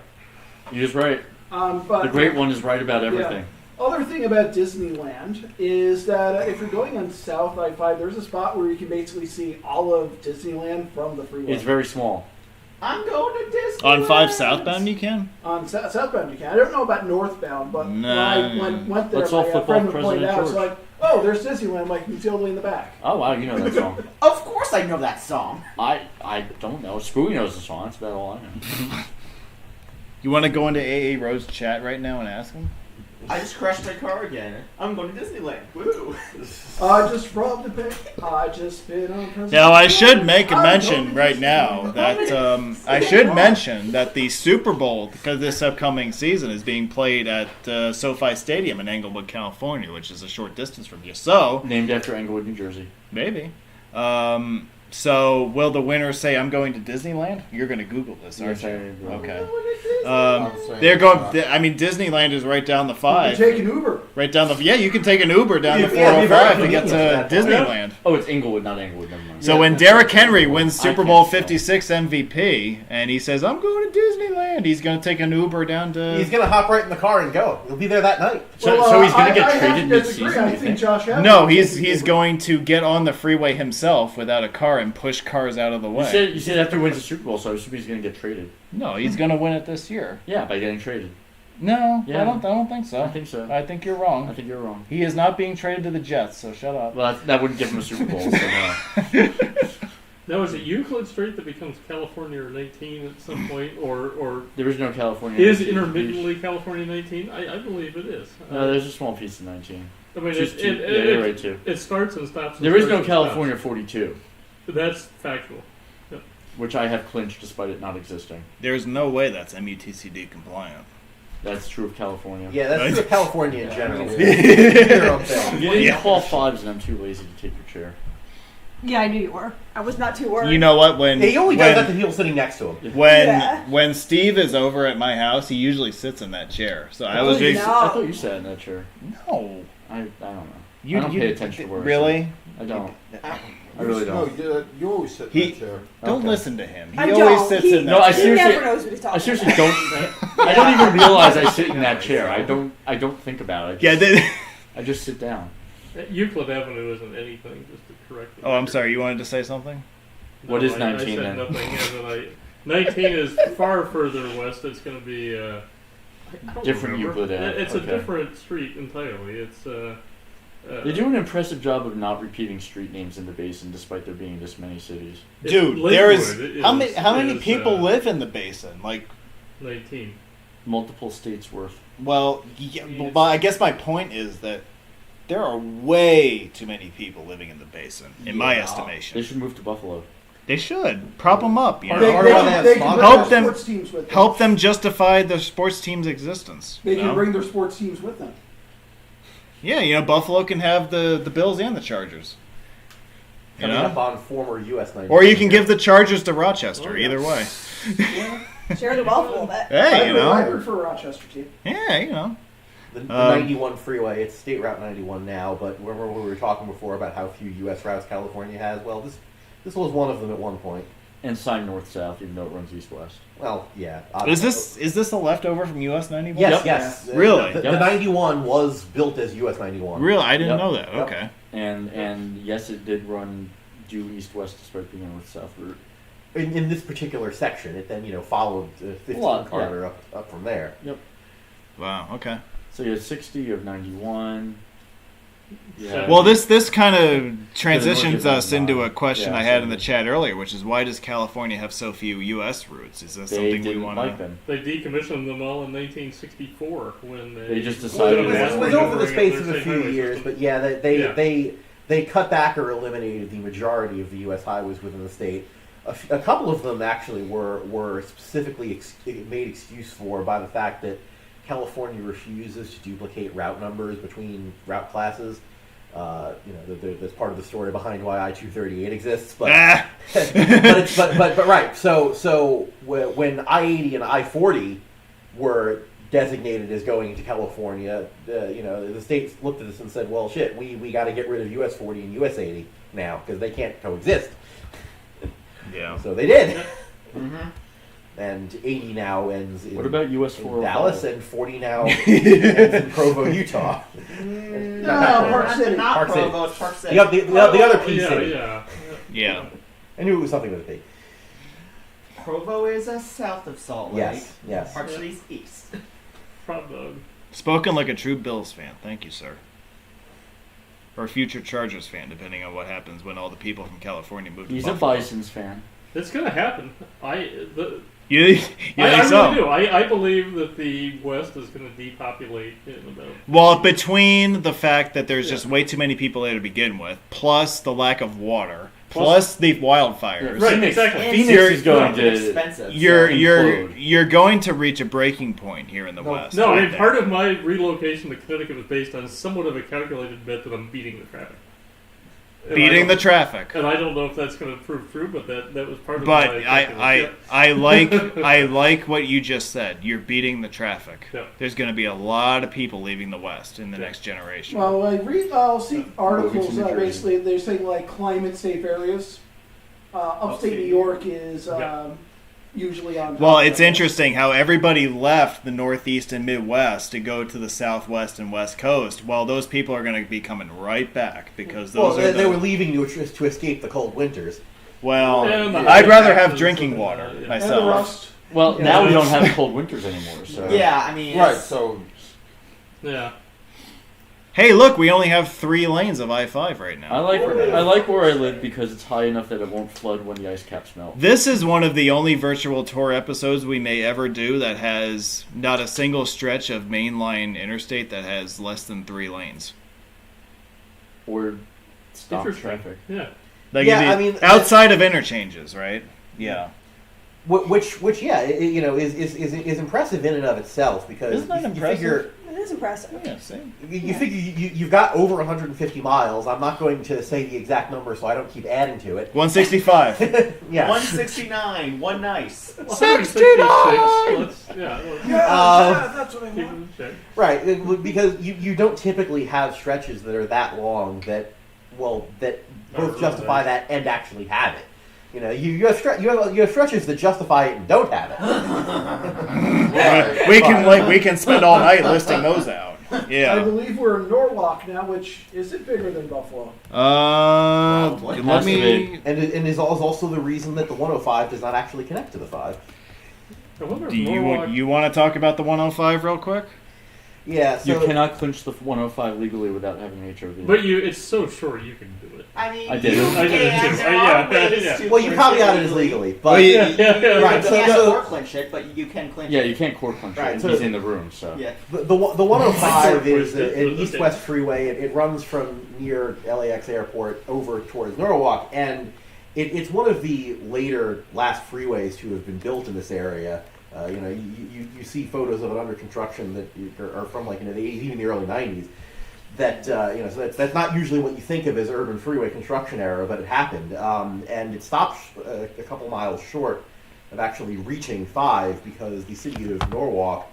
You're just right. But The great one is right about everything. Other thing about Disneyland is that if you're going on South I-5, there's a spot where you can basically see all of Disneyland from the freeway. It's very small. I'm going to Disney. On 5 southbound you can? On southbound you can. I don't know about northbound, but when I went there, Let's all my flip friend off would point President out, it's George. like, oh, there's Disneyland. I'm like, you can see all the way in the back. Oh, wow, you know that song. Of course I know that song. I don't know. Spooey knows the song. That's about all I know. You want to go into AA Rose chat right now and ask him? I just crashed my car again. I'm going to Disneyland. Woo! I just robbed a bank. I just been on President Now I should make a I'm mention going right to now that I should mention that the Super Bowl, because this upcoming season, is being played at SoFi Stadium in Englewood, California, which is a short distance from you. So Named after Englewood, New Jersey. maybe. So will the winner say, "I'm going to Disneyland"? You're going to Google this, aren't Yes, I you? will. Okay. I'm saying They're it's going. not. I mean, Disneyland is right down the You 5. can take an Uber. Right down the. Yeah, you can take an Uber down the Yeah, it'd be very 405 to get convenient to for that. Disneyland. Oh, it's Englewood, not Englewood. Never mind. So when Derrick Henry wins I Super can't Bowl spell. 56 MVP and he says, "I'm going to Disneyland," he's going to take an Uber down to. He's gonna hop right in the car and go. He'll be there that night. So he's going to get traded mid-season, I you think think? Josh Allen No, will he's take he's Uber. going to get on the freeway himself without a car and push cars out of the You way. said after he wins the Super Bowl, so I assume he's going to get traded. No, he's going to win it this year. Yeah, by getting traded. No, Yeah. I don't think so. I think so. I think you're I wrong. think you're wrong. He is not being traded to the Jets, so shut up. Well, that wouldn't give him a Super Bowl, so no. Now, is it Euclid Street that becomes California 19 at some point, or There is no California. is 19. intermittently California 19? I believe it is. No, there's a small piece of 19. I mean, Just it, two- it, yeah, it, you're right, too. it starts and stops. And There is starts no and stops. California 42, That's factual. which I have clinched despite it not existing. There's no way that's MUTCD compliant. That's true of California. Yeah, that's true of California in general. Yeah. Your own thing. You didn't Yeah. call 5s, and I'm too lazy to take your chair. Yeah, I knew you were. I was not too worried. You know what? When Yeah, he only does that to people sitting next to him. Yeah. when Steve is over at my house, he usually sits in that chair. So I was Oh, just no. I thought you sat in that chair. no. I don't know. You I don't pay attention to where I really. sit. I don't. I really don't. No, you always sit in He- that chair. Don't Okay. listen to him. He I always don't. sits He- in that. No, I He seriously- never knows what he's talking I seriously about. don't. I don't even realize I sit in that chair. I don't think about it. Yeah. I just sit down. Euclid Avenue isn't anything, just to correct it. Oh, I'm sorry. You wanted to say something? What is I 19 said then? nothing. As in 19 is far further west. It's going to be I don't Different remember. Euclid Ave, It's okay. a different street entirely. It's They do an impressive job of not repeating street names in the basin, despite there being this many cities. it's Dude, Lakewood there is how many is, people live in the basin? Like, 19. Multiple states worth. well, yeah, well, I guess my point is that there are way too many people living in the basin, in my They estimation. should move to Buffalo. They should prop them up. You Part know? of why they have They can sponsors. bring Help their them- sports teams with them. Help them justify the sports team's existence. They you can know? bring their sports teams with them. Yeah, you know, Buffalo can have the Bills and the Chargers. You Coming up know? on former U.S. 90. Or you can give the Chargers to Rochester. Oh, yeah. Either way. Share the wealth a little bit. Hey, you I know. root for Rochester team. Yeah, you know. The 91 freeway, it's State Route 91 now, but remember we were talking before about how few U.S. routes California has? Well, this was one of them at one point. And sign north-south, even though it runs east-west. Well, yeah. Is this a leftover from US 91? Yes, Yep. yes. Really? The 91 was built as US 91. Really? I didn't Yep. know that. Yep. Okay. And yes, it did run due east-west despite being a north-south route. In this particular section, it then followed 15 Well, Carter up from there. Yep. Wow. Okay. So you had 60 of 91. Yeah. Well, this kind of transitions us into a '99. question Yeah, I had so in the chat earlier, which is why does California have so few U.S. routes? Is that They something we didn't want like to? them. They decommissioned them all in 1964 when They just Well, decided it was, that it was over the space of a few years, but yeah, they cut back or eliminated the majority of the U.S. highways within the state. A couple of them actually were specifically made excuse for by the fact that California refuses to duplicate route numbers between route classes. That's part of the story behind why I-238 exists. But but right. So when I-80 and I-40 were designated as going into California, the states looked at this and said, "Well, shit, we got to get rid of US 40 and US 80 now because they can't coexist." Yeah. So they did. Mm-hmm. And 80 now ends in, What about US in 405? Dallas, and 40 now ends in Provo, Utah. No, Not Park City. Not Park City. Provo, it's Park City. The other P yeah, city. yeah. Yeah. I knew it was something with a P. Provo is south of Salt Lake. Yes, yes. Park City's east. Probably. Spoken like a true Bills fan. Thank you, sir. Or a future Chargers fan, depending on what happens when all the people from California move to He's a Buffalo. Bison's fan. It's gonna happen. You think I so? really do. I believe that the West is going to depopulate in about. Well, between the fact that there's just way too many people there to begin with, plus the lack of water, plus the wildfires, Right, exactly. And Phoenix is going it's to. expensive. you're going to reach a breaking point here in the West. No, I right mean, there. part of my relocation to Connecticut was based on somewhat of a calculated bet that I'm beating the traffic. And beating the traffic. And I don't know if that's going to prove true, but that was part of But my calculation. I like what you just said. You're beating the traffic. Yeah. There's going to be a lot of people leaving the West in the next generation. Well, I'll see articles. New Jersey. Basically, they're saying like climate safe areas. Upstate New York is usually on. Well, top of it's that. interesting how everybody left the Northeast and Midwest to go to the Southwest and West Coast. Well, those people are going to be coming right back because those are they were leaving to escape the cold winters. Well, And the I'd rather have taxes drinking and, water yeah. And the myself. rust. Well, Yeah. now we don't have cold winters anymore. So Yeah, I mean, Right, it's- so Yeah. Hey, look, we only have 3 lanes of I-5 right now. I like where I live because it's high enough that it won't flood when the ice caps melt. This is one of the only virtual tour episodes we may ever do that has not a single stretch of mainline interstate that has less than 3 lanes. Or stop Interesting. traffic. Yeah. Like Yeah, if you- I mean, outside of interchanges, right? Yeah. Which is impressive in and of itself because Isn't that you impressive? figure It is impressive. Yeah, same. you figure you've got over 150 miles. I'm not going to say the exact number so I don't keep adding to it. 165. Yeah. 169, one nice. 166. Let's, Yeah, that's what I keep it want. in check. Right, because you don't typically have stretches that are that long that both justify that and actually have it. You have stretches that justify it and don't have it. we can spend all night listing those out. I Yeah. believe we're in Norwalk now, which is it bigger than Buffalo? Let Has to me. And is also the reason that the 105 does not actually connect to the 5. I wonder if Do Norwalk. you want to talk about the 105 real quick? Yeah, so You cannot clinch the 105 legally without having an HOV. But it's so short you can do it. I mean, I did you it. I did it can. too. There Yeah, are ways yeah. to well, you clinch caveat it it as legally, but Well, You right, can't so- core clinch it, but you can clinch yeah, it. you can't core clinch Right, it. so- He's in the room, so. Yeah. the 105 is an Okay. east-west freeway. It runs from near LAX airport over towards Norwalk, and it's one of the last freeways to have been built in this area. You see photos of it under construction that are from the 80s, even the early 90s. That so that's not usually what you think of as urban freeway construction era, but it happened, and it stops a couple miles short of actually reaching 5 because the city of Norwalk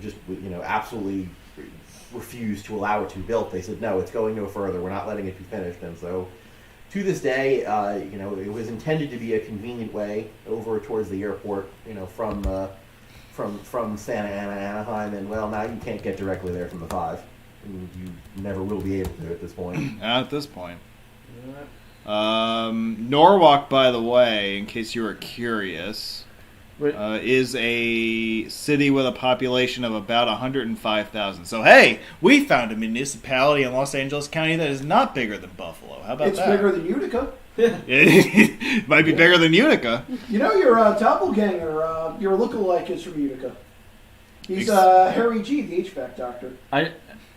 just absolutely refused to allow it to be built. They said no, it's going no further. We're not letting it be finished, and so to this day, it was intended to be a convenient way over towards the airport, from Santa Ana, Anaheim, and well, now you can't get directly there from the 5. You never will be able to at this point. At this point. Norwalk, by the way, in case you were curious, is a city with a population of about 105,000. So, hey, we found a municipality in Los Angeles County that is not bigger than Buffalo. How about It's that? bigger than Utica. It might be bigger than Utica. You know, your doppelganger, your lookalike is from Utica. He's Harry G, the HVAC doctor.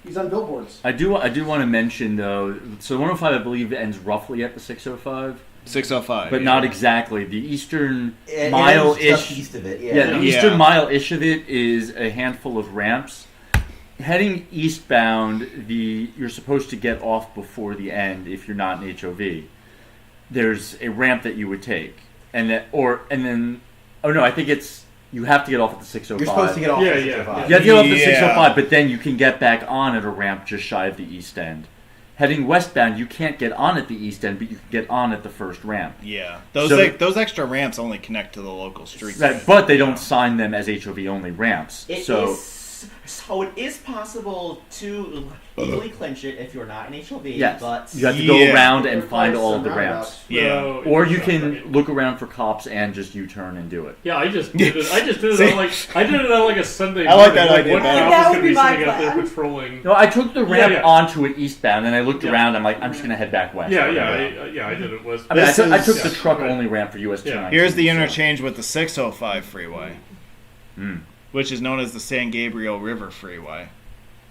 He's on billboards. I do want to mention though. So 105, I believe, ends roughly at the 605. 605, but not exactly. The eastern It mile ends just ish. east of it. The eastern mile ish of it is a handful of ramps. Heading eastbound, you're supposed to get off before the end if you're not an HOV. There's a ramp that you would take, I think it's you have to get off at the 605. You're supposed to get off at the 605. You have to get off at the 605, but then you can get back on at a ramp just shy of the east end. Heading westbound, you can't get on at the east end, but you can get on at the first ramp. Yeah, those extra ramps only connect to the local streets. Right, but they don't sign them as HOV only ramps. So it is possible to legally clinch it if you're not an HOV. Yes, but you have to go around and find all of the ramps. Yeah, or you can look around for cops and just U-turn and do it. Yeah, I just did it. I did it on like a Sunday. I like that morning. idea One better. cop That was would going to be be my sitting out there plan. patrolling. No, I took the ramp Yeah. onto it eastbound, and I looked around. I'm like, I'm just going to head back west. I did it. Was I mean, I took is- the truck only ramp for US 219. Here's the interchange with the 605 freeway, which is known as the San Gabriel River Freeway.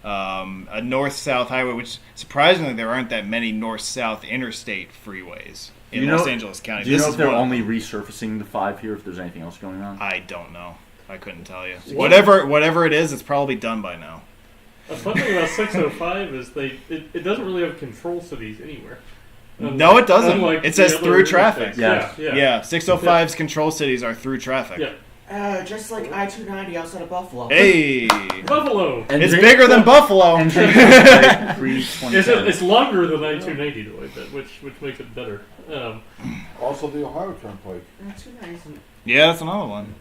A north-south highway, which surprisingly there aren't that many north-south interstate freeways in Los Angeles County. Do you This know is if they're one of only them. resurfacing the 5 here, if there's anything else going on? I don't know. I couldn't tell you. Whatever it is, it's probably done by now. The fun thing about 605 is it doesn't really have control cities anywhere. No, it doesn't. Unlike It the says other through traffic. interstates. Yeah. 605's control cities are through traffic. Yeah. Just like I-290 outside of Buffalo. Hey, Buffalo. it's bigger than Buffalo. It's longer than I-290 though, I bet, which makes it better. Also, the Ohio Turnpike. Yeah, that's another one.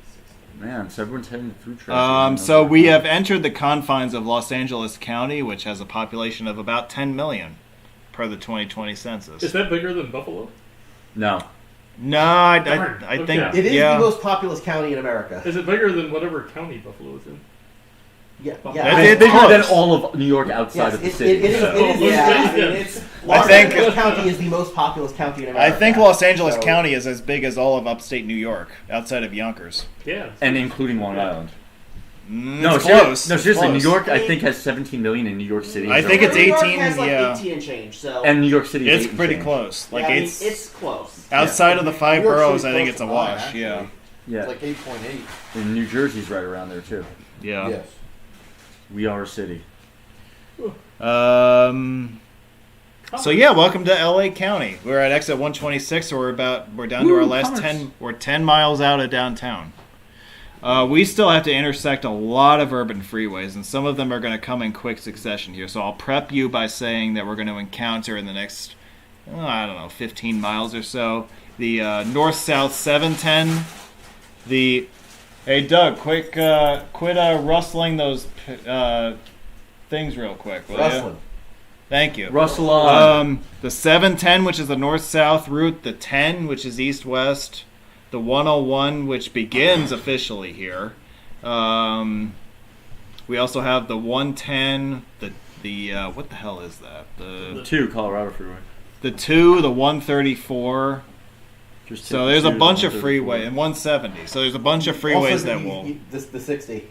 Man, so everyone's heading through traffic. So we have entered the confines of Los Angeles County, which has a population of about 10 million per the 2020 census. Is that bigger than Buffalo? No. No, I think Okay. It is the most populous county in America. Is it bigger than whatever county Buffalo is in? Yeah, It's bigger close. than all of New York outside of the city. It is. Los think- Angeles County is the most populous county in America. I think Los Angeles So- County is as big as all of upstate New York, outside of Yonkers. Yeah. And including Long Island. No, It's close. No, seriously, Close. New York, I think, has 17 million, and New York City. I is think over- it's New York 18, has like yeah. 18 and change. So And New York City is It's 8 and pretty change. close. Like yeah, I mean, it's it's close. outside of the 5 New York boroughs. City's I think close it's a to wash. mine, Yeah, Yeah. It's like 8.8. And New Jersey's right around there, too. yeah. Yes. We are a city. So yeah, welcome to LA County. We're at exit 126, so we're down to our last commerce. 10. We're 10 miles out of downtown. We still have to intersect a lot of urban freeways, and some of them are going to come in quick succession here. So I'll prep you by saying that we're going to encounter in the next, 15 miles or so, the north-south 710. Hey Doug, quit rustling those things real quick, will Rustling. you? Thank you. Russell on. The 710, which is the north-south route, the 10, which is east-west, the 101, which begins officially here. We also have the 110, the what the hell is that? The 2 Colorado Freeway. The 2, the 134. Just So take there's the a 2, bunch of 134. freeway and 170. So there's a bunch of freeways Also, that will. the 60.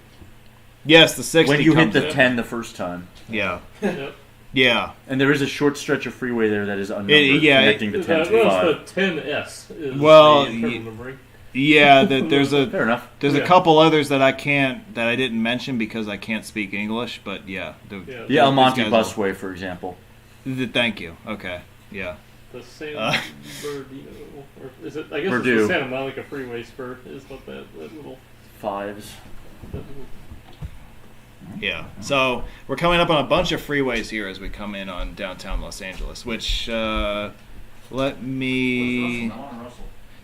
Yes, the 60 When you hit comes the in. 10 the first time. Yeah. Yep. Yeah. And there is a short stretch of freeway there that is unnumbered, yeah, connecting to 10 to Well, 5. it's the 10S. Is Well, the internal numbering. Yeah, there's Fair enough. a Yeah. couple others that I didn't mention because I can't speak English, but yeah. Yeah. The El Monte guys will- Busway, for example. Thank you. Okay. Yeah. The San Uh, Bernardino, or is it? I guess Purdue. it's the Santa Monica Freeway spur. Is what that little. 5s. That little Yeah. So we're coming up on a bunch of freeways here as we come in on downtown Los Angeles, which let me.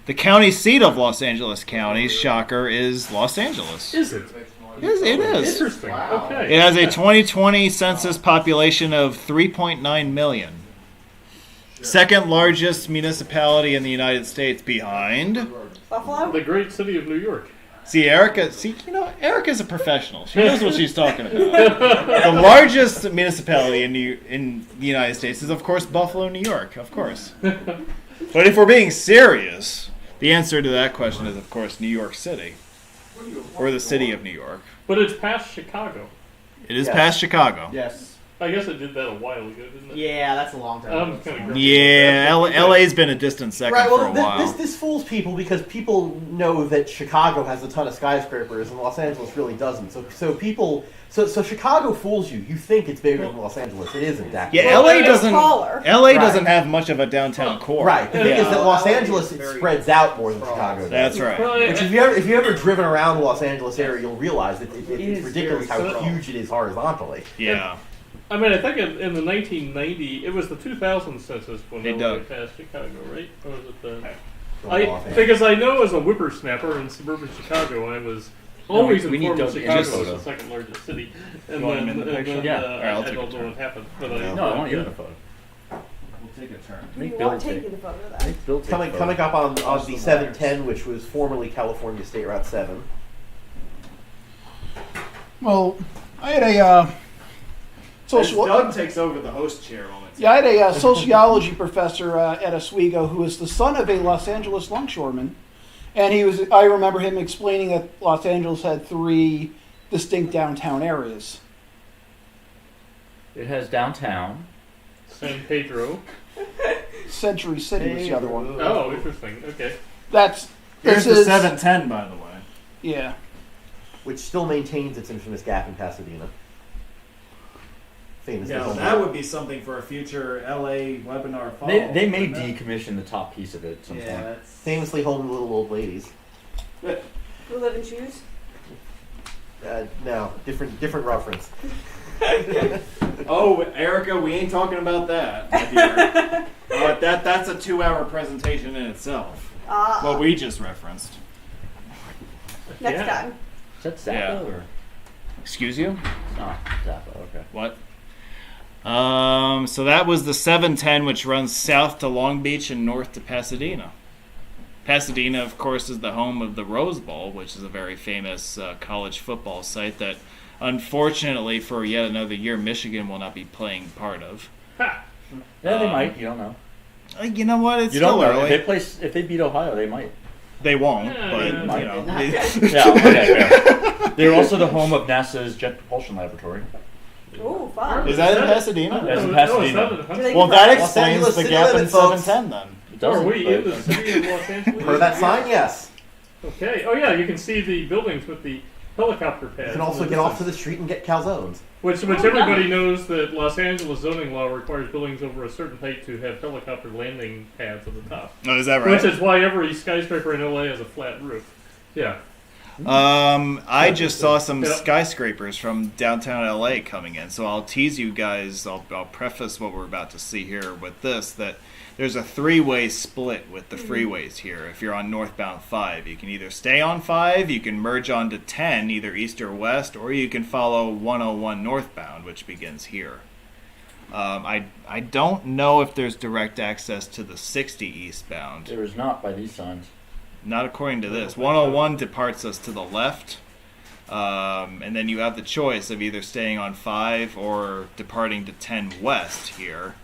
The county seat of Los Angeles County, shocker, is Los Angeles. Is it? Yes, it is. Interesting. Okay. It has a 2020 census population of 3.9 million. Second largest municipality in the United States behind. Buffalo? The great city of New York. Erica's a professional. She knows what she's talking about. The largest municipality in the United States is, of course, Buffalo, New York. Of course. But if we're being serious, the answer to that question is, of course, New York City. Or the city of New York. But it's past Chicago. It is past Chicago. Yes. I guess it did that a while ago, didn't it? Yeah, that's a long time I'm ago. kind of Yeah, LA's been a distant second Right, for well, a while. this fools people because people know that Chicago has a ton of skyscrapers and Los Angeles really doesn't. So Chicago fools you. You think it's bigger than Los Angeles. It isn't, actually. Yeah, Well, LA doesn't. taller. LA doesn't have much of a downtown core. Right. The thing is that Los LA is Angeles it very spreads out more than Chicago does. That's right. Well, Which if you ever driven around the Los Angeles area, you'll realize that it's is ridiculous very how small. huge it is horizontally. Yeah. I mean, I think in the 1990, it was the 2000 census when Hey, LA Doug. passed Chicago, right? Or was it the... Offhand. Because I know as a whippersnapper in suburban Chicago, I was always we need informed that Doug to Chicago was photo. the second largest city. And You want him then, in the and picture? then, Yeah. All right, I'll I take a don't know turn. what happened. But No. No, I want you in a photo. We'll take a turn. You Make want Bill to take take. the photo of that. Make Bill take Coming photo. up on the 710, which was formerly California State Route 7. Well, I had a social. Doug takes over the host chair moments. Yeah, I had a sociology professor at Oswego who was the son of a Los Angeles longshoreman, and I remember him explaining that Los Angeles had 3 distinct downtown areas. It has downtown. San Pedro. Century City was the other one. Oh, interesting. Okay. This Here's the is 710, by the way. yeah. Which still maintains its infamous gap in Pasadena. Famous. Yeah, that would be something for a future LA webinar. They may decommission the top piece of it at some point. that's Famously home to little old ladies. Who live in shoes? No, different reference. Oh, Erica, we ain't talking about that. my dear. But that's a 2-hour presentation in itself. What we just referenced. Next Yeah. time. Is that Zappa Yeah. or? Excuse you? Oh, Zappa. Okay. What? So that was the 710, which runs south to Long Beach and north to Pasadena. Pasadena, of course, is the home of the Rose Bowl, which is a very famous college football site that, unfortunately, for yet another year, Michigan will not be playing part of. Ha! Yeah, they might. You don't know. You know what? It's You still don't know. early. If they beat Ohio, they might. They won't, Yeah, but yeah, you know. Yeah. Okay. Fair. They're also the home of NASA's Jet Propulsion Laboratory. Ooh, fun. Is that in Pasadena? That's in No, Pasadena. it's not in Do Huntsville. they Well, give that us- Los explains Angeles the city gap in limits, folks. 710 then. It Are doesn't, we in but- the city of Los Angeles? For that sign, yes. Okay. Oh yeah, you can see the buildings with the helicopter pads. You can also get off to the street and get calzones. Which everybody knows that Los Angeles zoning law requires buildings over a certain height to have helicopter landing pads at the top. Oh, is that right? Which is why every skyscraper in LA has a flat roof. Yeah. I just saw some Yeah. skyscrapers from downtown LA coming in, so I'll tease you guys. I'll preface what we're about to see here with this: that there's a 3-way split with the freeways here. If you're on northbound 5, you can either stay on 5, you can merge onto 10, either east or west, or you can follow 101 northbound, which begins here. I don't know if there's direct access to the 60 eastbound. There is not by these signs. Not according to this. 101 departs us to the left, and then you have the choice of either staying on 5 or departing to 10 west here.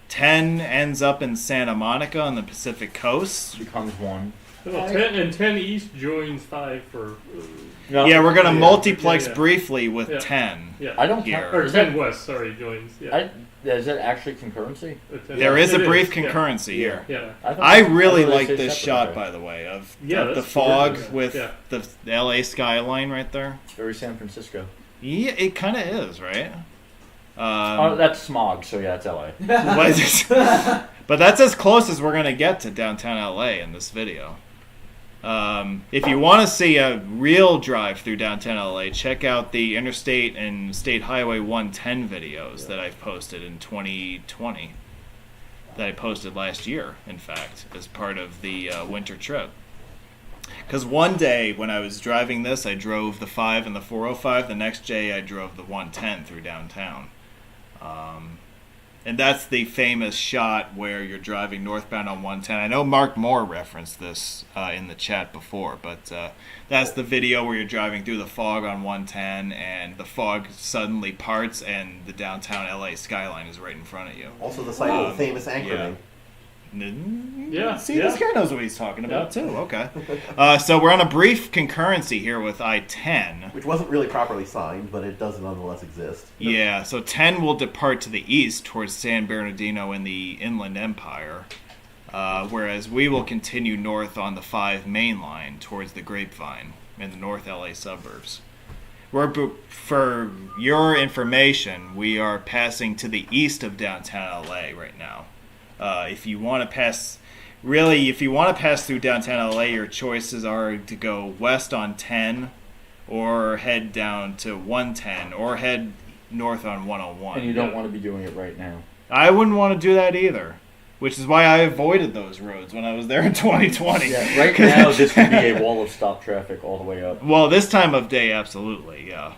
10 ends up in Santa Monica on the Pacific coast. Becomes 1. Well, 10 East joins 5 for. No. Yeah, we're going to Yeah, multiplex yeah. briefly with Yeah. 10. Yeah. I don't Here. Or Is 10 that, West, sorry, joins. Yeah. is that actually concurrency? There is a It brief yeah. concurrency here. Yeah. I really thought like they this said shot, separate. by the way, of Yeah, the that's fog gorgeous. with Yeah. the LA skyline right there. It's very San Francisco. Yeah, it kind of is, right? Oh, that's smog, so yeah, it's LA. But that's as close as we're going to get to downtown LA in this video. If you want to see a real drive through downtown LA, check out the Interstate and State Highway 110 videos that I've posted in 2020. that I posted last year, in fact, as part of the winter trip. Because one day when I was driving this, I drove the 5 and the 405. The next day I drove the 110 through downtown. And that's the famous shot where you're driving northbound on 110. I know Mark Moore referenced this in the chat before, but that's the video where you're driving through the fog on 110 and the fog suddenly parts and the downtown LA skyline is right in front of you. Also the site of the famous anchoring. Yeah. See, this guy knows what he's talking about, too. Okay. So we're on a brief concurrency here with I-10. Which wasn't really properly signed, but it does nonetheless exist. Yeah, so 10 will depart to the east towards San Bernardino in the Inland Empire, whereas we will continue north on the 5 main line towards the Grapevine in the North LA suburbs. For your information, we are passing to the east of downtown LA right now. If you want to pass through downtown LA, your choices are to go west on 10 or head down to 110 or head north on 101. And you don't want to be doing it right now. I wouldn't want to do that either, which is why I avoided those roads when I was there in 2020. Yeah, right now this could be a wall of stop traffic all the way up. Well, this time of day, absolutely, yeah.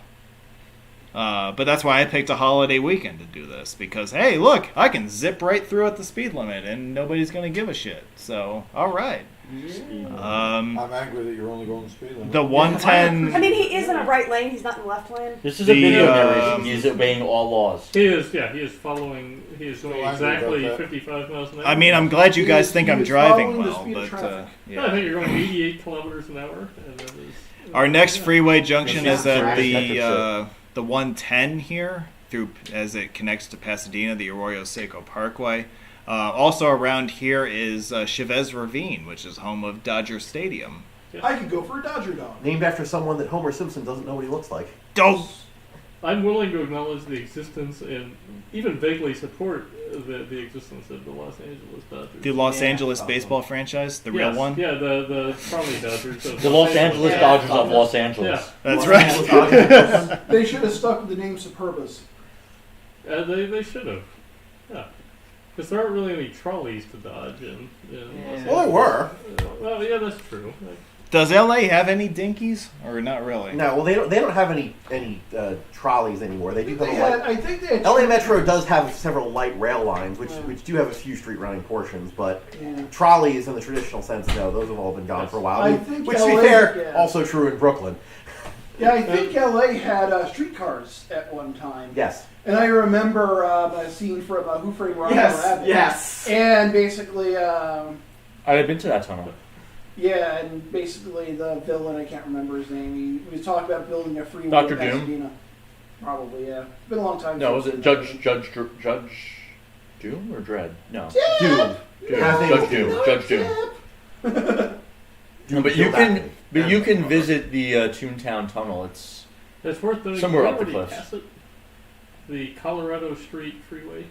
But that's why I picked a holiday weekend to do this, because, hey, look, I can zip right through at the speed limit, and nobody's going to give a shit. So, all right. I'm angry that you're only going the speed limit. The 110... I mean, he is in a right lane. He's not in the left lane. This is a video narration. He's obeying all laws. He is going Still exactly angry about that. 55 miles an hour. I mean, I'm glad you guys think I'm He is driving following the well, speed of but, traffic. I think you're going 88 kilometers an hour. And that is, Our next freeway junction is at Yeah. the 110 here, through as it connects to Pasadena, the Arroyo Seco Parkway. Also around here is Chavez Ravine, which is home of Dodger Stadium. I could go for a Dodger dog. Named after someone that Homer Simpson doesn't know what he looks like. Don't. I'm willing to acknowledge the existence and even vaguely support the existence of the Los Angeles Dodgers. The Los Angeles baseball franchise, the real one. Yeah, the Charlie Dodgers. The Los Angeles Dodgers of Los Angeles. Yeah. That's Los Angeles Dodgers. right. They should have stuck with the name Superbus. They should have. Yeah. Because there aren't really any trolleys to dodge in Los Well, there were. Well, yeah, that's true. Does LA have any dinkies, or not really? No, well, they don't have any trolleys anymore. They do have I think they had LA Metro does have several light rail lines, which do have a few street running portions, but Yeah. trolleys in the traditional sense, no, those have all been gone for a while. I think Which, to be LA fair, yeah. also true in Brooklyn. Yeah, I think LA had streetcars at one time. Yes. And I remember a scene from Who Framed Roger Rabbit. Yes. And basically, I had been to that tunnel. yeah, and basically the villain, I can't remember his name, he was talking about building a freeway Dr. in Doom? Pasadena. Probably, yeah. It's been a long time. No, was since it I've Judge been Doom or Dredd? No. Doom. Judge Doom. Judge Doom. No, but you can visit the Toontown Tunnel. It's It's worth noting. Somewhere did up the we cliffs. pass it? The Colorado Street Freeway.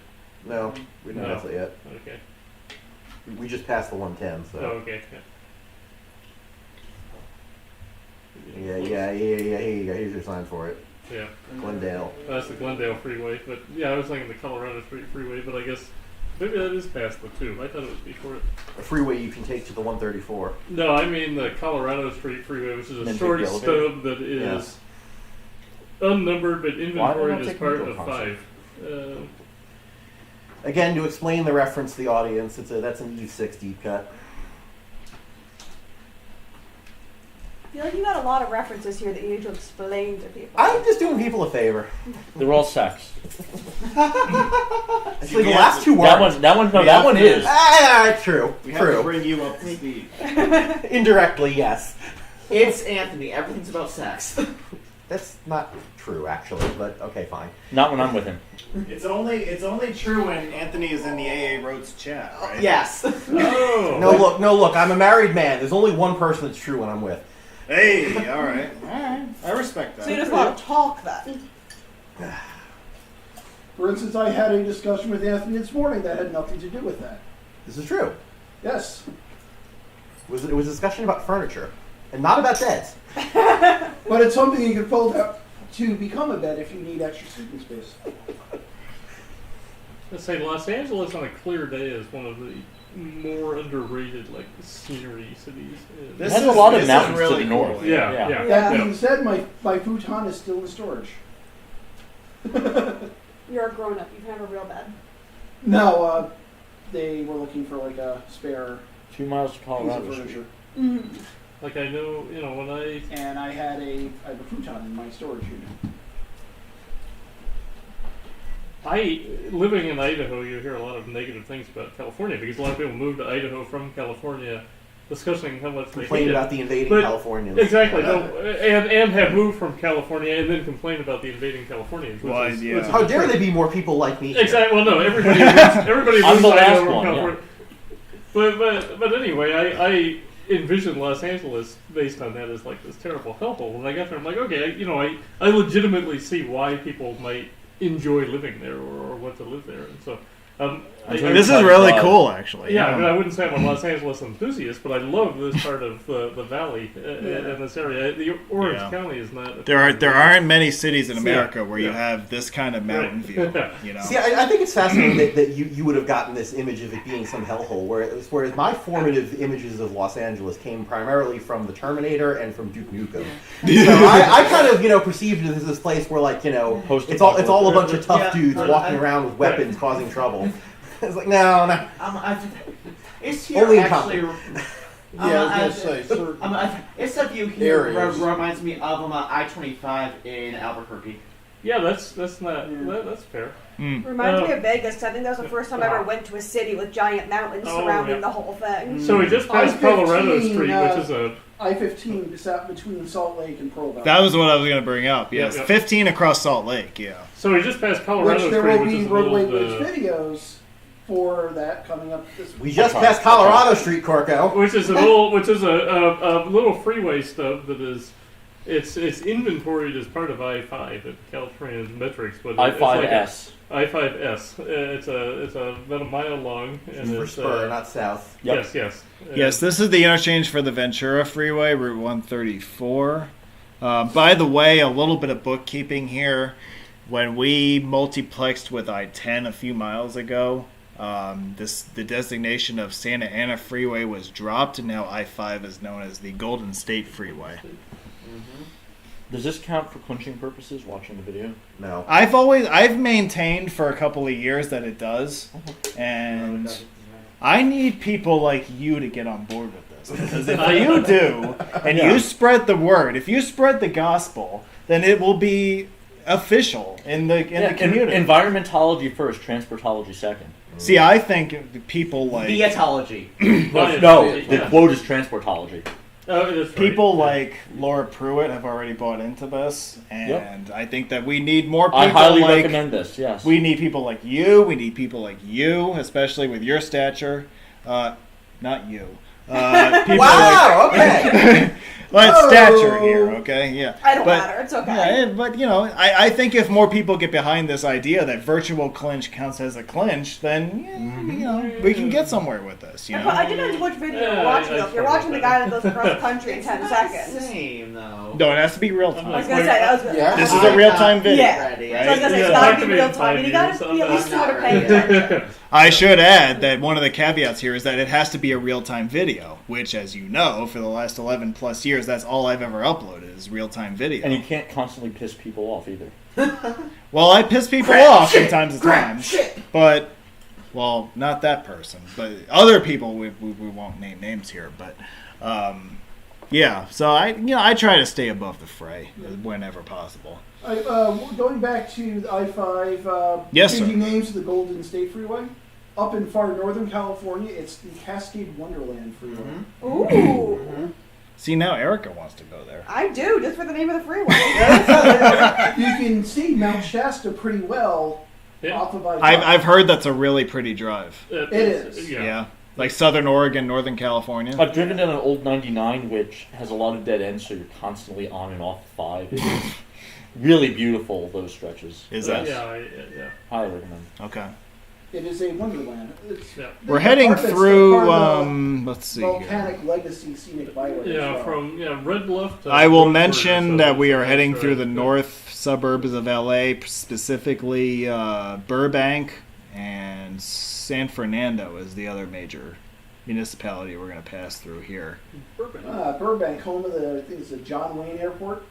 No, we didn't No. pass it yet. Okay. We just passed the 110, so. Oh, okay. Yeah. Here you go. Here's your sign for it. Yeah. Glendale. That's the Glendale Freeway, but yeah, I was thinking the Colorado Street Freeway, but I guess maybe that is past the 2. I thought it was before it. A freeway you can take to the 134. No, I mean the Colorado Street Freeway, which is a Then short take the elevator? stub that is unnumbered but Why don't inventoried I as take part Meatloaf of concert? 5. Again, to explain the reference to the audience, that's an Eve 6 deep cut. I feel like you got a lot of references here that you need to explain to people. I'm just doing people a favor. they're all sex. Actually, the last two weren't. That one is. Ah, true. We have to True. bring you up to speed. Indirectly, yes. It's Anthony. Everything's about sex. That's not true, actually, but okay, fine. Not when I'm with him. It's only true when Anthony is in the AA Roads chat, right? Yes. Oh. No, look. I'm a married man. There's only one person that's true when I'm with. Hey, all right. I respect that. So you just want to talk then. For instance, I had a discussion with Anthony this morning that had nothing to do with that. This is true. Yes. It was a discussion about furniture, and not about beds. But it's something you can fold out to become a bed if you need extra sleeping space. Let's say Los Angeles on a clear day is one of the more underrated scenery cities. It has a lot of mountains really to the north. cool. Yeah. That being said, my futon is still in storage. You're a grown up. You can have a real bed. No, they were looking for a spare 2 miles to piece of Colorado. furniture. Like I know, when And I have a futon in my storage unit. living in Idaho, you hear a lot of negative things about California because a lot of people move to Idaho from California, discussing how much they Complain hate about it. the invading But- Californians. Exactly, no, and have moved from California and then complain about the invading Californians. Which Well, is, yeah. which is How dare there be more people like me? here? Exactly. Well, no, everybody moves I'm the to last Idaho from one, California. But anyway, I envisioned Los Angeles based on that as this terrible hellhole. When I got there, I'm like, okay, I legitimately see why people might enjoy living there or want to live there, and so. This is really cool, actually. Yeah, I mean, I wouldn't say I'm a Los Angeles enthusiast, but I love this part of the valley in this area. The Orange County is not. There aren't many cities in America where you have this kind of mountain view. See, I think it's fascinating that you would have gotten this image of it being some hellhole, whereas my formative images of Los Angeles came primarily from the Terminator and from Duke Nukem. So I kind of perceived it as this place where it's all a bunch of tough dudes walking around with weapons causing trouble. It's like no. It's here Only in actually. Yeah, I was gonna say, certain It's a view here areas. reminds me of I-25 in Albuquerque. Yeah, that's not that's fair. Reminds me of Vegas. I think that was the first time I ever went to a city with giant mountains surrounding the whole thing. So we just passed Colorado Street, which is a I-15 between Salt Lake and Pearl Valley. That was what I was going to bring up. Yes, Yeah. 15 across Salt Lake. Yeah. So we just passed Colorado Which there Street, will which be is roadway a little, bridge videos for that coming up this week. We just passed Colorado Street, Corco. which is a little freeway stub that is. It's inventoried as part of I-5 at Caltrans metrics, but I-5S. I-5S. It's about a mile long, and For it's spur, not south. Yep. Yes. Yes, this is the interchange for the Ventura Freeway, Route 134. By the way, a little bit of bookkeeping here. When we multiplexed with I-10 a few miles ago, the designation of Santa Ana Freeway was dropped, and now I-5 is known as the Golden State Freeway. Does this count for clinching purposes, watching the video? No. I've maintained for a couple of years that it does, and I need people like you to get on board with this, because if you do and you spread the word, if you spread the gospel, then it will be official in the community. Environmentology first, transportology second. See, I think people like Vietology. No, the quote is transportology. Oh, it is right. people like Laura Pruitt have already bought into this, and I think that we need more people. I highly like, recommend this. Yes. We need people like you. We need people like you, especially with your stature. Not you. People Wow. Okay. stature here, okay? Yeah. I don't matter. It's okay. Yeah, but I think if more people get behind this idea that virtual clinch counts as a clinch, then we can get somewhere with this. I depends which video you're watching. If you're watching the guy that goes across the country in 10 seconds. Same though. No, it has to be real time. I was gonna say. Yeah. This is a real time video. Yeah. Ready. So I was gonna say, it's Yeah, gotta talk be to me real in time, and you gotta 5 be at years. least sort of paying attention. I should add that one of the caveats here is that it has to be a real-time video, which, as you know, for the last 11 plus years, that's all I've ever uploaded is real-time video. And you can't constantly piss people off either. Well, I piss people off from time to time, but, well, not that person, but other people, we won't name names here, but, yeah, so I try to stay above the fray whenever possible. Going back to the I-5, Yes, changing sir. names to the Golden State Freeway. Up in far northern California, it's the Cascade Wonderland Freeway. Ooh. See, now Erica wants to go there. I do, just for the name of the freeway. You can see Mount Shasta pretty well Yeah. off of I-5. I've heard that's a really pretty drive. It is. Yeah. Like Southern Oregon, Northern California. I've driven down an old 99, which has a lot of dead ends, so you're constantly on and off 5. It's really beautiful, those stretches. Is that? Yeah. Highly recommend. Okay. It is a wonderland. We're heading It's through, part of the let's see here. Volcanic Legacy Scenic Byway. Yeah, as well. from Red Bluff to I will Rockford mention or that we are something. heading That's through right. the north suburbs of LA, specifically Burbank and San Fernando is the other major municipality we're going to pass through here. Burbank, home of the, I think it's the John Wayne Airport.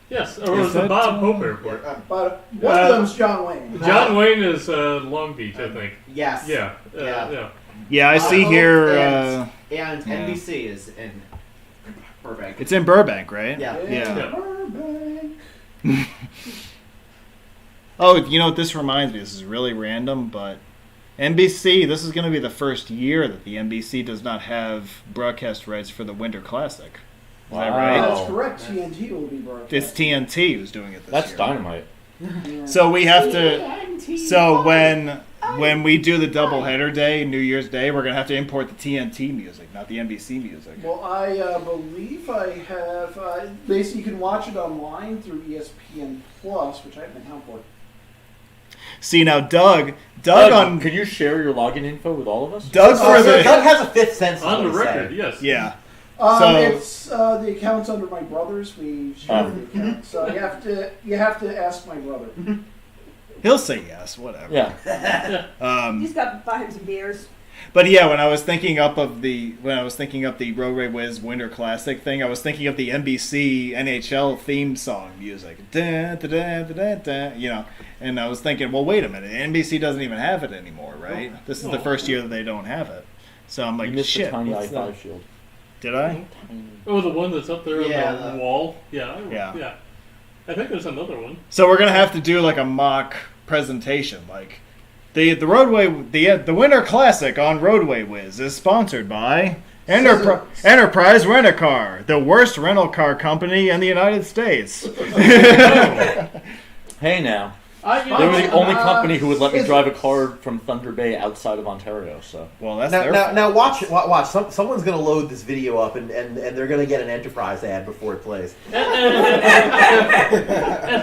Yes, or it's the Bob Hope Airport. But one of them's John Wayne. John Wayne is Long Beach, I think. Yes. Yeah. Yeah. Yeah, I see here. And yeah. NBC is in Burbank. It's in Burbank, right? Yeah. Yeah. Burbank. Oh, you know what this reminds me? This is really random, but NBC, this is going to be the first year that the NBC does not have broadcast rights for the Winter Classic. Is that right? That's correct. TNT will be broadcast. It's TNT who's doing it this That's year. dynamite. Yeah. So we have to. So when we do the doubleheader day, New Year's Day, we're gonna have to import the TNT music, not the NBC music. Well, I believe I have. Basically, you can watch it online through ESPN Plus, which I have an account for. See now, Doug on. Could you share your login info with all of us? Doug for the. Doug has a fifth sense. On the is what he's record, saying. yes. Yeah. It's the account's under my brother's. We share the account, so you have to ask my brother. He'll say yes, whatever. Yeah. He's got to buy him some beers. But yeah, when I was thinking up the Roadway Wiz Winter Classic thing, I was thinking of the NBC NHL theme song music. Da, da, da, da, da, da, you know, and I was thinking, well, wait a minute, NBC doesn't even have it anymore, right? This is the first year that they don't have it. So I'm like, You missed shit. the tiny what's i5 that? shield. Did I? Oh, the one that's up there on the wall? Yeah. Yeah. I think there's another one. So we're gonna have to do like a mock presentation, like the Winter Classic on Roadway Wiz is sponsored by Enterprise Rent-A-Car, the worst rental car company in the United States. Hey now. I They were the only company who would let me drive a car from Thunder Bay outside of Ontario. So Well, that's their fault. Now watch. Someone's going to load this video up, and they're going to get an Enterprise ad before it plays. And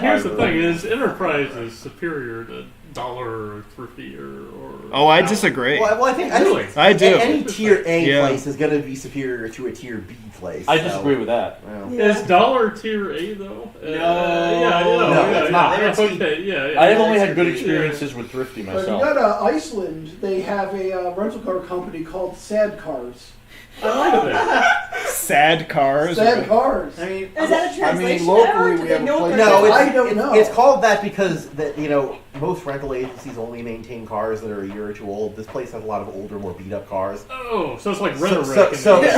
here's the thing: is Enterprise is superior to Dollar or Thrifty or Oh, I disagree. Well, I think I do. Any tier A Yeah. place is going to be superior to a tier B place. I so, disagree with that. well. Is Dollar tier A though? No. it's not. They're Okay, yeah. I have only had good experiences with Thrifty But you myself. go to Iceland, they have a rental car company called Sad Cars. I like that. Sad cars. Sad Cars. I mean, Is that a translation? locally error? we Do have they a know place- what No, they're I don't know. it's called that because most rental agencies only maintain cars that are a year or two old. This place has a lot of older, more beat up cars. Oh, so it's like So rhetoric. it's Locally,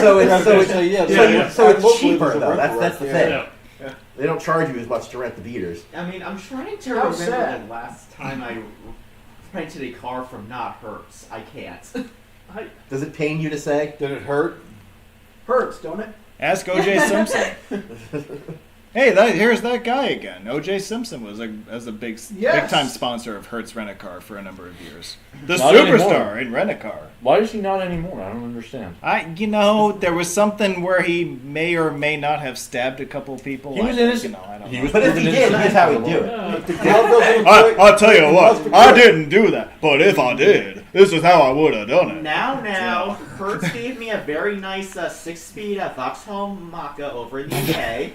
cheaper there's a though. rental That's the wreck, thing. Yeah. They don't charge you as much to rent the beaters. I mean, I'm trying to How remember sad. the last time I rented a car from Not Hertz. I can't. Does it pain you to say? Did it hurt? Hurts, don't it? Ask O.J. Simpson. Hey, here's that guy again. O.J. Simpson was a big time sponsor of Hertz Rent-A-Car for a number of years. The Not superstar anymore. in Rent-A-Car. Why is he not anymore? I don't understand. There was something where he may or may not have stabbed a couple people. He was innocent. I don't He know. was But if he proven did, innocent. here's how he'd do it. I'll tell you what, I didn't do that. But if I did, this is how I would have done it. Now, Hertz gave me a very nice 6-speed Vauxhall Mach-E over in the UK.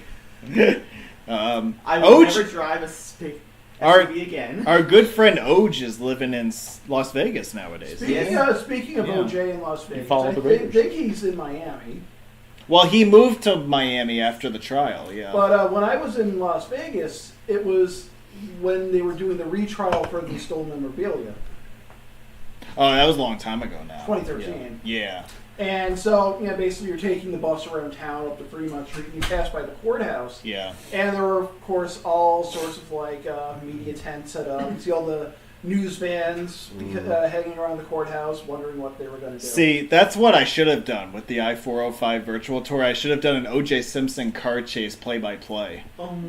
I will never drive a SUV again. Our good friend Oj is living in Las Vegas nowadays. Speaking of Yeah. OJ in Las Vegas, followed I the Raiders. think he's in Miami. Well, he moved to Miami after the trial, yeah. But when I was in Las Vegas, it was when they were doing the retrial for the stolen memorabilia, Oh, that was a long time ago now. 2013. Yeah. And so, basically you're taking the bus around town up to Fremont Street and you pass by the courthouse. Yeah. And there were, of course, all sorts of media tents set up. You see all the news vans hanging around the courthouse wondering what they were going to do. See, that's what I should have done with the I-405 virtual tour. I should have done an O.J. Simpson car chase play-by-play.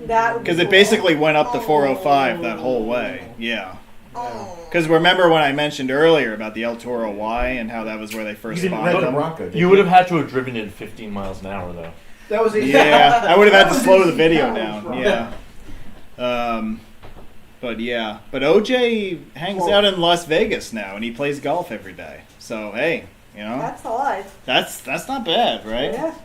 That would be Because it cool. basically went up the 405 that whole way. Yeah. Because remember when I mentioned earlier about the El Toro Y and how that was where they first You didn't spawned rent a them? Bronco, did You would have had to have driven it 15 miles an hour, though. That was a Yeah, I would have had to slow the video That down. was Yeah. But OJ hangs out in Las Vegas now and he plays golf every day. So hey, That's the life. that's not bad, right? Yeah.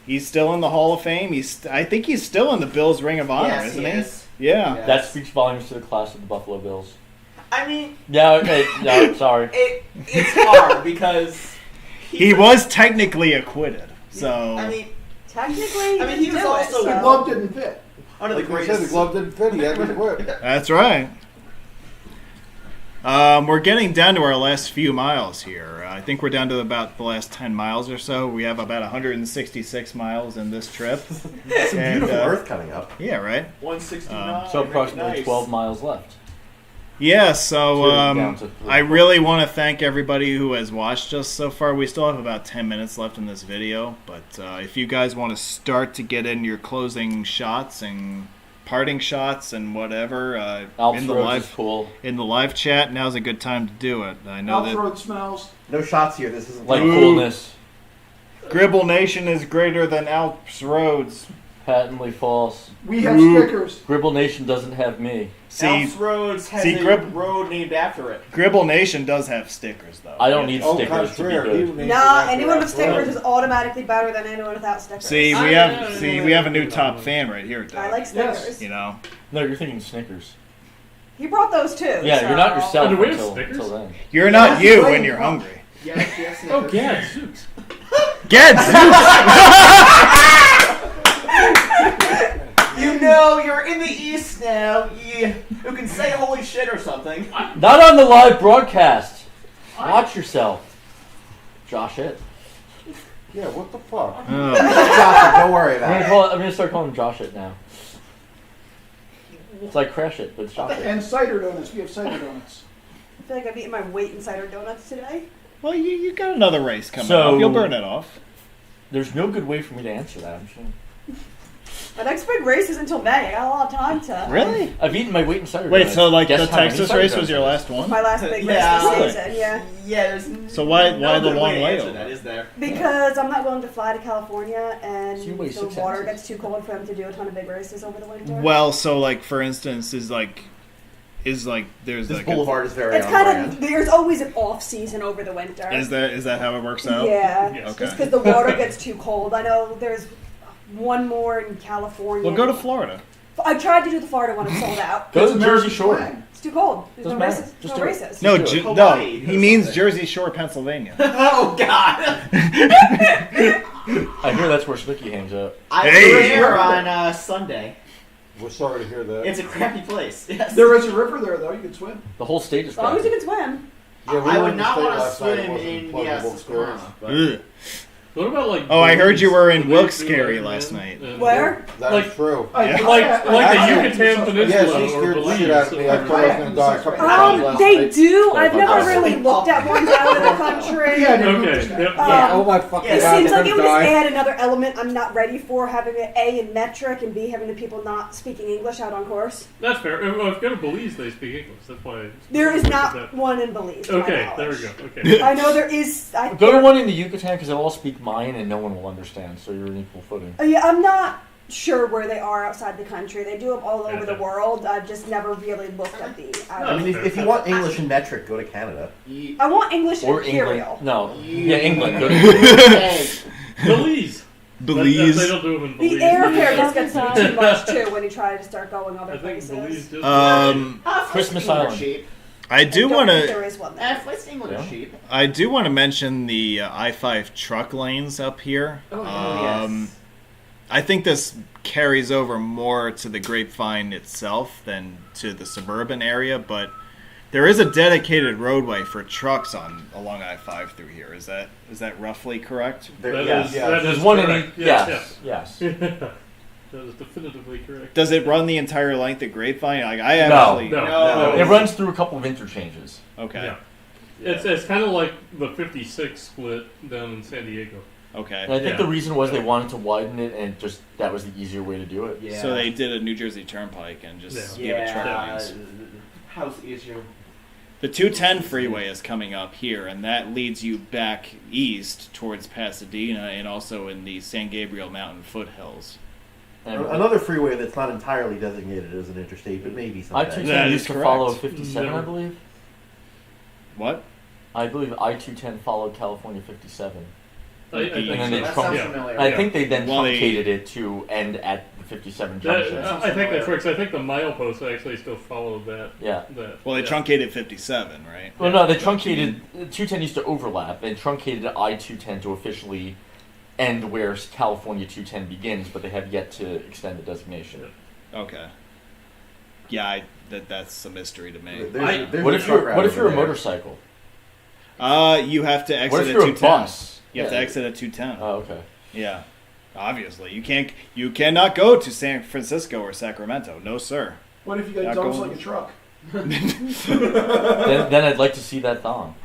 He's still in the Hall of Fame. I think he's still in the Bills Ring of Honor, Yes, isn't he he? is. Yeah. Yeah. That speaks volumes to the class of the Buffalo Bills. I mean, No, sorry. it's hard because He was technically acquitted. So I mean, Technically, I mean, he was do also- it, The so. glove didn't fit. under the Like you said, greatest. the glove didn't fit. He had to quit. that's right. We're getting down to our last few miles here. I think we're down to about the last 10 miles or so. We have about 166 miles in this trip. Some And, beautiful Earth coming up. Yeah, right? 169. So approximately 12 miles left. Yeah, so Down to 3. I really want to thank everybody who has watched us so far. We still have about 10 minutes left in this video, but if you guys want to start to get in your closing shots and parting shots and whatever Alps in the Roads live is cool. in the live chat, now's a good time to do it. I know Alps that Road smells. No shots here. This isn't Like Ooh. coolness. Gribble Nation is greater than Alps Roads. Patently false. We have Ooh. stickers. Gribble Nation doesn't have me. See, Alps Roads has see, a Grib- road named after it. Gribble Nation does have stickers though. I don't need Oh, stickers to be contrary. good. Nah, anyone with stickers is automatically better than anyone without stickers. See, we have a new top fan right here, Doug. I like stickers. Yes. You know. No, you're thinking Snickers. You brought those too. Yeah, so. you're not yourself Oh, do we have until stickers? then. You're not Yes, you right. when you're hungry. Yes, Oh, yeah, Zeus. Get You know, you're in the East now. You can say holy shit or something. Not on the live broadcast. Watch yourself. Josh it. Yeah, what the fuck? Oh. Josh, don't worry about it. I'm gonna start calling him Josh it now. It's like Crash it, but it's Josh it. And cider donuts. We have cider donuts. I feel like I've eaten my weight in cider donuts today. Well, you got another race coming So- up. You'll burn it off. There's no good way for me to answer that, I'm sure. My next big race is until May. I got a lot of time to. Really? I've eaten my weight in cider Wait, donuts. so like Guess the how many Texas cider race donuts was your it is. last one? My last big Yeah. race Really? this season, yeah. Yeah, there's So why no the good long way to answer layover? that, is there? Because I'm not willing to fly to California, and So you weigh the 6 water ounces. gets too cold for them to do a ton of big races over the winter. Well, so like for instance, is like there's This like boulevard is very it's on kind brand. of there's always an off season over the winter. is that how it works out? Yeah, Yes. Okay. just because the water gets too cold. I know there's one more in California. Well, go to Florida. I tried to do the Florida one; it's sold out. Go to It's Jersey American Shore. flag. It's too cold. There's Doesn't no matter. races. Just No do it. races. No, do it. no, Hawaii he or means something. Jersey Shore, Pennsylvania. Oh God! I hear that's where Slicky hangs out. I Hey. was there on Sunday. We're sorry to hear that. It's a crappy place. Yes. There is a river there, though. You can swim. The whole state is As long as you crazy. can swim. Yeah, we I were would in the not state want to last night. It swim wasn't in pleasurable experience. Susquehanna. But Ugh. What about like? Oh, I heard you were in Belize? Wilkes-Barre Do that, last man? night. And- Where? That Like- is true. I- Yeah. Like I- the I- Yucatan I- Peninsula Yeah, she or scared the Belize. shit out of me. I thought I was going to die a couple times last They night. do. I've Sorry, never but- really looked at ones out of the country. Yeah, dude, Okay. just- Yep. Yeah. Oh my fucking It god, seems they're like it gonna would just die. add another element I'm not ready for, having an A in metric and B having the people not speaking English out on course. That's fair. Well, if you go to Belize, they speak English. That's why. There is that- not one in Belize. to my Okay, there we knowledge. go. Okay. I know there is. Go to one in the Yucatan because they'll all speak Mayan and no one will understand, so you're in equal footing. Yeah, I'm not sure where they are outside the country. They do them all over the Okay. world. I've just never really looked at the. I mean, if you want English and metric, go to Canada. I want English Or Imperial. England. No. Yeah, England. Go to Belize. They Belize. don't do them in Belize. The airfare just gets to be too much too when you try to start going other I think places. Belize just. Christmas England are Island. cheap. I do don't want think to. there is one there. Flights to England are Yeah. cheap. I do want to mention the I-5 truck lanes up here. Yes. I think this carries over more to the Grapevine itself than to the suburban area, but there is a dedicated roadway for trucks along I-5 through here. Is that roughly correct? There- That is- yeah. that There's is one in correct. each. Yes, Yes. That is definitively correct. Does it run the entire length of Grapevine? Like, I No. actually No. It runs through a couple of interchanges. Okay. Yeah. It's kind of like the 56 split down in San Diego. Okay. And I think Yeah. the reason was they wanted to widen it, and just that was the easier way to do it. Yeah. So they did a New Jersey Turnpike and just gave it truck lanes. House easier. The 210 freeway is coming up here, and that leads you back east towards Pasadena and also in the San Gabriel Mountain foothills. And Another freeway that's not entirely designated as an interstate, but maybe someday. That I-210 is used to correct. follow 57, I Never. believe. What? I believe I-210 followed California 57. I think And then so. they That trunk- sounds Yeah. familiar. I think they then Well, they- truncated it to end at the 57 That, junction. I think that's right. 'Cause I think the mileposts actually still follow that. Yeah. Well, they yeah. truncated 57, right? Well, no, they truncated. 210 used to overlap. They truncated I-210 to officially end where California 210 begins, but they have yet to extend the designation. Okay. Yeah, that's a mystery to me. There's What a if truck you're route What if over you're a there. motorcycle? You have to exit What if at you're a 210. bus? You have to Yeah. exit at 210. Oh, okay. Yeah. Obviously, you cannot go to San Francisco or Sacramento. No, sir. What if you got Not dumps going- like a truck? then I'd like to see that thong.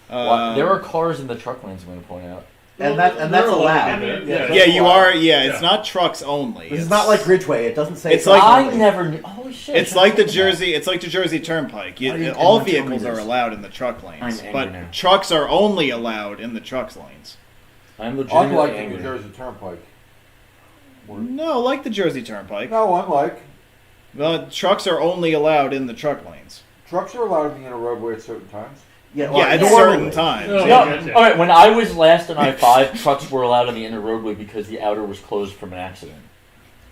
There are cars in the truck lanes. I'm going to point out. And that's They're allowed. Yeah, Yeah, that's you allowed. are. Yeah, it's Yeah. not trucks only. This is not like Ridgeway. It doesn't say. It's like- I only. never knew. Holy shit! It's like the Jersey. It's like the Jersey Turnpike. Why didn't All anyone tell me vehicles are this? allowed in the truck lanes, I'm angry but now. trucks are only allowed in the trucks lanes. I'm I'd legitimately like the New angry. Jersey Turnpike. No, like the Jersey Turnpike. No, unlike Trucks are only allowed in the truck lanes. trucks are allowed to be in a roadway at certain times. Yeah, Yeah, at normally. certain times. Oh, Yeah. No, gotcha. all right. When I was last on I-5, trucks were allowed on the inner roadway because the outer was closed from an accident.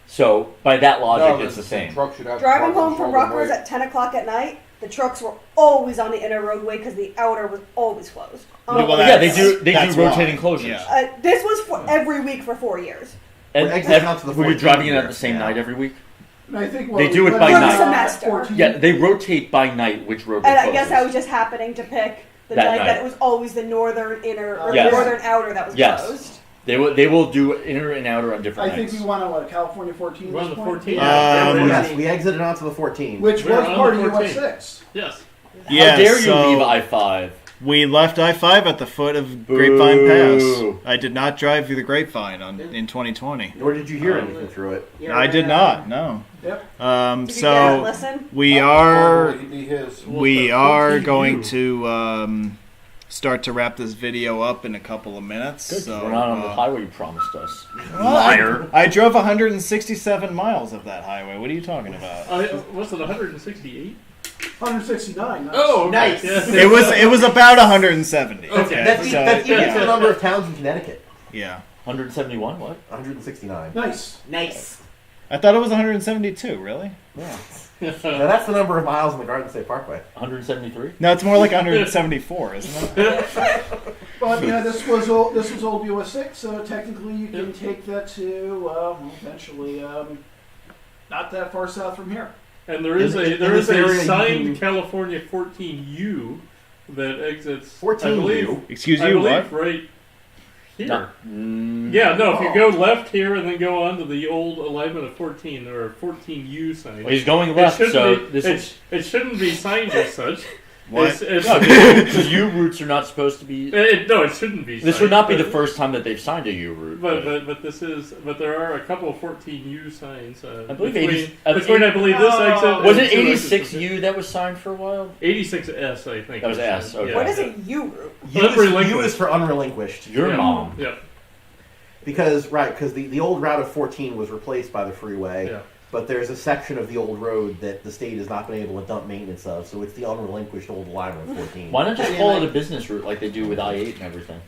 So by that logic, it's the same. Truck should have Driving park on home the from shoulder Rutgers blade. at 10 o'clock at night, the trucks were always on the inner roadway because the outer was always closed. Well, Yeah, they that's- do. They do that's rotating why. closures. Yeah. This was for every week for 4 years. And We're exiting onto the were you 14th driving it here. at the same Yeah. night every week? And I think They do it by For the night. semester. Yeah, they rotate by night which road. And I guess I was just happening to pick the That night night. that it was always the northern inner or Yes. the northern outer that was Yes. closed. They will do inner and outer on different I think nights. we want to California 14. We're on this the point? 14. Yes, we exited onto the 14. Which We're was on part the of US 14. 6. Yes. Yeah, How dare you so leave I-5? we left I-5 at the foot of Grapevine Boo. Pass. I did not drive through the Grapevine in 2020. Nor did you hear anything through it. I did not. No. Yep. Did you guys So listen? we are Probably be his. we are going to start to wrap this video up in a couple of minutes. Good, 'cause So we're not on the highway you promised us. well, Liar. I drove 167 miles of that highway. What are you talking about? Was it 168? 169. Nice. Oh, okay. Nice. Yeah. It was about 170. Okay. That's So, equal to yeah. the number of towns in Connecticut. Yeah. 171. What? 169. Nice. Nice. I thought it was 172. Really? Yeah. Now that's the number of miles on the Garden State Parkway. 173. No, it's more like 174, isn't it? But yeah, this was old US 6, so technically you can take that to eventually not that far south from here. And there is In a this area, you signed can- California 14U that exits. 14U? I believe, Excuse I you, believe what? right here. No. Yeah, no. If you go left here and then go on to the old alignment of 14, there are 14U signs. Well, he's going It left, shouldn't so be, this is it shouldn't be signed as such. What? because U routes are not supposed to be. No, it shouldn't be. This signed, would not be but- the first time that they've signed a U route. But there are a couple of 14U signs. I believe between, 80 between I believe this Oh. exit. Was and it two exits. 86U that was signed for a while? 86S, I think. That was it S, okay. What is a U route? U is for unrelinquished. Your Yeah. mom. Yeah. Because the old route of 14 was replaced by the freeway, Yeah. but there's a section of the old road that the state has not been able to dump maintenance of, so it's the unrelinquished old alignment of 14. Why not just call it a business route like they do with I-8 and everything?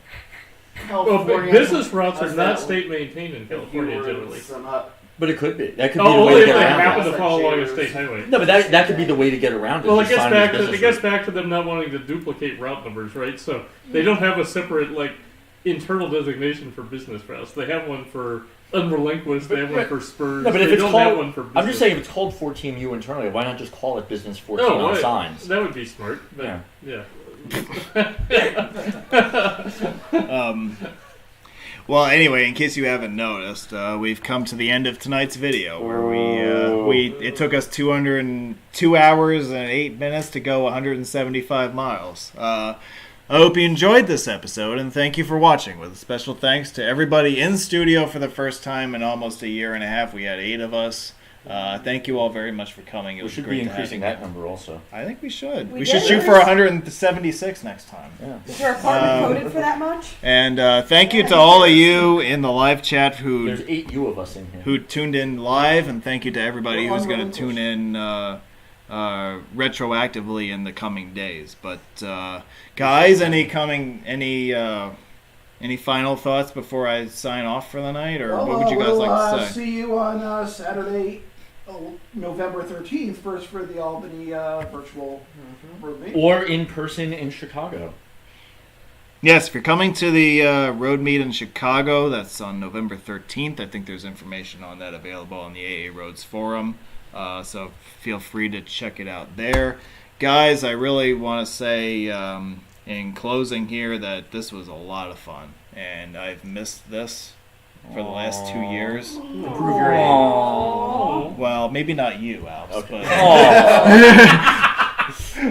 Well, California business routes are has not that state maintained in California U generally. routes, not- But it could be. That could be Oh, the way only to if get they around happen it. to follow along a state highway. No, but that could be the way to get around it. Well, it just gets sign back as to business it gets route. back to them not wanting to duplicate route numbers, right? So they don't have a separate internal designation for business routes. They have one for unrelinquished. They have one for spurs. No, but if they it's don't called, have one for business. I'm just saying, if it's called 14U internally, why not just call it Business 14 Oh, on right. signs? That would be smart. But Yeah. Well, anyway, in case you haven't noticed, we've come to the end of tonight's video where it took us 202 hours and 8 minutes to go 175 miles. I hope you enjoyed this episode, and thank you for watching. With a special thanks to everybody in studio for the first time in almost a year and a half. We had 8 of us. Thank you all very much for coming. It We was should great be to have increasting you. that number also. I think we should. We We should did. shoot for 176 next time. Yeah. Is your apartment coded for that much? And thank you to all of you in the live chat There's 8 U of us in here. who tuned in live, and thank you to everybody who's going to tune in retroactively in the coming days. But guys, any Any final thoughts before I sign off for the night, or Well, what would you guys we'll, like to say? see you on Saturday, November 13th, first for the Albany virtual road meet. Or in person in Chicago. Yes, if you're coming to the road meet in Chicago, that's on November 13th. I think there's information on that available on the AA Roads forum, so feel free to check it out there. Guys, I really want to say in closing here that this was a lot of fun, and I've missed this for the last 2 years. Prove your age. Oh. Well, maybe not you, Alps, Okay.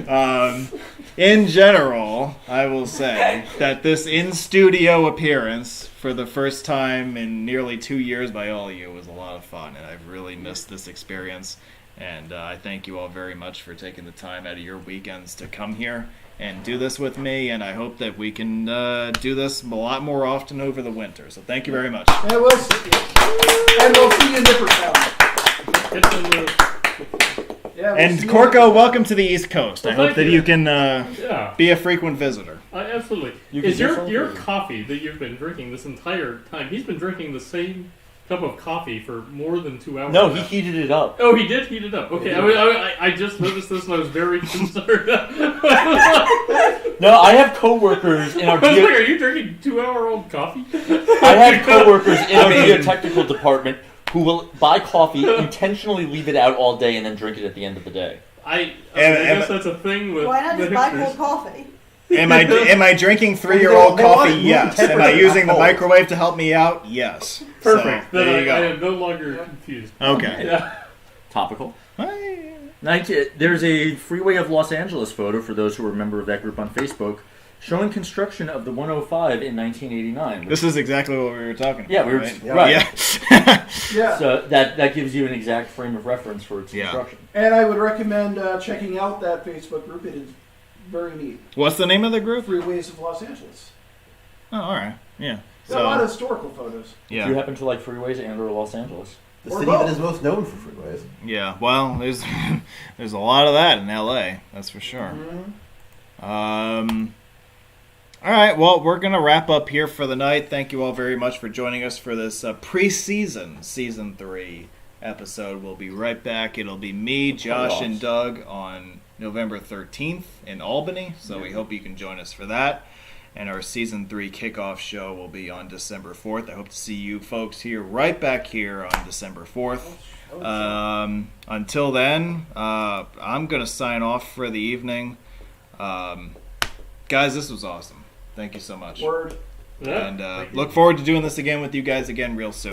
but in general, I will say that this in-studio appearance for the first time in nearly 2 years by all of you was a lot of fun, and I've really missed this experience. And I thank you all very much for taking the time out of your weekends to come here and do this with me, and I hope that we can do this a lot more often over the winter. So thank you very much. And we'll see you in Nippertown. It's in the, Yeah, we'll And see you Corco, welcome to the East Coast. I Well, hope thank that you. you can yeah. be a frequent visitor. Absolutely. You can Is your definitely- coffee that you've been drinking this entire time? He's been drinking the same cup of coffee for more than 2 hours. No, now. he heated it up. Oh, he did heat it up. Okay, I just noticed this and I was very concerned. No, I have coworkers in our I was like, geo- are you drinking 2-hour-old coffee? I have coworkers in our geotechnical department who will buy coffee, intentionally leave it out all day, and then drink it at the end of the day. I Am- guess that's a thing with Why not the just buy hipsters. cold coffee? Am I drinking 3-year-old They want coffee? it room Yes. Am I temperature, using the not cold. microwave to help me out? Yes. Perfect. So, Then there you I go. am no longer confused. Okay. Yeah. Topical. Hey. There's a Freeway of Los Angeles photo for those who are a member of that group on Facebook, showing construction of the 105 in 1989. This is exactly what we were talking about. Yeah, we were right? right. Yeah. Yeah. So that gives you an exact frame of reference for its Yeah. construction. And I would recommend checking out that Facebook group. It is very neat. What's the name of the group? Freeways of Los Angeles. Oh, all right. Yeah. There's a lot of So, historical photos. Do you yeah. happen to like freeways and or Los Angeles? The Or city both. that is most known for freeways. Yeah. Well, there's there's a lot of that in LA. That's for sure. All right, well, we're going to wrap up here for the night. Thank you all very much for joining us for this preseason Season 3 episode. We'll be right back. It'll be me, Josh, and Doug on November 13th in Albany, so we hope you can join us for that. And our Season 3 kickoff show will be on December 4th. I hope to see you folks here right back here on December 4th. Until then, I'm going to sign off for the evening. Guys, this was awesome. Thank you so much. Word. Yeah. And Thank you. look forward to doing this again with you guys again real soon.